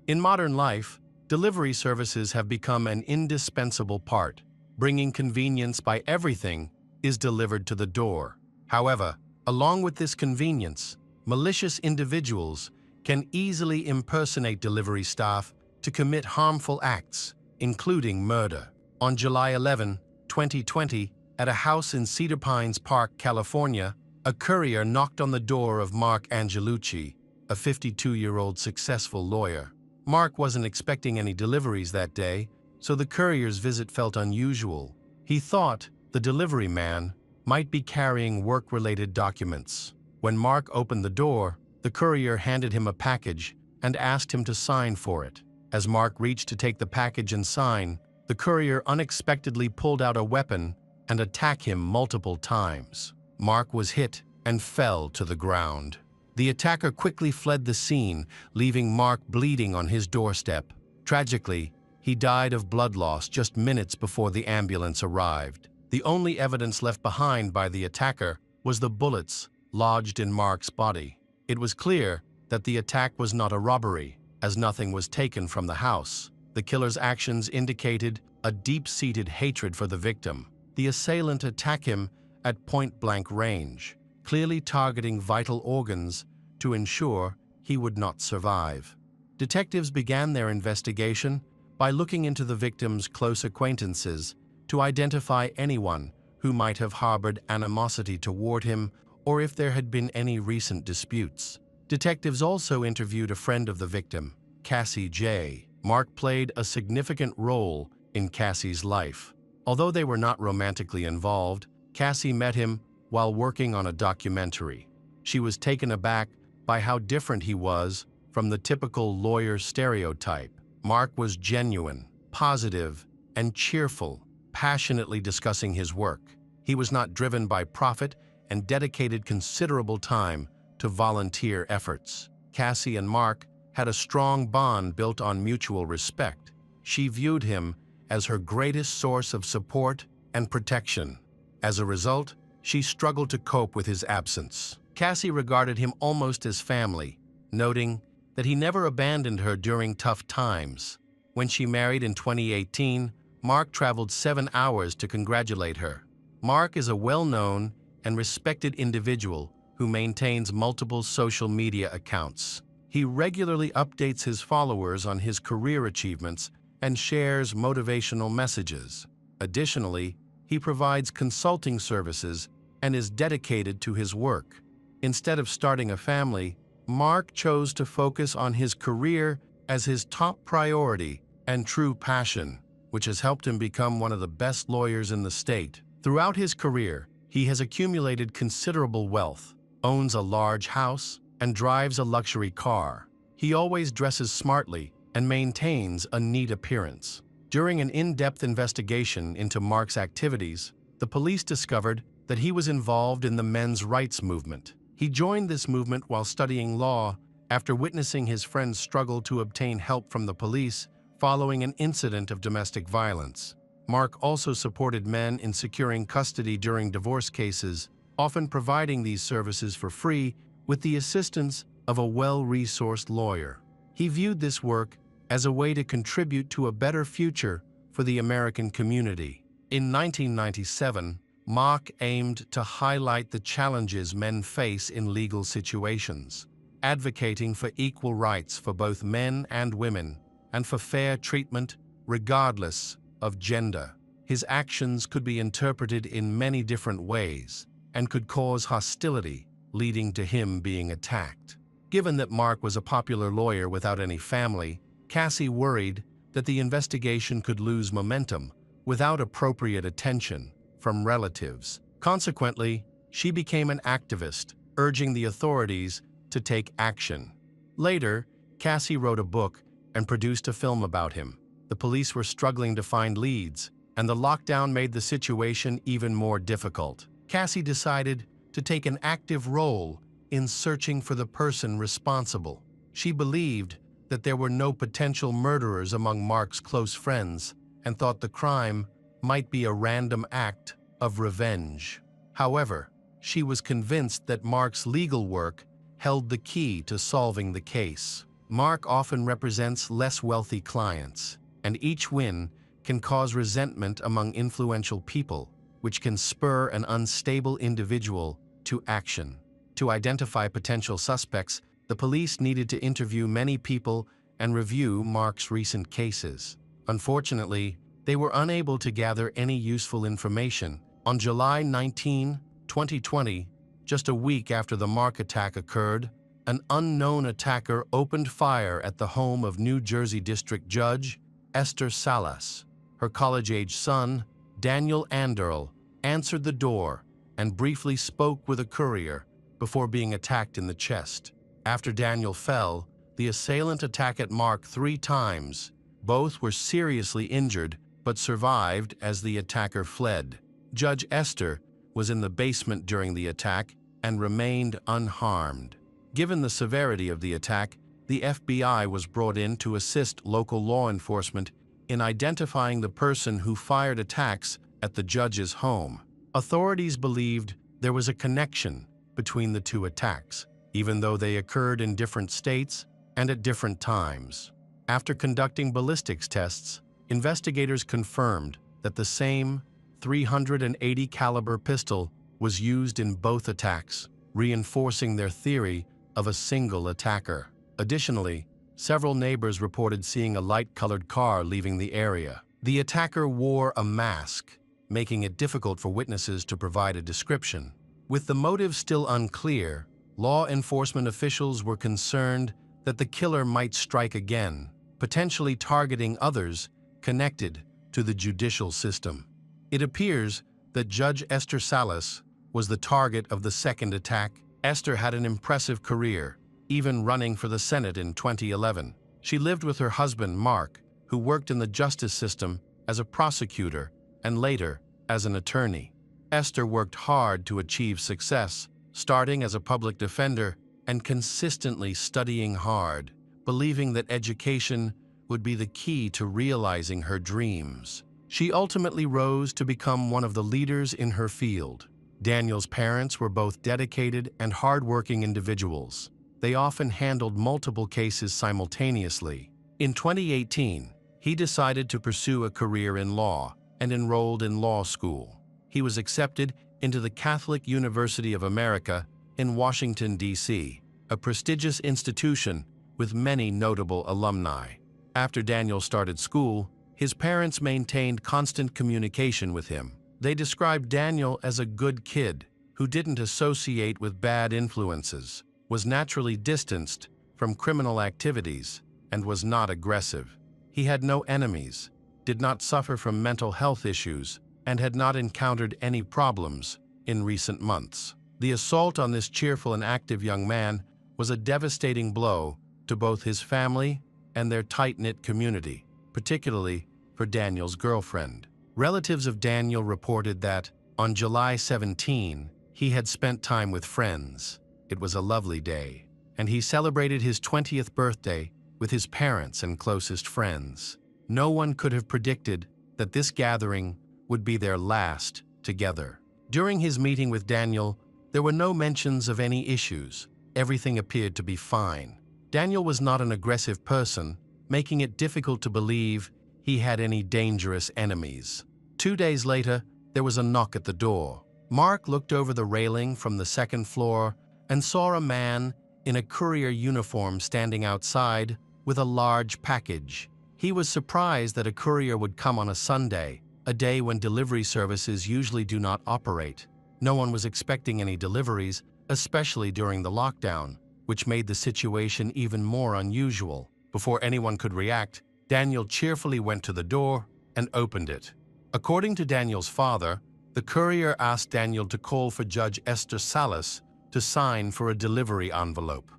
In modern life, delivery services have become an indispensable part. Bringing convenience by everything is delivered to the door. However, along with this convenience, malicious individuals can easily impersonate delivery staff to commit harmful acts, including murder. On July 11, 2020, at a house in Cedar Pines Park, California, a courier knocked on the door of Mark Angelucci, a 52-year-old successful lawyer. Mark wasn't expecting any deliveries that day, so the courier's visit felt unusual. He thought the delivery man might be carrying work-related documents. When Mark opened the door, the courier handed him a package and asked him to sign for it. As Mark reached to take the package and sign, the courier unexpectedly pulled out a weapon and attacked him multiple times. Mark was hit and fell to the ground. The attacker quickly fled the scene, leaving Mark bleeding on his doorstep. Tragically, he died of blood loss just minutes before the ambulance arrived. The only evidence left behind by the attacker was the bullets lodged in Mark's body. It was clear that the attack was not a robbery, as nothing was taken from the house. The killer's actions indicated a deep-seated hatred for the victim. The assailant attacked him at point-blank range, clearly targeting vital organs to ensure he would not survive. Detectives began their investigation by looking into the victim's close acquaintances to identify anyone who might have harbored animosity toward him or if there had been any recent disputes. Detectives also interviewed a friend of the victim, Cassie J. Mark played a significant role in Cassie's life. Although they were not romantically involved, Cassie met him while working on a documentary. She was taken aback by how different he was from the typical lawyer stereotype. Mark was genuine, positive, and cheerful, passionately discussing his work. He was not driven by profit and dedicated considerable time to volunteer efforts. Cassie and Mark had a strong bond built on mutual respect. She viewed him as her greatest source of support and protection. As a result, she struggled to cope with his absence. Cassie regarded him almost as family, noting that he never abandoned her during tough times. When she married in 2018, Mark traveled 7 hours to congratulate her. Mark is a well-known and respected individual who maintains multiple social media accounts. He regularly updates his followers on his career achievements and shares motivational messages. Additionally, he provides consulting services and is dedicated to his work. Instead of starting a family, Mark chose to focus on his career as his top priority and true passion, which has helped him become one of the best lawyers in the state. Throughout his career, he has accumulated considerable wealth, owns a large house, and drives a luxury car. He always dresses smartly and maintains a neat appearance. During an in-depth investigation into Mark's activities, the police discovered that he was involved in the men's rights movement. He joined this movement while studying law after witnessing his friends struggle to obtain help from the police following an incident of domestic violence. Mark also supported men in securing custody during divorce cases, often providing these services for free with the assistance of a well-resourced lawyer. He viewed this work as a way to contribute to a better future for the American community. In 1997, Mark aimed to highlight the challenges men face in legal situations, advocating for equal rights for both men and women and for fair treatment regardless of gender. His actions could be interpreted in many different ways and could cause hostility, leading to him being attacked. Given that Mark was a popular lawyer without any family, Cassie worried that the investigation could lose momentum without appropriate attention from relatives. Consequently, she became an activist, urging the authorities to take action. Later, Cassie wrote a book and produced a film about him. The police were struggling to find leads, and the lockdown made the situation even more difficult. Cassie decided to take an active role in searching for the person responsible. She believed that there were no potential murderers among Mark's close friends and thought the crime might be a random act of revenge. However, she was convinced that Mark's legal work held the key to solving the case. Mark often represents less wealthy clients, and each win can cause resentment among influential people, which can spur an unstable individual to action. To identify potential suspects, the police needed to interview many people and review Mark's recent cases. Unfortunately, they were unable to gather any useful information. On July 19, 2020, just a week after the Mark attack occurred, an unknown attacker opened fire at the home of New Jersey District Judge Esther Salas. Her college-age son, Daniel Anderl, answered the door and briefly spoke with a courier before being attacked in the chest. After Daniel fell, the assailant attacked Mark 3 times. Both were seriously injured but survived as the attacker fled. Judge Esther was in the basement during the attack and remained unharmed. Given the severity of the attack, the FBI was brought in to assist local law enforcement in identifying the person who fired attacks at the judge's home. Authorities believed there was a connection between the 2 attacks, even though they occurred in different states and at different times. After conducting ballistics tests, investigators confirmed that the same .380 caliber pistol was used in both attacks, reinforcing their theory of a single attacker. Additionally, several neighbors reported seeing a light-colored car leaving the area. The attacker wore a mask, making it difficult for witnesses to provide a description. With the motive still unclear, law enforcement officials were concerned that the killer might strike again, potentially targeting others connected to the judicial system. It appears that Judge Esther Salas was the target of the second attack. Esther had an impressive career, even running for the Senate in 2011. She lived with her husband, Mark, who worked in the justice system as a prosecutor and later as an attorney. Esther worked hard to achieve success, starting as a public defender and consistently studying hard, believing that education would be the key to realizing her dreams. She ultimately rose to become one of the leaders in her field. Daniel's parents were both dedicated and hardworking individuals. They often handled multiple cases simultaneously. In 2018, he decided to pursue a career in law and enrolled in law school. He was accepted into the Catholic University of America in Washington, D.C., a prestigious institution with many notable alumni. After Daniel started school, his parents maintained constant communication with him. They described Daniel as a good kid who didn't associate with bad influences, was naturally distanced from criminal activities, and was not aggressive. He had no enemies, did not suffer from mental health issues, and had not encountered any problems in recent months. The assault on this cheerful and active young man was a devastating blow to both his family and their tight-knit community, particularly for Daniel's girlfriend. Relatives of Daniel reported that, On July 17, he had spent time with friends. It was a lovely day, and he celebrated his 20th birthday with his parents and closest friends. No one could have predicted that this gathering would be their last together. During his meeting with Daniel, there were no mentions of any issues. Everything appeared to be fine. Daniel was not an aggressive person, making it difficult to believe he had any dangerous enemies. 2 days later, there was a knock at the door. Mark looked over the railing from the second floor and saw a man in a courier uniform standing outside with a large package. He was surprised that a courier would come on a Sunday, a day when delivery services usually do not operate. No one was expecting any deliveries, especially during the lockdown, which made the situation even more unusual. Before anyone could react, Daniel cheerfully went to the door and opened it. According to Daniel's father, the courier asked Daniel to call for Judge Esther Salas to sign for a delivery envelope.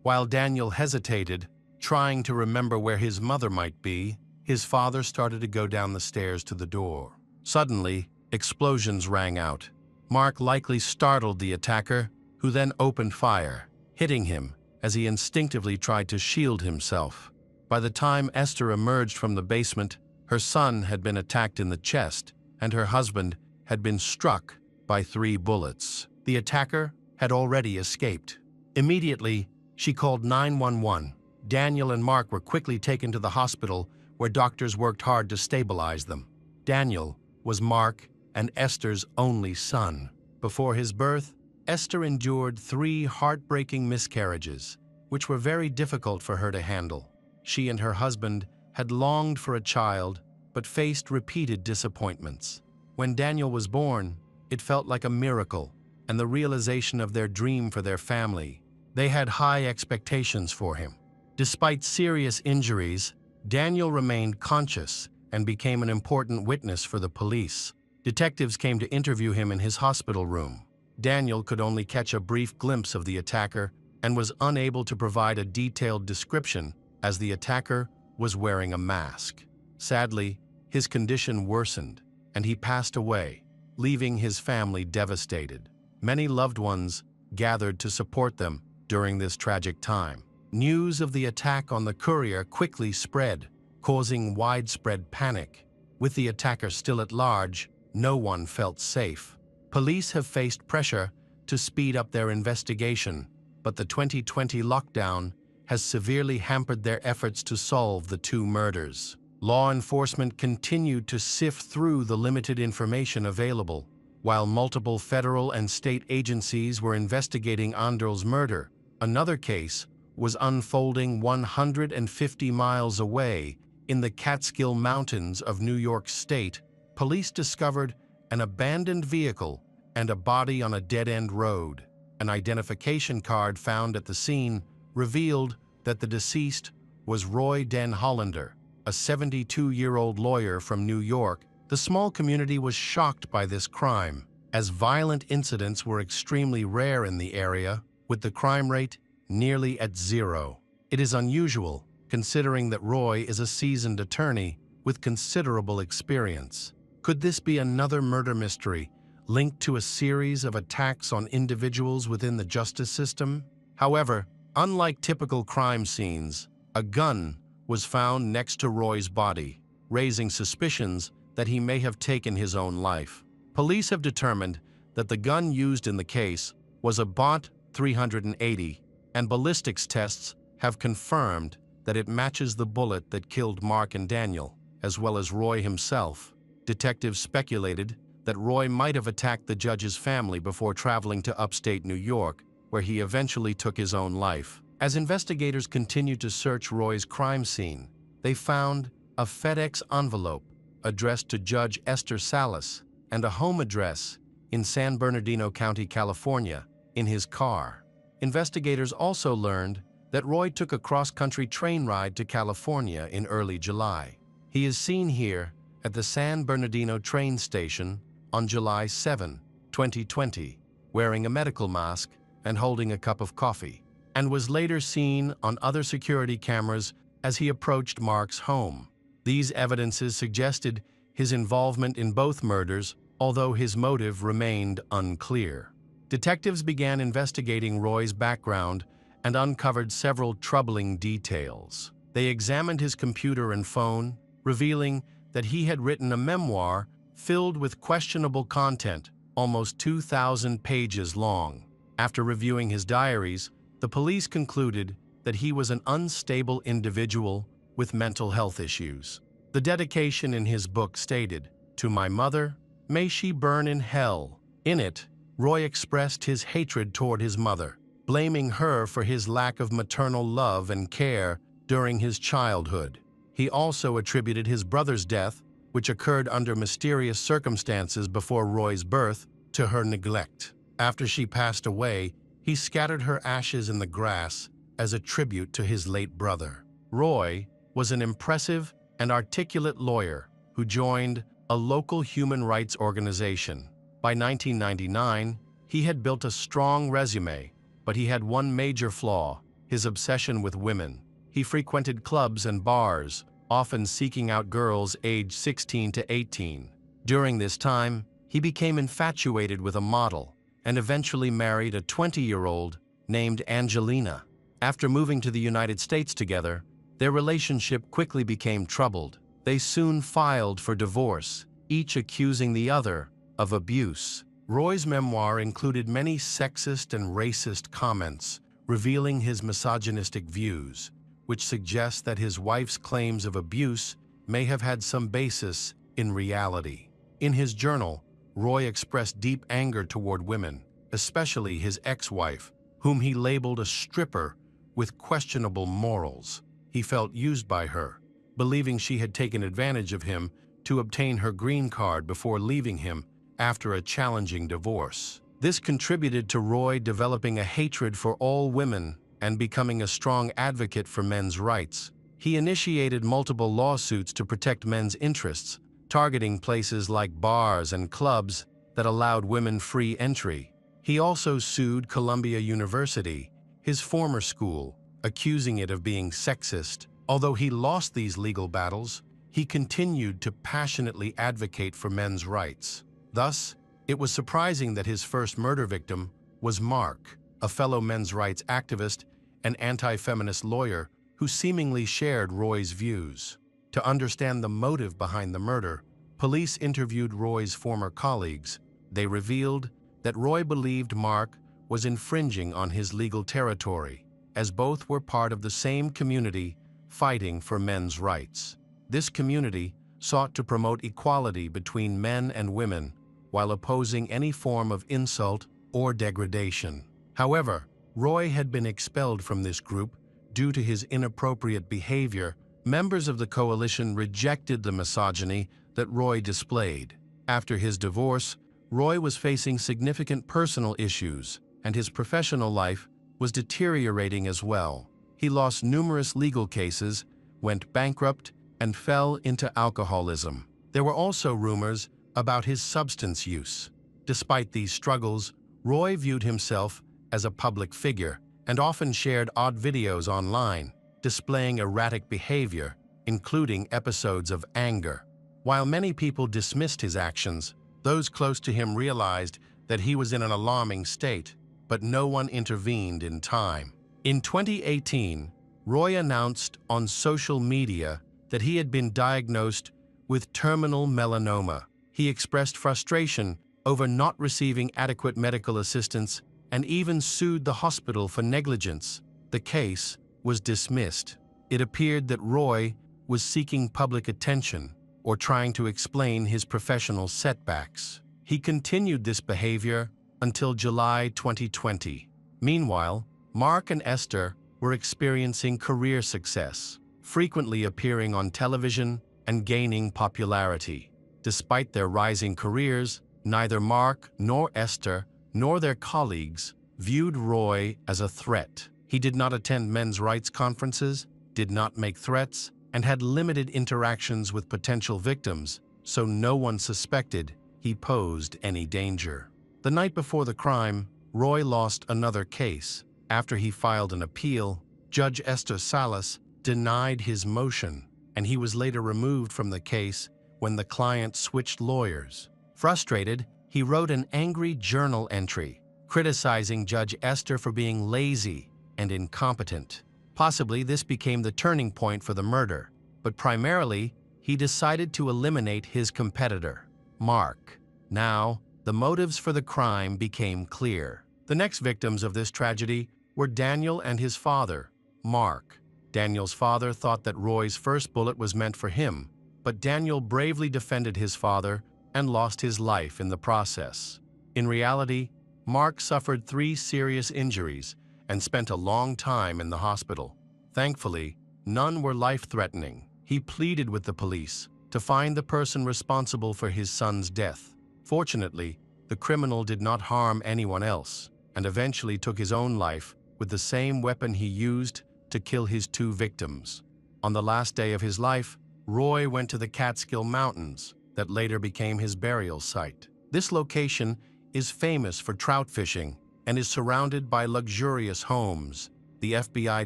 While Daniel hesitated, trying to remember where his mother might be, his father started to go down the stairs to the door. Suddenly, explosions rang out. Mark likely startled the attacker, who then opened fire, hitting him as he instinctively tried to shield himself. By the time Esther emerged from the basement, her son had been attacked in the chest, and her husband had been struck by 3 bullets. The attacker had already escaped. Immediately, she called 911. Daniel and Mark were quickly taken to the hospital, where doctors worked hard to stabilize them. Daniel was Mark and Esther's only son. Before his birth, Esther endured 3 heartbreaking miscarriages, which were very difficult for her to handle. She and her husband had longed for a child, but faced repeated disappointments. When Daniel was born, it felt like a miracle and the realization of their dream for their family. They had high expectations for him. Despite serious injuries, Daniel remained conscious and became an important witness for the police. Detectives came to interview him in his hospital room. Daniel could only catch a brief glimpse of the attacker and was unable to provide a detailed description, as the attacker was wearing a mask. Sadly, his condition worsened, and he passed away, leaving his family devastated. Many loved ones gathered to support them during this tragic time. News of the attack on the courier quickly spread, causing widespread panic. With the attacker still at large, no one felt safe. Police have faced pressure to speed up their investigation, but the 2020 lockdown has severely hampered their efforts to solve the 2 murders. Law enforcement continued to sift through the limited information available. While multiple federal and state agencies were investigating Andrel's murder, another case was unfolding 150 miles away in the Catskill Mountains of New York State. Police discovered an abandoned vehicle and a body on a dead-end road. An identification card found at the scene revealed that the deceased was Roy Den Hollander, a 72-year-old lawyer from New York. The small community was shocked by this crime, as violent incidents were extremely rare in the area, with the crime rate nearly at 0. It is unusual, considering that Roy is a seasoned attorney with considerable experience. Could this be another murder mystery linked to a series of attacks on individuals within the justice system? However, unlike typical crime scenes, a gun was found next to Roy's body, raising suspicions that he may have taken his own life. Police have determined that the gun used in the case was a .380, and ballistics tests have confirmed that it matches the bullet that killed Mark and Daniel, as well as Roy himself. Detectives speculated that Roy might have attacked the judge's family before traveling to upstate New York, where he eventually took his own life. As investigators continued to search Roy's crime scene, they found a FedEx envelope addressed to Judge Esther Salas and a home address in San Bernardino County, California, in his car. Investigators also learned that Roy took a cross-country train ride to California in early July. He is seen here at the San Bernardino train station on July 7, 2020, wearing a medical mask and holding a cup of coffee, and was later seen on other security cameras as he approached Mark's home. These evidences suggested his involvement in both murders, although his motive remained unclear. Detectives began investigating Roy's background and uncovered several troubling details. They examined his computer and phone, revealing that he had written a memoir filled with questionable content, almost 2,000 pages long. After reviewing his diaries, the police concluded that he was an unstable individual with mental health issues. The dedication in his book stated, "To my mother, may she burn in hell." In it, Roy expressed his hatred toward his mother, blaming her for his lack of maternal love and care during his childhood. He also attributed his brother's death, which occurred under mysterious circumstances before Roy's birth, to her neglect. After she passed away, he scattered her ashes in the grass as a tribute to his late brother. Roy was an impressive and articulate lawyer who joined a local human rights organization. By 1999, he had built a strong resume, but he had one major flaw: his obsession with women. He frequented clubs and bars, often seeking out girls aged 16 to 18. During this time, he became infatuated with a model and eventually married a 20-year-old named Angelina. After moving to the United States together, their relationship quickly became troubled. They soon filed for divorce, each accusing the other of abuse. Roy's memoir included many sexist and racist comments, revealing his misogynistic views, which suggests that his wife's claims of abuse may have had some basis in reality. In his journal, Roy expressed deep anger toward women, especially his ex-wife, whom he labeled a stripper with questionable morals. He felt used by her, believing she had taken advantage of him to obtain her green card before leaving him after a challenging divorce. This contributed to Roy developing a hatred for all women and becoming a strong advocate for men's rights. He initiated multiple lawsuits to protect men's interests, targeting places like bars and clubs that allowed women free entry. He also sued Columbia University, his former school, accusing it of being sexist. Although he lost these legal battles, he continued to passionately advocate for men's rights. Thus, it was surprising that his first murder victim was Mark, a fellow men's rights activist and anti-feminist lawyer who seemingly shared Roy's views. To understand the motive behind the murder, police interviewed Roy's former colleagues. They revealed that Roy believed Mark was infringing on his legal territory, as both were part of the same community fighting for men's rights. This community sought to promote equality between men and women while opposing any form of insult or degradation. However, Roy had been expelled from this group due to his inappropriate behavior. Members of the coalition rejected the misogyny that Roy displayed. After his divorce, Roy was facing significant personal issues, and his professional life was deteriorating as well. He lost numerous legal cases, went bankrupt, and fell into alcoholism. There were also rumors about his substance use. Despite these struggles, Roy viewed himself as a public figure and often shared odd videos online, displaying erratic behavior, including episodes of anger. While many people dismissed his actions, those close to him realized that he was in an alarming state, but no one intervened in time. In 2018, Roy announced on social media that he had been diagnosed with terminal melanoma. He expressed frustration over not receiving adequate medical assistance and even sued the hospital for negligence. The case was dismissed. It appeared that Roy was seeking public attention or trying to explain his professional setbacks. He continued this behavior until July 2020. Meanwhile, Mark and Esther were experiencing career success, frequently appearing on television and gaining popularity. Despite their rising careers, neither Mark nor Esther nor their colleagues viewed Roy as a threat. He did not attend men's rights conferences, did not make threats, and had limited interactions with potential victims, so no one suspected he posed any danger. The night before the crime, Roy lost another case. After he filed an appeal, Judge Esther Salas denied his motion, and he was later removed from the case when the client switched lawyers. Frustrated, he wrote an angry journal entry, criticizing Judge Esther for being lazy and incompetent. Possibly this became the turning point for the murder, but primarily, he decided to eliminate his competitor, Mark. Now, the motives for the crime became clear. The next victims of this tragedy were Daniel and his father, Mark. Daniel's father thought that Roy's first bullet was meant for him, but Daniel bravely defended his father and lost his life in the process. In reality, Mark suffered 3 serious injuries and spent a long time in the hospital. Thankfully, none were life-threatening. He pleaded with the police to find the person responsible for his son's death. Fortunately, the criminal did not harm anyone else and eventually took his own life with the same weapon he used to kill his 2 victims. On the last day of his life, Roy went to the Catskill Mountains that later became his burial site. This location is famous for trout fishing and is surrounded by luxurious homes. The FBI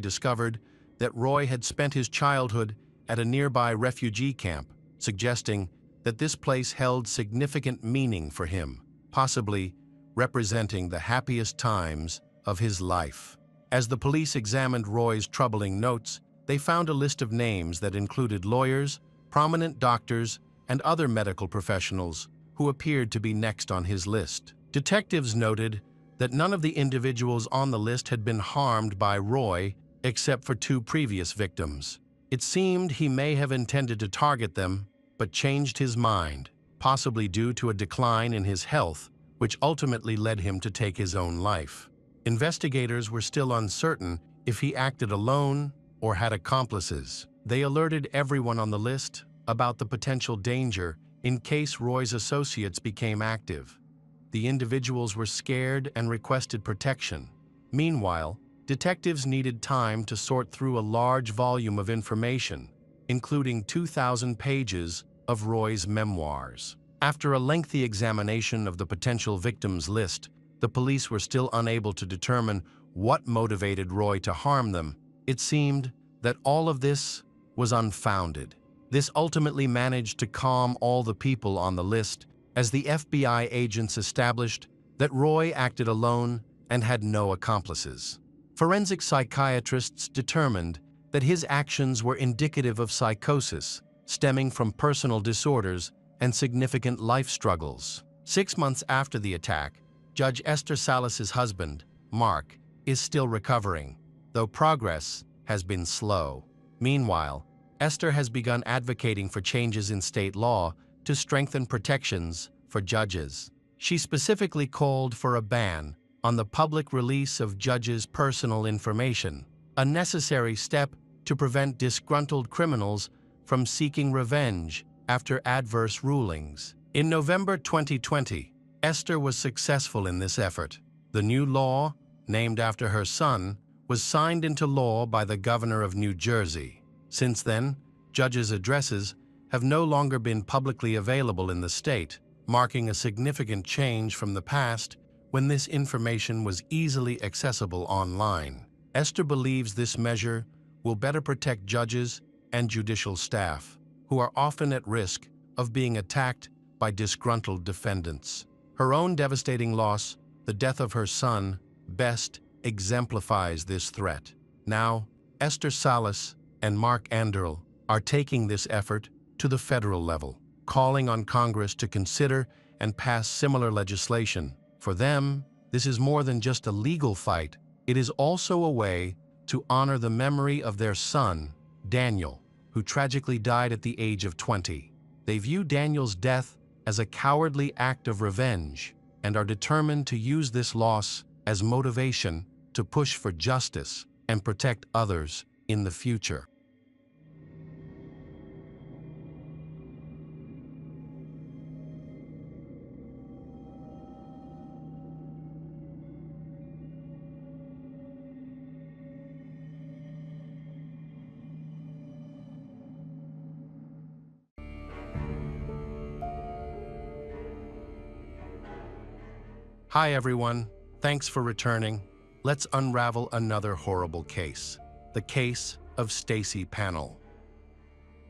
discovered that Roy had spent his childhood at a nearby refugee camp, suggesting that this place held significant meaning for him, possibly representing the happiest times of his life. As the police examined Roy's troubling notes, they found a list of names that included lawyers, prominent doctors, and other medical professionals who appeared to be next on his list. Detectives noted that none of the individuals on the list had been harmed by Roy except for 2 previous victims. It seemed he may have intended to target them, but changed his mind, possibly due to a decline in his health, which ultimately led him to take his own life. Investigators were still uncertain if he acted alone or had accomplices. They alerted everyone on the list about the potential danger in case Roy's associates became active. The individuals were scared and requested protection. Meanwhile, detectives needed time to sort through a large volume of information, including 2,000 pages of Roy's memoirs. After a lengthy examination of the potential victims list, the police were still unable to determine what motivated Roy to harm them. It seemed that all of this was unfounded. This ultimately managed to calm all the people on the list as the FBI agents established that Roy acted alone and had no accomplices. Forensic psychiatrists determined that his actions were indicative of psychosis, stemming from personal disorders and significant life struggles. 6 months after the attack, Judge Esther Salas's husband, Mark, is still recovering, though progress has been slow. Meanwhile, Esther has begun advocating for changes in state law to strengthen protections for judges. She specifically called for a ban on the public release of judges' personal information, a necessary step to prevent disgruntled criminals from seeking revenge after adverse rulings. In November 2020, Esther was successful in this effort. The new law, named after her son, was signed into law by the governor of New Jersey. Since then, judges' addresses have no longer been publicly available in the state, marking a significant change from the past when this information was easily accessible online. Esther believes this measure will better protect judges and judicial staff, who are often at risk of being attacked by disgruntled defendants. Her own devastating loss, the death of her son, best exemplifies this threat. Now, Esther Salas and Mark Anderl are taking this effort to the federal level, calling on Congress to consider and pass similar legislation. For them, this is more than just a legal fight. It is also a way to honor the memory of their son, Daniel, who tragically died at the age of 20. They view Daniel's death as a cowardly act of revenge and are determined to use this loss as motivation to push for justice and protect others in the future. Hi everyone, thanks for returning. Let's unravel another horrible case, the case of Stacey Pannell.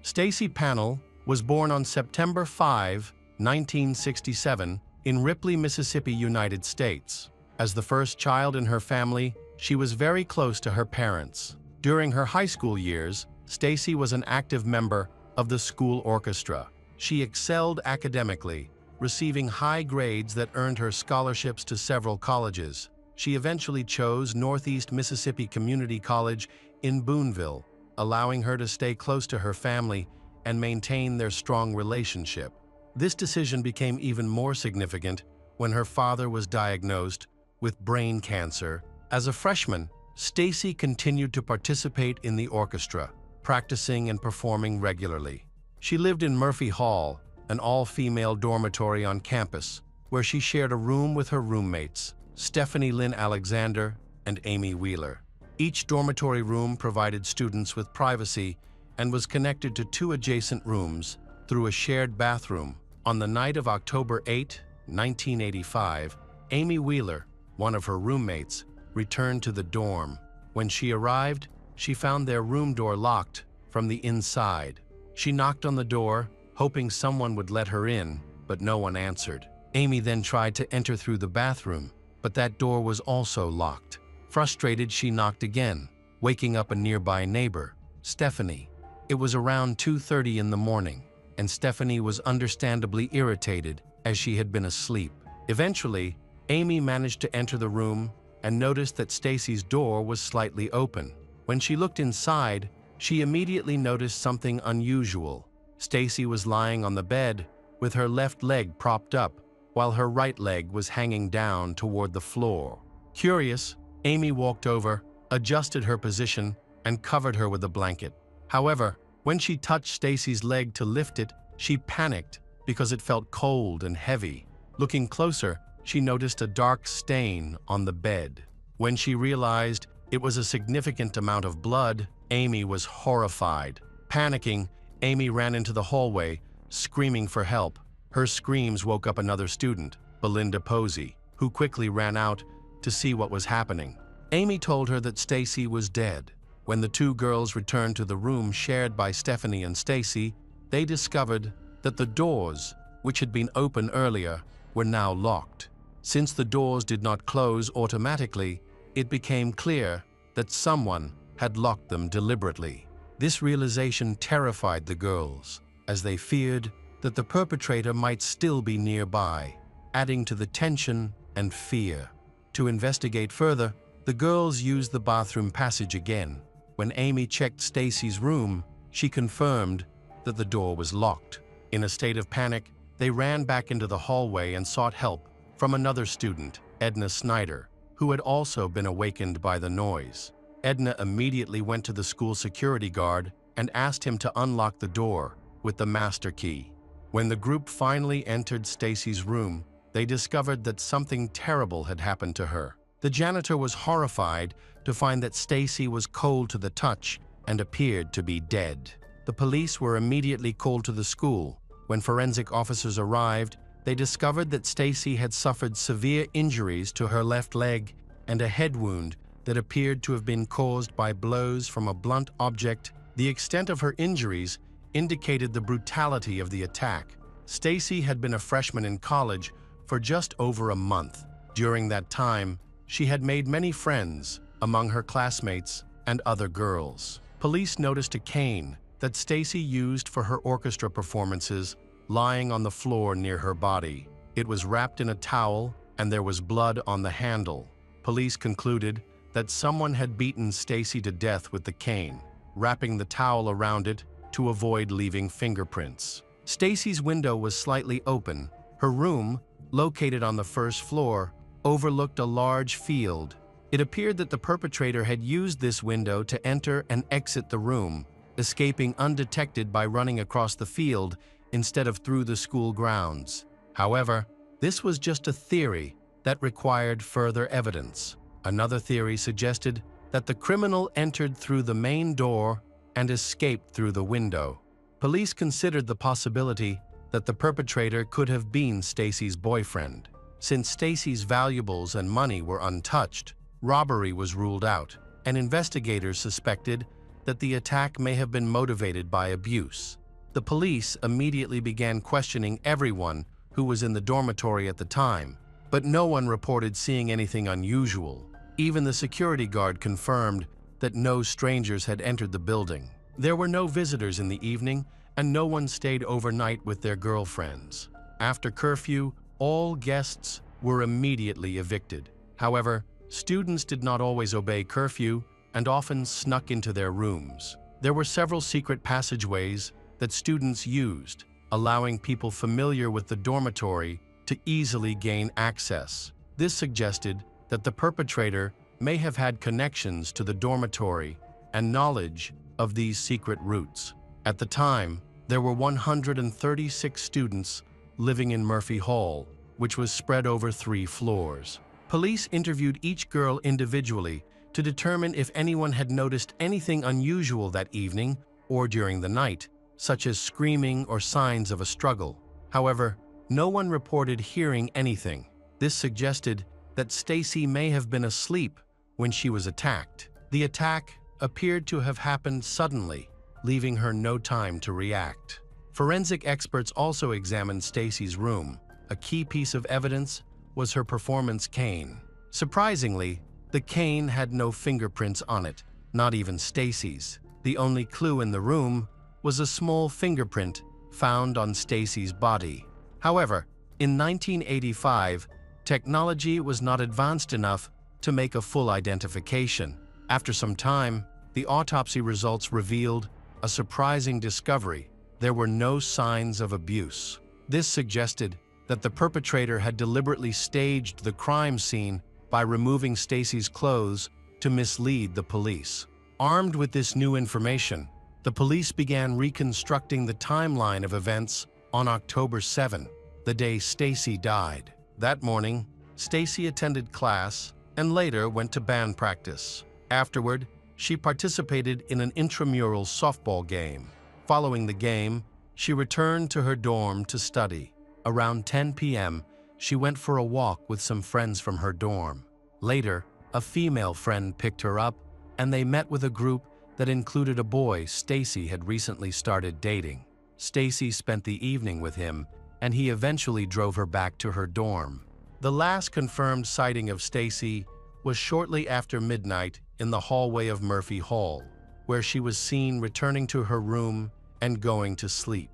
Stacey Pannell was born on September 5, 1967, in Ripley, Mississippi, United States. As the first child in her family, she was very close to her parents. During her high school years, Stacy was an active member of the school orchestra. She excelled academically, receiving high grades that earned her scholarships to several colleges. She eventually chose Northeast Mississippi Community College in Boonville, allowing her to stay close to her family and maintain their strong relationship. This decision became even more significant when her father was diagnosed with brain cancer. As a freshman, Stacy continued to participate in the orchestra, practicing and performing regularly. She lived in Murphy Hall, an all-female dormitory on campus, where she shared a room with her roommates, Stephanie Lynn Alexander and Amy Wheeler. Each dormitory room provided students with privacy and was connected to 2 adjacent rooms through a shared bathroom. On the night of October 8, 1985, Amy Wheeler, one of her roommates, returned to the dorm. When she arrived, she found their room door locked from the inside. She knocked on the door, hoping someone would let her in, but no one answered. Amy then tried to enter through the bathroom, but that door was also locked. Frustrated, she knocked again, waking up a nearby neighbor, Stephanie. It was around 2:30 in the morning, and Stephanie was understandably irritated as she had been asleep. Eventually, Amy managed to enter the room and noticed that Stacy's door was slightly open. When she looked inside, she immediately noticed something unusual. Stacy was lying on the bed with her left leg propped up, while her right leg was hanging down toward the floor. Curious, Amy walked over, adjusted her position, and covered her with a blanket. However, when she touched Stacy's leg to lift it, she panicked because it felt cold and heavy. Looking closer, she noticed a dark stain on the bed. When she realized it was a significant amount of blood, Amy was horrified. Panicking, Amy ran into the hallway, screaming for help. Her screams woke up another student, Belinda Posey, who quickly ran out to see what was happening. Amy told her that Stacy was dead. When the 2 girls returned to the room shared by Stephanie and Stacy, they discovered that the doors, which had been open earlier, were now locked. Since the doors did not close automatically, it became clear that someone had locked them deliberately. This realization terrified the girls, as they feared that the perpetrator might still be nearby, adding to the tension and fear. To investigate further, the girls used the bathroom passage again. When Amy checked Stacy's room, she confirmed that the door was locked. In a state of panic, they ran back into the hallway and sought help from another student, Edna Snyder, who had also been awakened by the noise. Edna immediately went to the school security guard and asked him to unlock the door with the master key. When the group finally entered Stacy's room, they discovered that something terrible had happened to her. The janitor was horrified to find that Stacy was cold to the touch and appeared to be dead. The police were immediately called to the school. When forensic officers arrived, they discovered that Stacy had suffered severe injuries to her left leg and a head wound that appeared to have been caused by blows from a blunt object. The extent of her injuries indicated the brutality of the attack. Stacy had been a freshman in college for just over a month. During that time, she had made many friends among her classmates and other girls. Police noticed a cane that Stacy used for her orchestra performances lying on the floor near her body. It was wrapped in a towel and there was blood on the handle. Police concluded that someone had beaten Stacy to death with the cane, wrapping the towel around it to avoid leaving fingerprints. Stacy's window was slightly open. Her room, located on the first floor, overlooked a large field. It appeared that the perpetrator had used this window to enter and exit the room, escaping undetected by running across the field instead of through the school grounds. However, this was just a theory that required further evidence. Another theory suggested that the criminal entered through the main door and escaped through the window. Police considered the possibility that the perpetrator could have been Stacy's boyfriend. Since Stacy's valuables and money were untouched, robbery was ruled out, and investigators suspected that the attack may have been motivated by abuse. The police immediately began questioning everyone who was in the dormitory at the time, but no one reported seeing anything unusual. Even the security guard confirmed that no strangers had entered the building. There were no visitors in the evening, and no one stayed overnight with their girlfriends. After curfew, all guests were immediately evicted. However, students did not always obey curfew and often snuck into their rooms. There were several secret passageways that students used, allowing people familiar with the dormitory to easily gain access. This suggested that the perpetrator may have had connections to the dormitory and knowledge of these secret routes. At the time, there were 136 students living in Murphy Hall, which was spread over 3 floors. Police interviewed each girl individually to determine if anyone had noticed anything unusual that evening or during the night, such as screaming or signs of a struggle. However, no one reported hearing anything. This suggested that Stacy may have been asleep when she was attacked. The attack appeared to have happened suddenly, leaving her no time to react. Forensic experts also examined Stacy's room. A key piece of evidence was her performance cane. Surprisingly, the cane had no fingerprints on it, not even Stacy's. The only clue in the room was a small fingerprint found on Stacy's body. However, in 1985, technology was not advanced enough to make a full identification. After some time, the autopsy results revealed a surprising discovery. There were no signs of abuse. This suggested that the perpetrator had deliberately staged the crime scene by removing Stacy's clothes to mislead the police. Armed with this new information, the police began reconstructing the timeline of events on October 7, the day Stacy died. That morning, Stacy attended class and later went to band practice. Afterward, she participated in an intramural softball game. Following the game, she returned to her dorm to study. Around 10 p.m., she went for a walk with some friends from her dorm. Later, a female friend picked her up, and they met with a group that included a boy Stacy had recently started dating. Stacy spent the evening with him, and he eventually drove her back to her dorm. The last confirmed sighting of Stacy was shortly after midnight in the hallway of Murphy Hall, where she was seen returning to her room and going to sleep.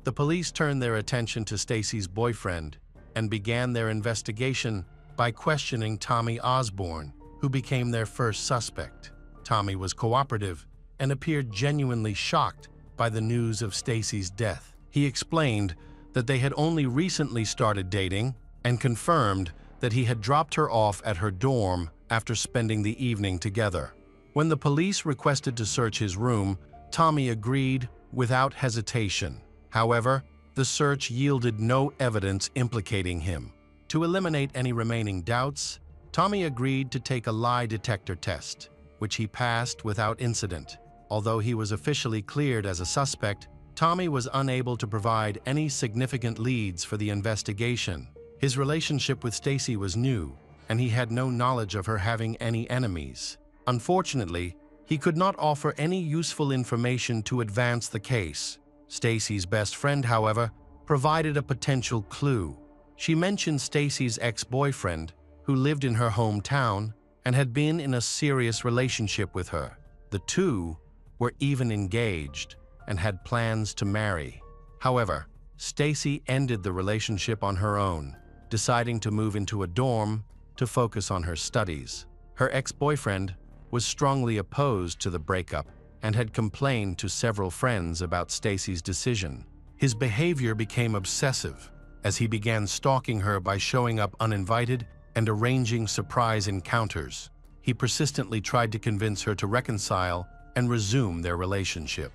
The police turned their attention to Stacy's boyfriend and began their investigation by questioning Tommy Osborne, who became their first suspect. Tommy was cooperative and appeared genuinely shocked by the news of Stacy's death. He explained that they had only recently started dating and confirmed that he had dropped her off at her dorm after spending the evening together. When the police requested to search his room, Tommy agreed without hesitation. However, the search yielded no evidence implicating him. To eliminate any remaining doubts, Tommy agreed to take a lie detector test, which he passed without incident. Although he was officially cleared as a suspect, Tommy was unable to provide any significant leads for the investigation. His relationship with Stacy was new, and he had no knowledge of her having any enemies. Unfortunately, he could not offer any useful information to advance the case. Stacy's best friend, however, provided a potential clue. She mentioned Stacy's ex-boyfriend, who lived in her hometown and had been in a serious relationship with her. The two were even engaged and had plans to marry. However, Stacy ended the relationship on her own, deciding to move into a dorm to focus on her studies. Her ex-boyfriend was strongly opposed to the breakup and had complained to several friends about Stacy's decision. His behavior became obsessive as he began stalking her by showing up uninvited and arranging surprise encounters. He persistently tried to convince her to reconcile and resume their relationship.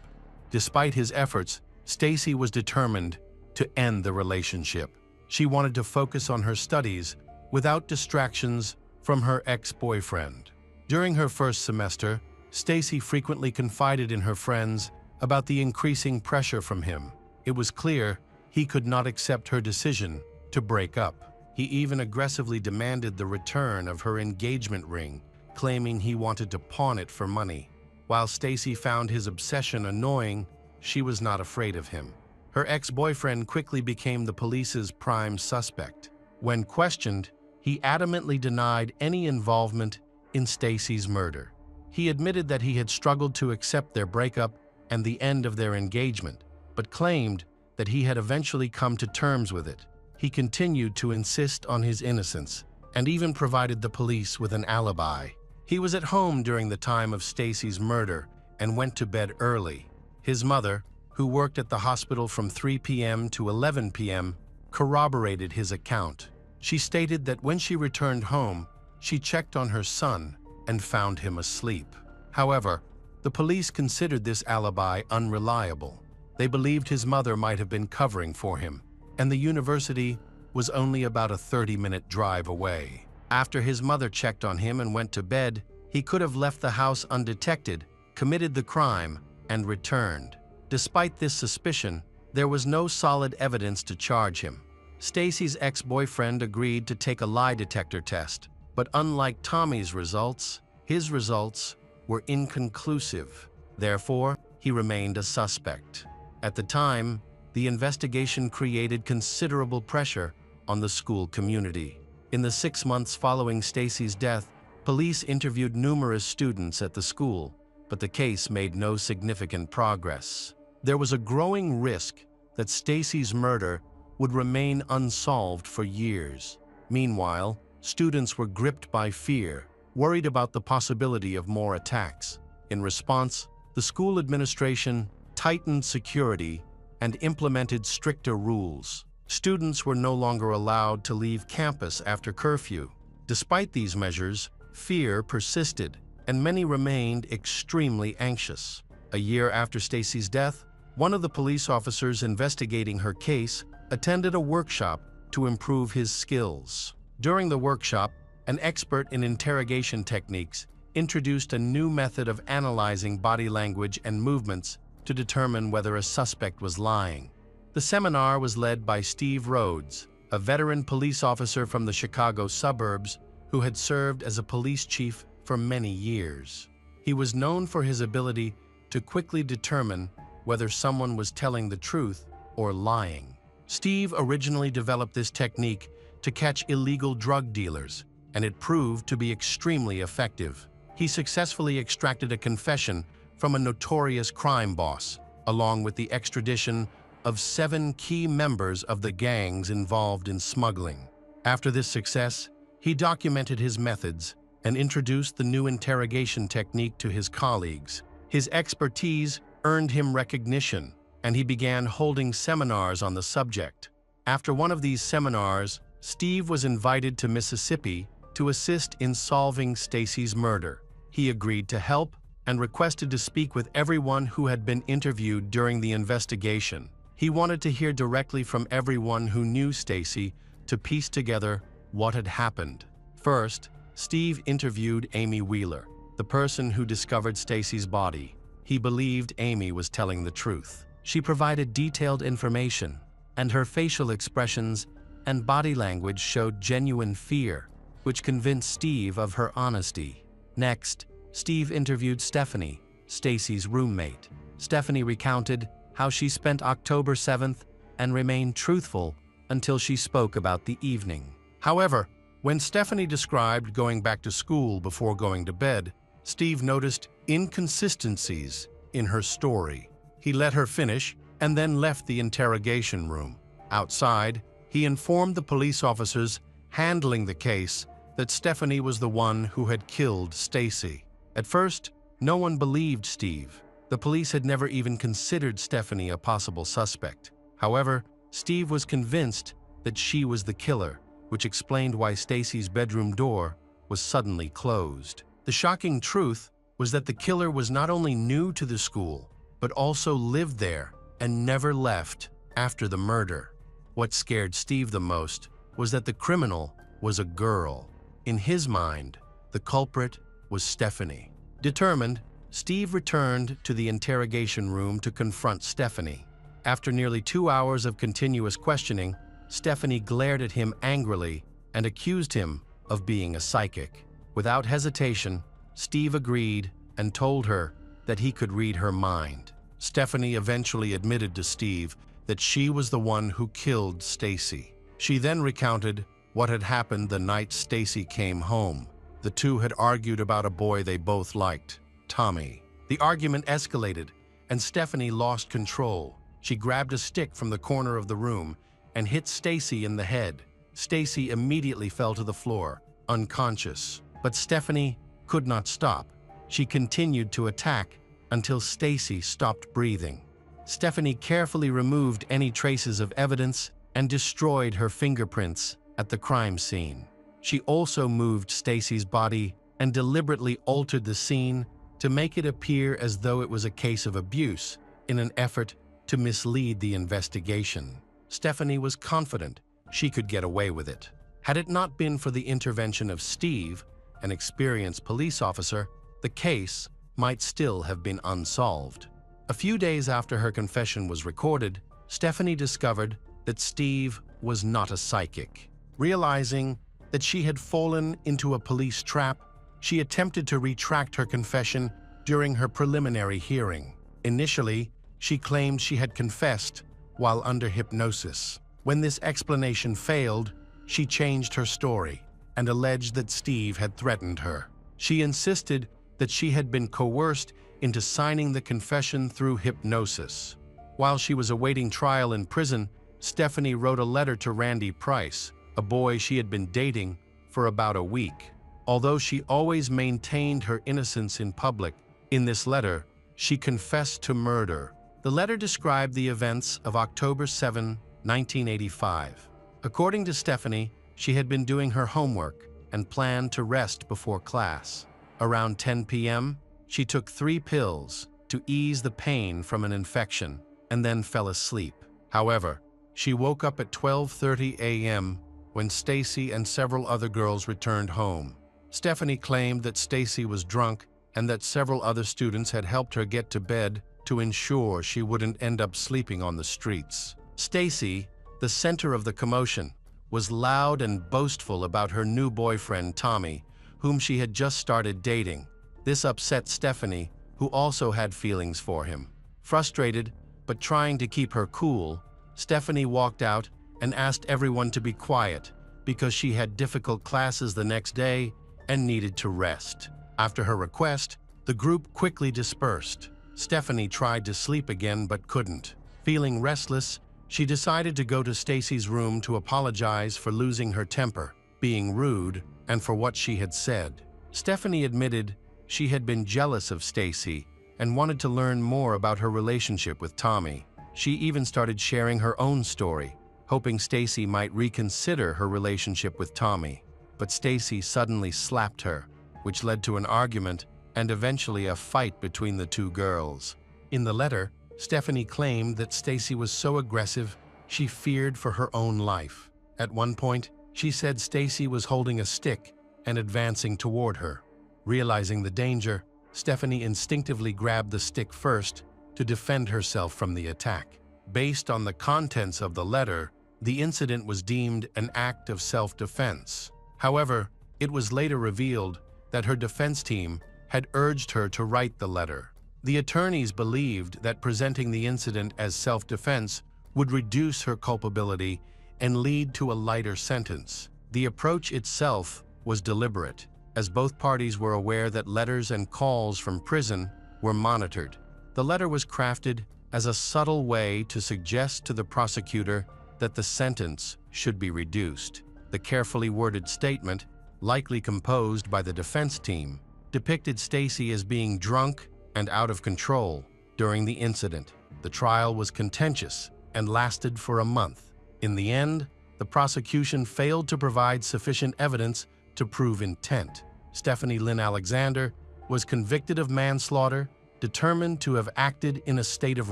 Despite his efforts, Stacy was determined to end the relationship. She wanted to focus on her studies without distractions from her ex-boyfriend. During her first semester, Stacy frequently confided in her friends about the increasing pressure from him. It was clear he could not accept her decision to break up. He even aggressively demanded the return of her engagement ring, claiming he wanted to pawn it for money. While Stacy found his obsession annoying, she was not afraid of him. Her ex-boyfriend quickly became the police's prime suspect. When questioned, he adamantly denied any involvement in Stacy's murder. He admitted that he had struggled to accept their breakup and the end of their engagement, but claimed that he had eventually come to terms with it. He continued to insist on his innocence and even provided the police with an alibi. He was at home during the time of Stacy's murder and went to bed early. His mother, who worked at the hospital from 3 p.m. to 11 p.m., corroborated his account. She stated that when she returned home, she checked on her son and found him asleep. However, the police considered this alibi unreliable. They believed his mother might have been covering for him, and the university was only about a 30-minute drive away. After his mother checked on him and went to bed, he could have left the house undetected, committed the crime, and returned. Despite this suspicion, there was no solid evidence to charge him. Stacy's ex-boyfriend agreed to take a lie detector test, but unlike Tommy's results, his results were inconclusive. Therefore, he remained a suspect. At the time, the investigation created considerable pressure on the school community. In the 6 months following Stacy's death, police interviewed numerous students at the school, but the case made no significant progress. There was a growing risk that Stacy's murder would remain unsolved for years. Meanwhile, students were gripped by fear, worried about the possibility of more attacks. In response, the school administration tightened security and implemented stricter rules. Students were no longer allowed to leave campus after curfew. Despite these measures, fear persisted, and many remained extremely anxious. A year after Stacy's death, one of the police officers investigating her case attended a workshop to improve his skills. During the workshop, an expert in interrogation techniques introduced a new method of analyzing body language and movements to determine whether a suspect was lying. The seminar was led by Steve Rhodes, a veteran police officer from the Chicago suburbs who had served as a police chief for many years. He was known for his ability to quickly determine whether someone was telling the truth or lying. Steve originally developed this technique to catch illegal drug dealers, and it proved to be extremely effective. He successfully extracted a confession from a notorious crime boss, along with the extradition of 7 key members of the gangs involved in smuggling. After this success, he documented his methods and introduced the new interrogation technique to his colleagues. His expertise earned him recognition, and he began holding seminars on the subject. After one of these seminars, Steve was invited to Mississippi to assist in solving Stacy's murder. He agreed to help and requested to speak with everyone who had been interviewed during the investigation. He wanted to hear directly from everyone who knew Stacy to piece together what had happened. First, Steve interviewed Amy Wheeler, the person who discovered Stacy's body. He believed Amy was telling the truth. She provided detailed information, and her facial expressions and body language showed genuine fear, which convinced Steve of her honesty. Next, Steve interviewed Stephanie, Stacy's roommate. Stephanie recounted how she spent October 7th and remained truthful until she spoke about the evening. However, when Stephanie described going back to school before going to bed, Steve noticed inconsistencies in her story. He let her finish and then left the interrogation room. Outside, he informed the police officers handling the case that Stephanie was the one who had killed Stacy. At first, no one believed Steve. The police had never even considered Stephanie a possible suspect. However, Steve was convinced that she was the killer, which explained why Stacy's bedroom door was suddenly closed. The shocking truth was that the killer was not only new to the school, but also lived there and never left after the murder. What scared Steve the most was that the criminal was a girl. In his mind, the culprit was Stephanie. Determined, Steve returned to the interrogation room to confront Stephanie. After nearly 2 hours of continuous questioning, Stephanie glared at him angrily and accused him of being a psychic. Without hesitation, Steve agreed and told her that he could read her mind. Stephanie eventually admitted to Steve that she was the one who killed Stacy. She then recounted what had happened the night Stacy came home. The two had argued about a boy they both liked, Tommy. The argument escalated, and Stephanie lost control. She grabbed a stick from the corner of the room and hit Stacy in the head. Stacy immediately fell to the floor, unconscious. But Stephanie could not stop. She continued to attack until Stacy stopped breathing. Stephanie carefully removed any traces of evidence and destroyed her fingerprints at the crime scene. She also moved Stacy's body and deliberately altered the scene to make it appear as though it was a case of abuse in an effort to mislead the investigation. Stephanie was confident she could get away with it. Had it not been for the intervention of Steve, an experienced police officer, the case might still have been unsolved. A few days after her confession was recorded, Stephanie discovered that Steve was not a psychic. Realizing that she had fallen into a police trap, she attempted to retract her confession during her preliminary hearing. Initially, she claimed she had confessed while under hypnosis. When this explanation failed, she changed her story and alleged that Steve had threatened her. She insisted that she had been coerced into signing the confession through hypnosis. While she was awaiting trial in prison, Stephanie wrote a letter to Randy Price, a boy she had been dating for about a week. Although she always maintained her innocence in public, in this letter, she confessed to murder. The letter described the events of October 7, 1985. According to Stephanie, she had been doing her homework and planned to rest before class. Around 10 p.m., she took 3 pills to ease the pain from an infection and then fell asleep. However, she woke up at 12:30 a.m. when Stacy and several other girls returned home. Stephanie claimed that Stacy was drunk and that several other students had helped her get to bed to ensure she wouldn't end up sleeping on the streets. Stacy, the center of the commotion, was loud and boastful about her new boyfriend, Tommy, whom she had just started dating. This upset Stephanie, who also had feelings for him. Frustrated, but trying to keep her cool, Stephanie walked out and asked everyone to be quiet because she had difficult classes the next day and needed to rest. After her request, the group quickly dispersed. Stephanie tried to sleep again but couldn't. Feeling restless, she decided to go to Stacy's room to apologize for losing her temper, being rude, and for what she had said. Stephanie admitted she had been jealous of Stacy and wanted to learn more about her relationship with Tommy. She even started sharing her own story, hoping Stacy might reconsider her relationship with Tommy. But Stacy suddenly slapped her, which led to an argument and eventually a fight between the two girls. In the letter, Stephanie claimed that Stacy was so aggressive she feared for her own life. At one point, she said Stacy was holding a stick and advancing toward her. Realizing the danger, Stephanie instinctively grabbed the stick first to defend herself from the attack. Based on the contents of the letter, the incident was deemed an act of self-defense. However, it was later revealed that her defense team had urged her to write the letter. The attorneys believed that presenting the incident as self-defense would reduce her culpability and lead to a lighter sentence. The approach itself was deliberate, as both parties were aware that letters and calls from prison were monitored. The letter was crafted as a subtle way to suggest to the prosecutor that the sentence should be reduced. The carefully worded statement, likely composed by the defense team, depicted Stacy as being drunk and out of control during the incident. The trial was contentious and lasted for a month. In the end, the prosecution failed to provide sufficient evidence to prove intent. Stephanie Lynn Alexander was convicted of manslaughter, determined to have acted in a state of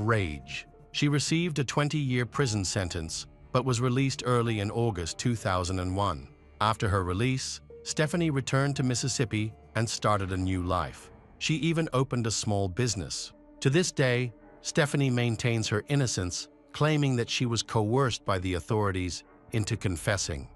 rage. She received a 20-year prison sentence, but was released early in August 2001. After her release, Stephanie returned to Mississippi and started a new life. She even opened a small business. To this day, Stephanie maintains her innocence, claiming that she was coerced by the authorities into confessing.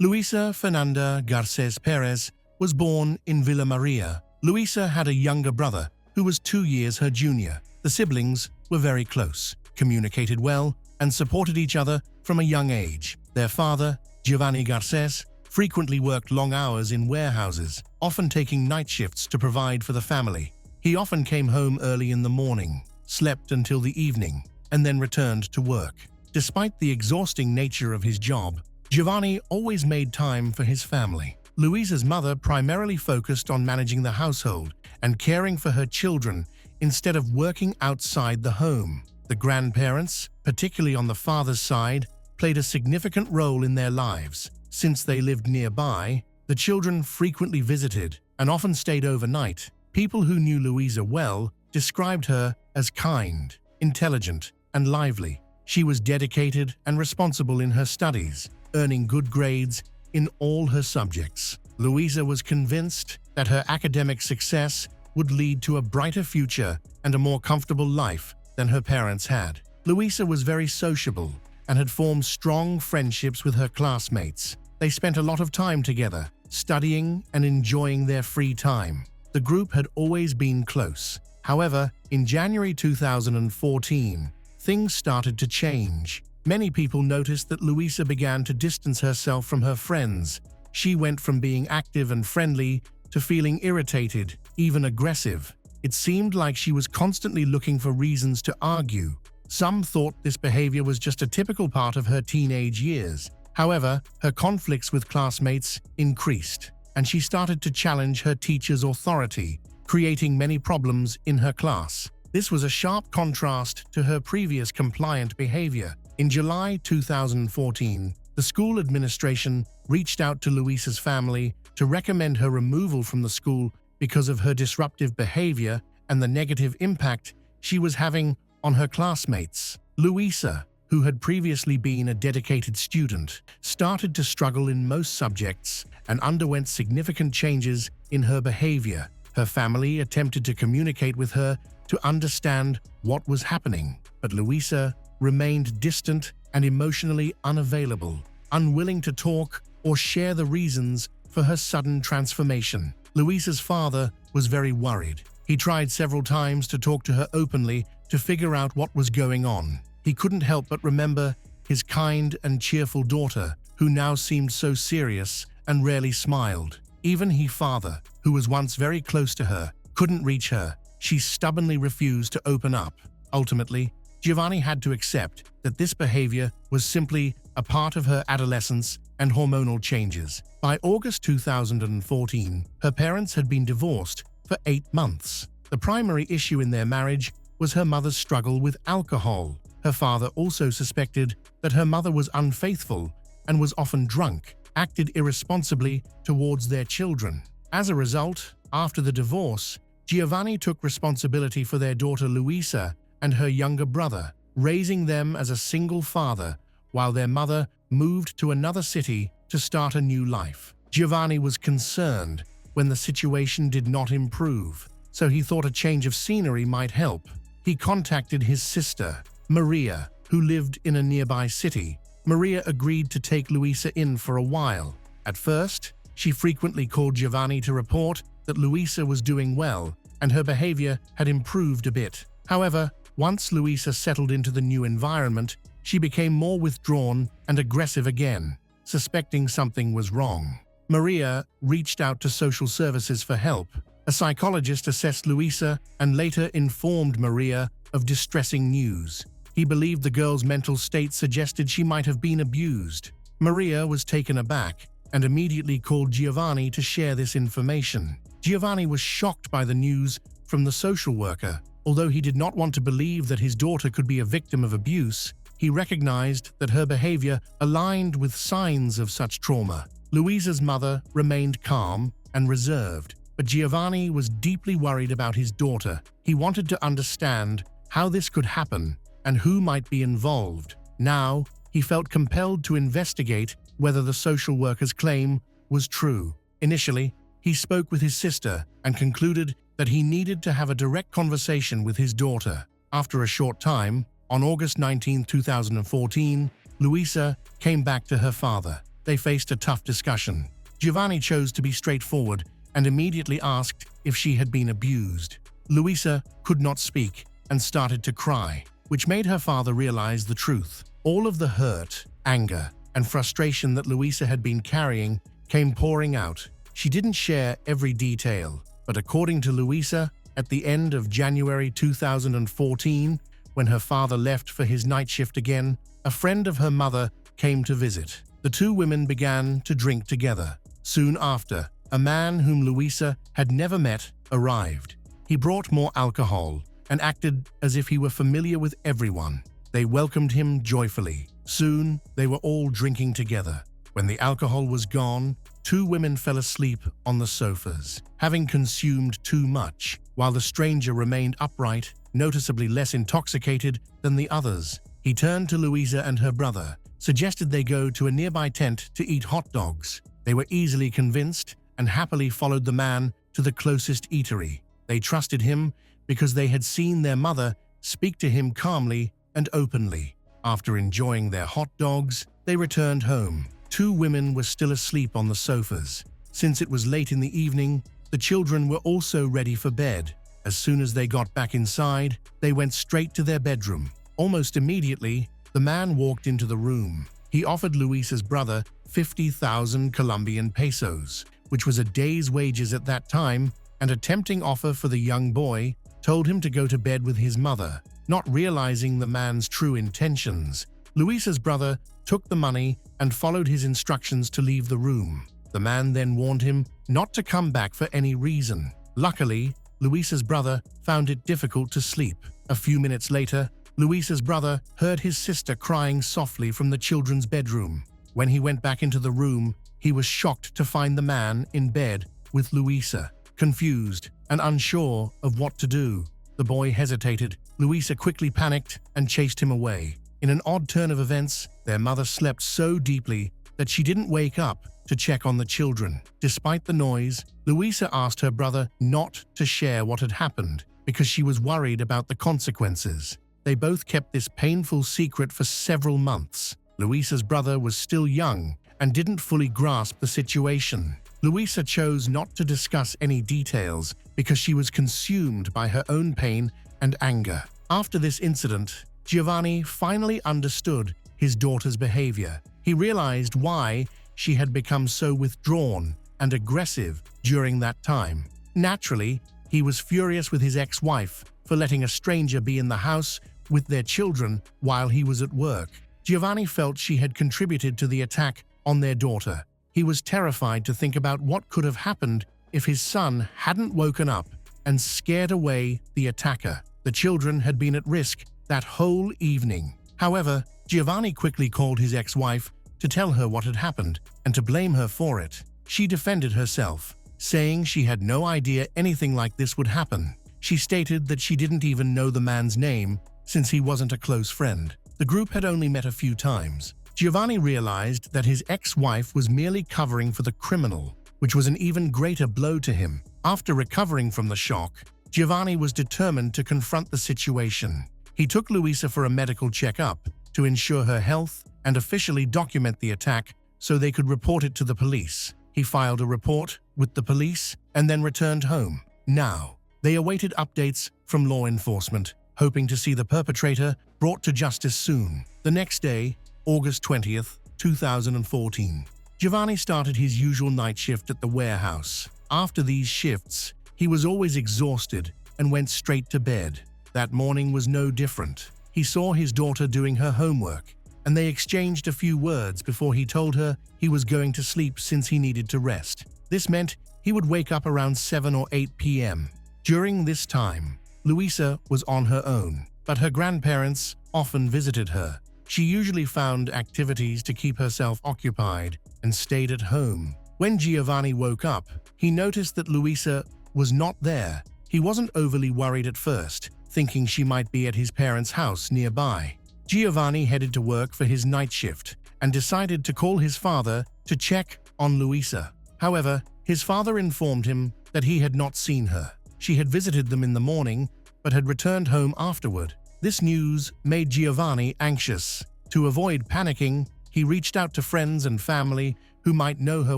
Luisa Fernanda Garces Perez was born in Villa Maria. Luisa had a younger brother who was 2 years her junior. The siblings were very close, communicated well, and supported each other from a young age. Their father, Giovanni Garces, frequently worked long hours in warehouses, often taking night shifts to provide for the family. He often came home early in the morning, slept until the evening, and then returned to work. Despite the exhausting nature of his job, Giovanni always made time for his family. Luisa's mother primarily focused on managing the household and caring for her children instead of working outside the home. The grandparents, particularly on the father's side, played a significant role in their lives. Since they lived nearby, the children frequently visited and often stayed overnight. People who knew Luisa well described her as kind, intelligent, and lively. She was dedicated and responsible in her studies, earning good grades in all her subjects. Luisa was convinced that her academic success would lead to a brighter future and a more comfortable life than her parents had. Luisa was very sociable and had formed strong friendships with her classmates. They spent a lot of time together, studying and enjoying their free time. The group had always been close. However, in January 2014, things started to change. Many people noticed that Luisa began to distance herself from her friends. She went from being active and friendly to feeling irritated, even aggressive. It seemed like she was constantly looking for reasons to argue. Some thought this behavior was just a typical part of her teenage years. However, her conflicts with classmates increased, and she started to challenge her teacher's authority, creating many problems in her class. This was a sharp contrast to her previous compliant behavior. In July 2014, the school administration reached out to Luisa's family to recommend her removal from the school because of her disruptive behavior and the negative impact she was having on her classmates. Luisa, who had previously been a dedicated student, started to struggle in most subjects and underwent significant changes in her behavior. Her family attempted to communicate with her to understand what was happening, but Luisa remained distant and emotionally unavailable, unwilling to talk or share the reasons for her sudden transformation. Luisa's father was very worried. He tried several times to talk to her openly to figure out what was going on. He couldn't help but remember his kind and cheerful daughter, who now seemed so serious and rarely smiled. Even his father, who was once very close to her, couldn't reach her. She stubbornly refused to open up. Ultimately, Giovanni had to accept that this behavior was simply a part of her adolescence and hormonal changes. By August 2014, her parents had been divorced for 8 months. The primary issue in their marriage was her mother's struggle with alcohol. Her father also suspected that her mother was unfaithful and was often drunk, acted irresponsibly towards their children. As a result, after the divorce, Giovanni took responsibility for their daughter Luisa and her younger brother, raising them as a single father while their mother moved to another city to start a new life. Giovanni was concerned when the situation did not improve, so he thought a change of scenery might help. He contacted his sister, Maria, who lived in a nearby city. Maria agreed to take Luisa in for a while. At first, she frequently called Giovanni to report that Luisa was doing well and her behavior had improved a bit. However, once Luisa settled into the new environment, she became more withdrawn and aggressive again. Suspecting something was wrong, Maria reached out to social services for help. A psychologist assessed Luisa and later informed Maria of distressing news. He believed the girl's mental state suggested she might have been abused. Maria was taken aback and immediately called Giovanni to share this information. Giovanni was shocked by the news from the social worker. Although he did not want to believe that his daughter could be a victim of abuse, he recognized that her behavior aligned with signs of such trauma. Luisa's mother remained calm and reserved, but Giovanni was deeply worried about his daughter. He wanted to understand how this could happen and who might be involved. Now, he felt compelled to investigate whether the social worker's claim was true. Initially, he spoke with his sister and concluded that he needed to have a direct conversation with his daughter. After a short time, on August 19, 2014, Luisa came back to her father. they faced a tough discussion. Giovanni chose to be straightforward and immediately asked if she had been abused. Luisa could not speak and started to cry, which made her father realize the truth. All of the hurt, anger, and frustration that Luisa had been carrying came pouring out. She didn't share every detail, but according to Luisa, at the end of January 2014, when her father left for his night shift again, a friend of her mother came to visit. The two women began to drink together. Soon after, a man whom Luisa had never met arrived. He brought more alcohol and acted as if he were familiar with everyone. They welcomed him joyfully. Soon, they were all drinking together. When the alcohol was gone, two women fell asleep on the sofas, having consumed too much, while the stranger remained upright, noticeably less intoxicated than the others. He turned to Luisa and her brother, suggested they go to a nearby tent to eat hot dogs. They were easily convinced and happily followed the man to the closest eatery. They trusted him because they had seen their mother speak to him calmly and openly. After enjoying their hot dogs, they returned home. Two women were still asleep on the sofas. Since it was late in the evening, the children were also ready for bed. As soon as they got back inside, they went straight to their bedroom. Almost immediately, the man walked into the room. He offered Luisa's brother 50,000 Colombian pesos, which was a day's wages at that time, and a tempting offer for the young boy, told him to go to bed with his mother. Not realizing the man's true intentions, Luisa's brother took the money and followed his instructions to leave the room. The man then warned him not to come back for any reason. Luckily, Luisa's brother found it difficult to sleep. A few minutes later, Luisa's brother heard his sister crying softly from the children's bedroom. When he went back into the room, he was shocked to find the man in bed with Luisa. Confused and unsure of what to do, the boy hesitated. Luisa quickly panicked and chased him away. In an odd turn of events, their mother slept so deeply that she didn't wake up to check on the children. Despite the noise, Luisa asked her brother not to share what had happened because she was worried about the consequences. They both kept this painful secret for several months. Luisa's brother was still young and didn't fully grasp the situation. Luisa chose not to discuss any details because she was consumed by her own pain and anger. After this incident, Giovanni finally understood his daughter's behavior. He realized why she had become so withdrawn and aggressive during that time. Naturally, he was furious with his ex-wife for letting a stranger be in the house with their children while he was at work. Giovanni felt she had contributed to the attack on their daughter. He was terrified to think about what could have happened if his son hadn't woken up and scared away the attacker. The children had been at risk that whole evening. However, Giovanni quickly called his ex-wife to tell her what had happened and to blame her for it. She defended herself, saying she had no idea anything like this would happen. She stated that she didn't even know the man's name since he wasn't a close friend. The group had only met a few times. Giovanni realized that his ex-wife was merely covering for the criminal, which was an even greater blow to him. After recovering from the shock, Giovanni was determined to confront the situation. He took Luisa for a medical checkup to ensure her health and officially document the attack so they could report it to the police. He filed a report with the police and then returned home. Now, they awaited updates from law enforcement, hoping to see the perpetrator brought to justice soon. The next day, August 20th, 2014, Giovanni started his usual night shift at the warehouse. After these shifts, he was always exhausted and went straight to bed. That morning was no different. He saw his daughter doing her homework, and they exchanged a few words before he told her he was going to sleep since he needed to rest. This meant he would wake up around 7 or 8 p.m. During this time, Luisa was on her own, but her grandparents often visited her. She usually found activities to keep herself occupied and stayed at home. When Giovanni woke up, he noticed that Luisa was not there. He wasn't overly worried at first, thinking she might be at his parents' house nearby. Giovanni headed to work for his night shift and decided to call his father to check on Luisa. However, his father informed him that he had not seen her. She had visited them in the morning, but had returned home afterward. This news made Giovanni anxious. To avoid panicking, he He reached out to friends and family who might know her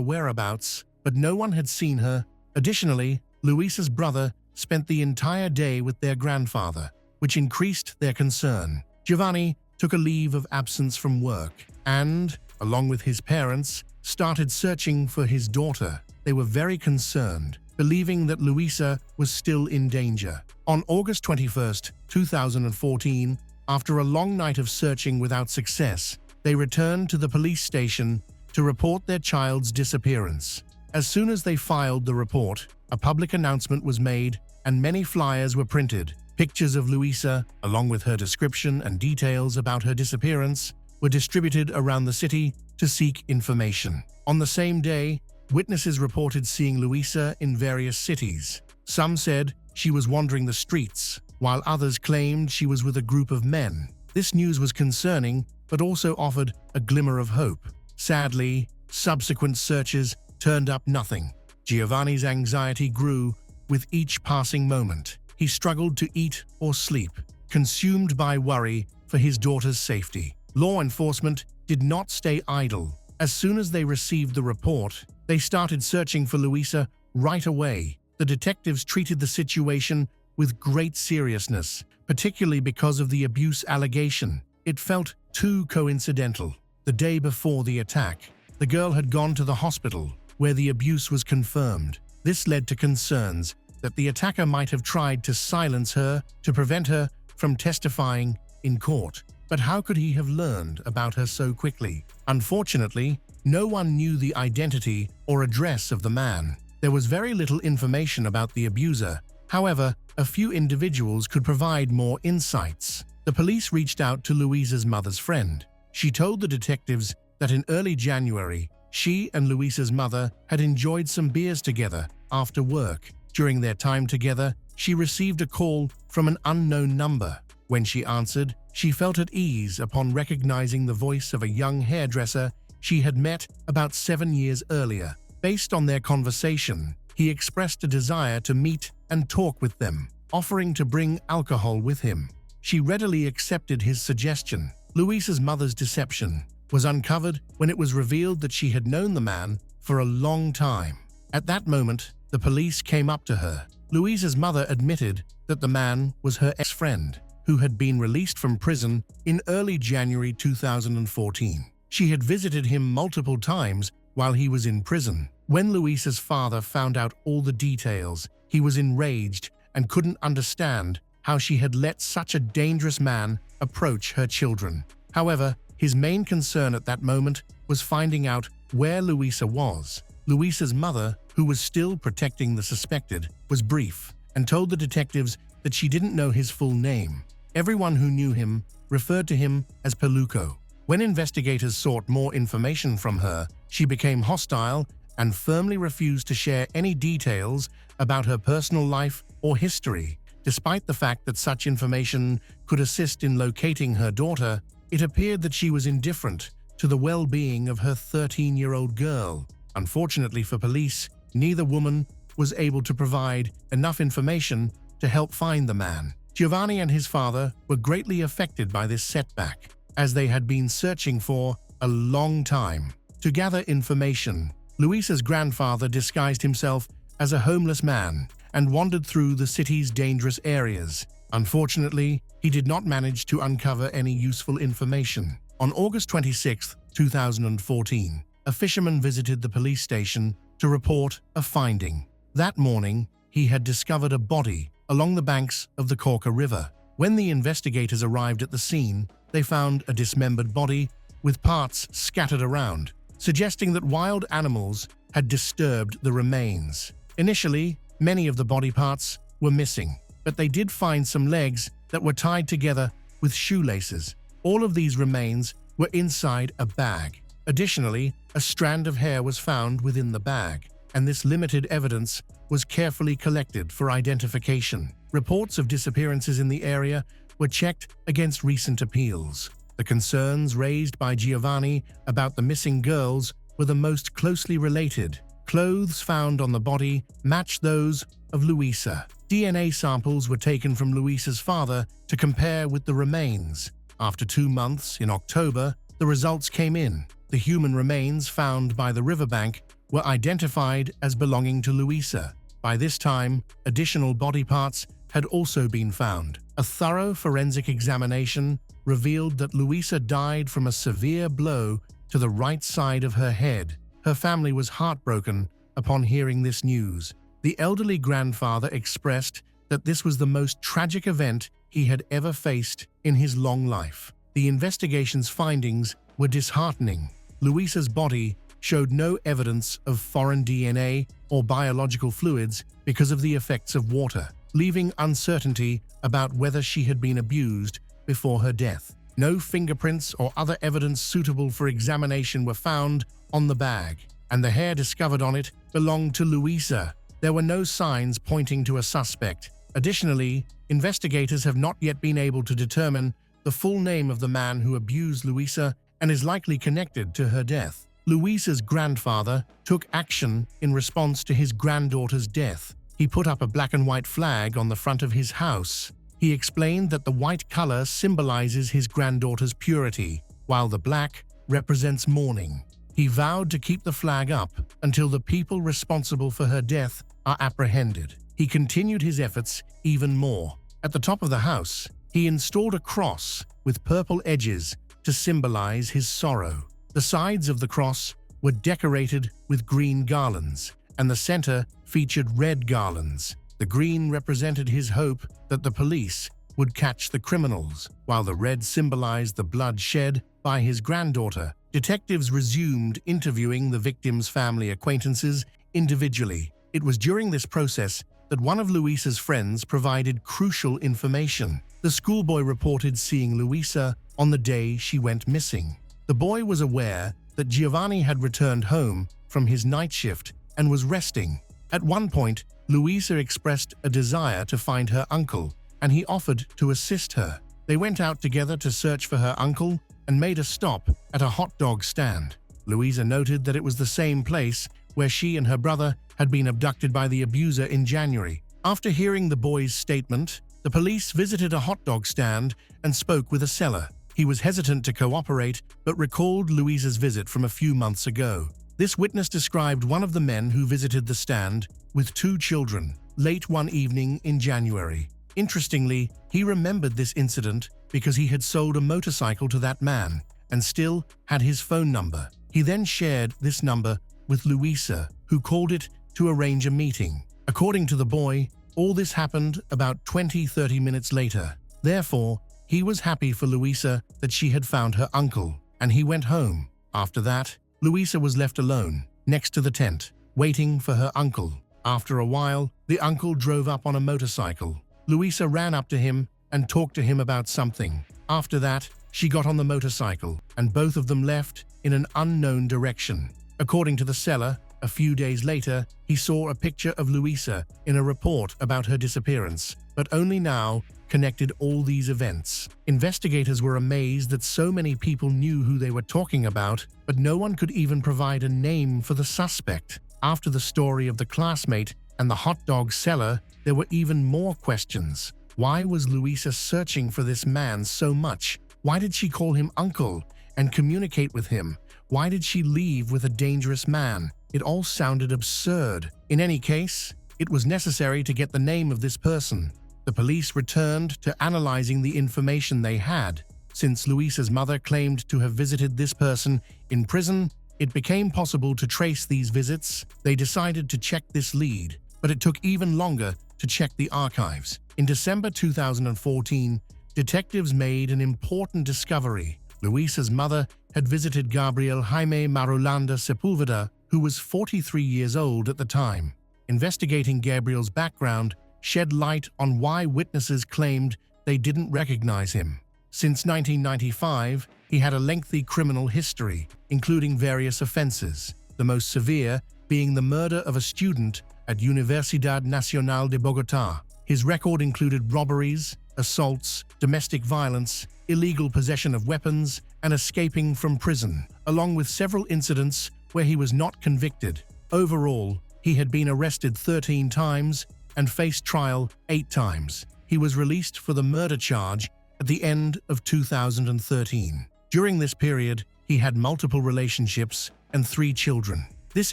whereabouts, but no one had seen her. Additionally, Luisa's brother spent the entire day with their grandfather, which increased their concern. Giovanni took a leave of absence from work and, along with his parents, started searching for his daughter. They were very concerned, believing that Luisa was still in danger. On August 21, 2014, after a long night of searching without success, they returned to the police station to report their child's disappearance. As soon as they filed the report, a public announcement was made and many flyers were printed. Pictures of Luisa, along with her description and details about her disappearance, were distributed around the city to seek information. On the same day, witnesses reported seeing Luisa in various cities. Some said she was wandering the streets, while others claimed she was with a group of men. This news was concerning, but also offered a glimmer of hope. Sadly, subsequent searches turned up nothing. Giovanni's anxiety grew with each passing moment. He struggled to eat or sleep, consumed by worry for his daughter's safety. Law enforcement did not stay idle. As soon as they received the report, they started searching for Luisa right away. The detectives treated the situation with great seriousness, particularly because of the abuse allegation. It felt too coincidental. The day before the attack, the girl had gone to the hospital, where the abuse was confirmed. This led to concerns that the attacker might have tried to silence her to prevent her from testifying in court. But how could he have learned about her so quickly? Unfortunately, no one knew the identity or address of the man. There was very little information about the abuser. However, a few individuals could provide more insights. The police reached out to Luisa's mother's friend. She told the detectives that in early January, she and Luisa's mother had enjoyed some beers together after work. During their time together, she received a call from an unknown number. When she answered, she felt at ease upon recognizing the voice of a young hairdresser she had met about 7 years earlier. Based on their conversation, he expressed a desire to meet and talk with them, offering to bring alcohol with him. She readily accepted his suggestion. Luisa's mother's deception was uncovered when it was revealed that she had known the man for a long time. At that moment, the police came up to her. Luisa's mother admitted that the man was her ex-friend, who had been released from prison in early January 2014. She had visited him multiple times while he was in prison. When Luisa's father found out all the details, he was enraged and couldn't understand how she had let such a dangerous man approach her children. However, his main concern at that moment was finding out where Luisa was. Luisa's mother, who was still protecting the suspected, was brief and told the detectives that she didn't know his full name. Everyone who knew him referred to him as Peluco. When investigators sought more information from her, she became hostile and firmly refused to share any details about her personal life or history. Despite the fact that such information could assist in locating her daughter, it appeared that she was indifferent to the well-being of her 13-year-old girl. Unfortunately for police, neither woman was able to provide enough information to help find the man. Giovanni and his father were greatly affected by this setback, as they had been searching for a long time. To gather information, Luisa's grandfather disguised himself as a homeless man and wandered through the city's dangerous areas. Unfortunately, he did not manage to uncover any useful information. On August 26, 2014, a fisherman visited the police station to report a finding. That morning, he had discovered a body along the banks of the Corca River. When the investigators arrived at the scene, they found a dismembered body with parts scattered around, suggesting that wild animals had disturbed the remains. Initially, many of the body parts were missing, but they did find some legs that were tied together with shoelaces. All of these remains were inside a bag. Additionally, a strand of hair was found within the bag, and this limited evidence was carefully collected for identification. Reports of disappearances in the area were checked against recent appeals. The concerns raised by Giovanni about the missing girls were the most closely related. Clothes found on the body matched those of Luisa. DNA samples were taken from Luisa's father to compare with the remains. After 2 months, in October, The results came in. The human remains found by the riverbank were identified as belonging to Louisa. By this time, additional body parts had also been found. A thorough forensic examination revealed that Louisa died from a severe blow to the right side of her head. Her family was heartbroken upon hearing this news. The elderly grandfather expressed that this was the most tragic event he had ever faced in his long life. The investigation's findings were disheartening. Louisa's body showed no evidence of foreign DNA or biological fluids because of the effects of water, leaving uncertainty about whether she had been abused before her death. No fingerprints or other evidence suitable for examination were found on the bag, and the hair discovered on it belonged to Louisa. There were no signs pointing to a suspect. Additionally, investigators have not yet been able to determine the full name of the man who abused Louisa and is likely connected to her death. Louisa's grandfather took action in response to his granddaughter's death. He put up a black and white flag on the front of his house. He explained that the white color symbolizes his granddaughter's purity, while the black represents mourning. He vowed to keep the flag up until the people responsible for her death are apprehended. He continued his efforts even more. At the top of the house, he installed a cross with purple edges to symbolize his sorrow. The sides of the cross were decorated with green garlands, and the center featured red garlands. The green represented his hope that the police would catch the criminals, while the red symbolized the blood shed by his granddaughter. Detectives resumed interviewing the victim's family acquaintances individually. It was during this process that one of Louisa's friends provided crucial information. The schoolboy reported seeing Louisa on the day she went missing. The boy was aware that Giovanni had returned home from his night shift and was resting. At one point, Louisa expressed a desire to find her uncle, and he offered to assist her. They went out together to search for her uncle and made a stop at a hot dog stand. Louisa noted that it was the same place where she and her brother had been abducted by the abuser in January. After hearing the boy's statement, the police visited a hot dog stand and spoke with a seller. He was hesitant to cooperate, but recalled Louisa's visit from a few months ago. This witness described one of the men who visited the stand with 2 children late one evening in January. Interestingly, he remembered this incident because he had sold a motorcycle to that man and still had his phone number. He then shared this number with Louisa, who called it to arrange a meeting. According to the boy, all this happened about 20-30 minutes later. Therefore, he was happy for Louisa that she had found her uncle, and he went home. After that, Louisa was left alone, next to the tent, waiting for her uncle. After a while, the uncle drove up on a motorcycle. Louisa ran up to him and talked to him about something. After that, she got on the motorcycle, and both of them left in an unknown direction. According to the seller, a few days later, he saw a picture of Louisa in a report about her disappearance, but only now connected all these events. Investigators were amazed that so many people knew who they were talking about, but no one could even provide a name for the suspect. After the story of the classmate and the hot dog seller, there were even more questions. Why was Louisa searching for this man so much? Why did she call him uncle and communicate with him? Why did she leave with a dangerous man? It all sounded absurd. In any case, it was necessary to get the name of this person. The police returned to analyzing the information they had. Since Louisa's mother claimed to have visited this person in prison, it became possible to trace these visits. They decided to check this lead, but it took even longer to check the archives. In December 2014, detectives made an important discovery. Louisa's mother had visited Gabriel Jaime Marulanda Sepulveda, who was 43 years old at the time. Investigating Gabriel's background shed light on why witnesses claimed they didn't recognize him. Since 1995, he had a lengthy criminal history, including various offenses, the most severe being the murder of a student at Universidad Nacional de Bogotá. His record included robberies, assaults, domestic violence, illegal possession of weapons, and escaping from prison, along with several incidents where he was not convicted. Overall, he had been arrested 13 times and faced trial 8 times. He was released for the murder charge at the end of 2013. During this period, he had multiple relationships and 3 children. This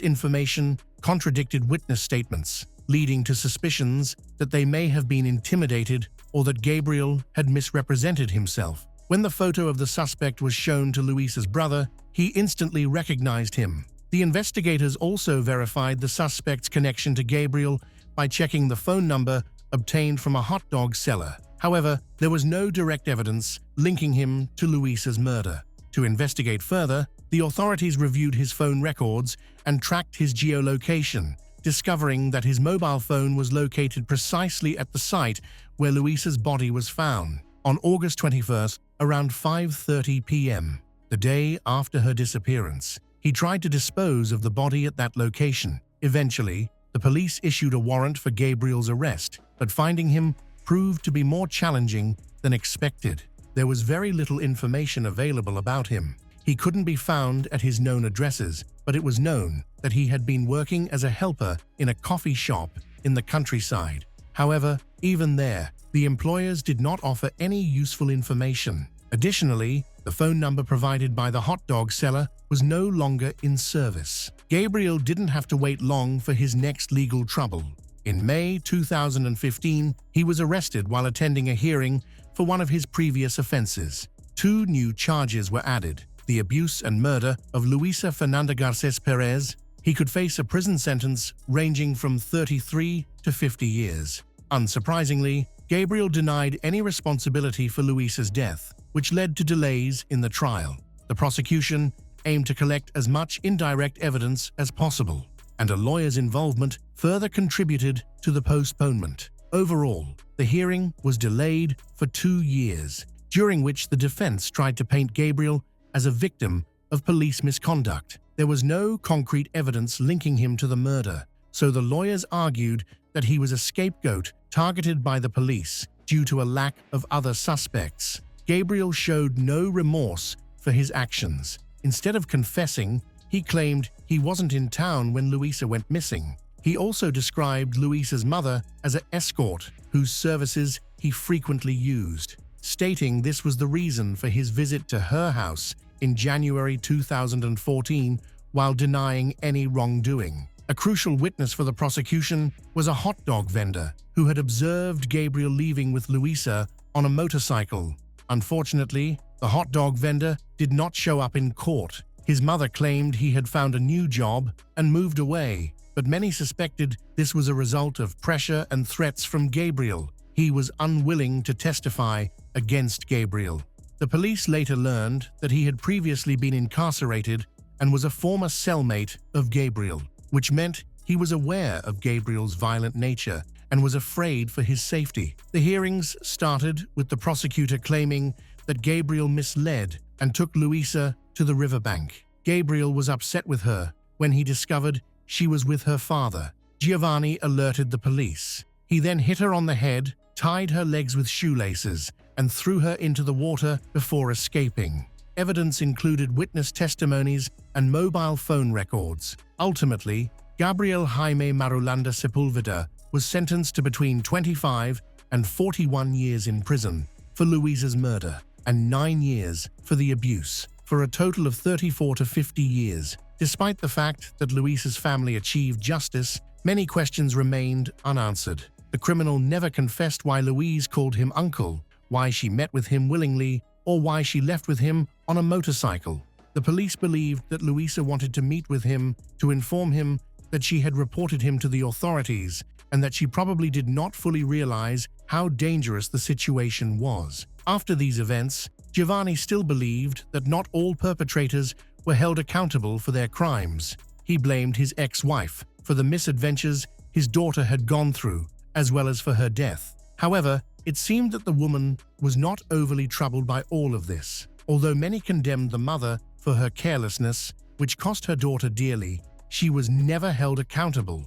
information contradicted witness statements, leading to suspicions that they may have been intimidated or that Gabriel had misrepresented himself. When the photo of the suspect was shown to Luisa's brother, he instantly recognized him. The investigators also verified the suspect's connection to Gabriel by checking the phone number obtained from a hot dog seller. However, there was no direct evidence linking him to Luisa's murder. To investigate further, the authorities reviewed his phone records and tracked his geolocation, discovering that his mobile phone was located precisely at the site where Luisa's body was found. On August 21st, around 5:30 p.m., the day after her disappearance, he tried to dispose of the body at that location. Eventually, the police issued a warrant for Gabriel's arrest, but finding him proved to be more challenging than expected. There was very little information available about him. He couldn't be found at his known addresses, but it was known that he had been working as a helper in a coffee shop in the countryside. However, even there, the employers did not offer any useful information. Additionally, the phone number provided by the hot dog seller was no longer in service. Gabriel didn't have to wait long for his next legal trouble. In May 2015, he was arrested while attending a hearing for one of his previous offenses. 2 new charges were added: the abuse and murder of Luisa Fernanda Garces Perez. He could face a prison sentence ranging from 33 to 50 years. Unsurprisingly, Gabriel denied any responsibility for Luisa's death, which led to delays in the trial. The prosecution aimed to collect as much indirect evidence as possible, and a lawyer's involvement further contributed to the postponement. Overall, the hearing was delayed for 2 years, during which the defense tried to paint Gabriel as a victim of police misconduct. There was no concrete evidence linking him to the murder, so the lawyers argued that he was a scapegoat targeted by the police due to a lack of other suspects. Gabriel showed no remorse for his actions. Instead of confessing, he claimed he wasn't in town when Luisa went missing. He also described Luisa's mother as an escort whose services he frequently used, stating this was the reason for his visit to her house in January 2014 while denying any wrongdoing. A crucial witness for the prosecution was a hot dog vendor who had observed Gabriel leaving with Luisa on a motorcycle. Unfortunately, the hot dog vendor did not show up in court. His mother claimed he had found a new job and moved away, but many suspected this was a result of pressure and threats from Gabriel. He was unwilling to testify against Gabriel. The police later learned that he had previously been incarcerated and was a former cellmate of Gabriel, which meant he was aware of Gabriel's violent nature and was afraid for his safety. The hearings started with the prosecutor claiming that Gabriel misled and took Luisa to the riverbank. Gabriel was upset with her when he discovered she was with her father. Giovanni alerted the police. He then hit her on the head, tied her legs with shoelaces, and threw her into the water before escaping. Evidence included witness testimonies and mobile phone records. Ultimately, Gabriel Jaime Marulanda Sepulveda was sentenced to between 25 and 41 years in prison for Luisa's murder and 9 years for the abuse, for a total of 34 to 50 years. Despite the fact that Luisa's family achieved justice, many questions remained unanswered. The criminal never confessed why Louise called him uncle, why she met with him willingly, or why she left with him on a motorcycle. The police believed that Luisa wanted to meet with him to inform him that she had reported him to the authorities and that she probably did not fully realize how dangerous the situation was. After these events, Giovanni still believed that not all perpetrators were held accountable for their crimes. He blamed his ex-wife for the misadventures his daughter had gone through, as well as for her death. However, it seemed that the woman was not overly troubled by all of this. Although many condemned the mother for her carelessness, which cost her daughter dearly, she was never held accountable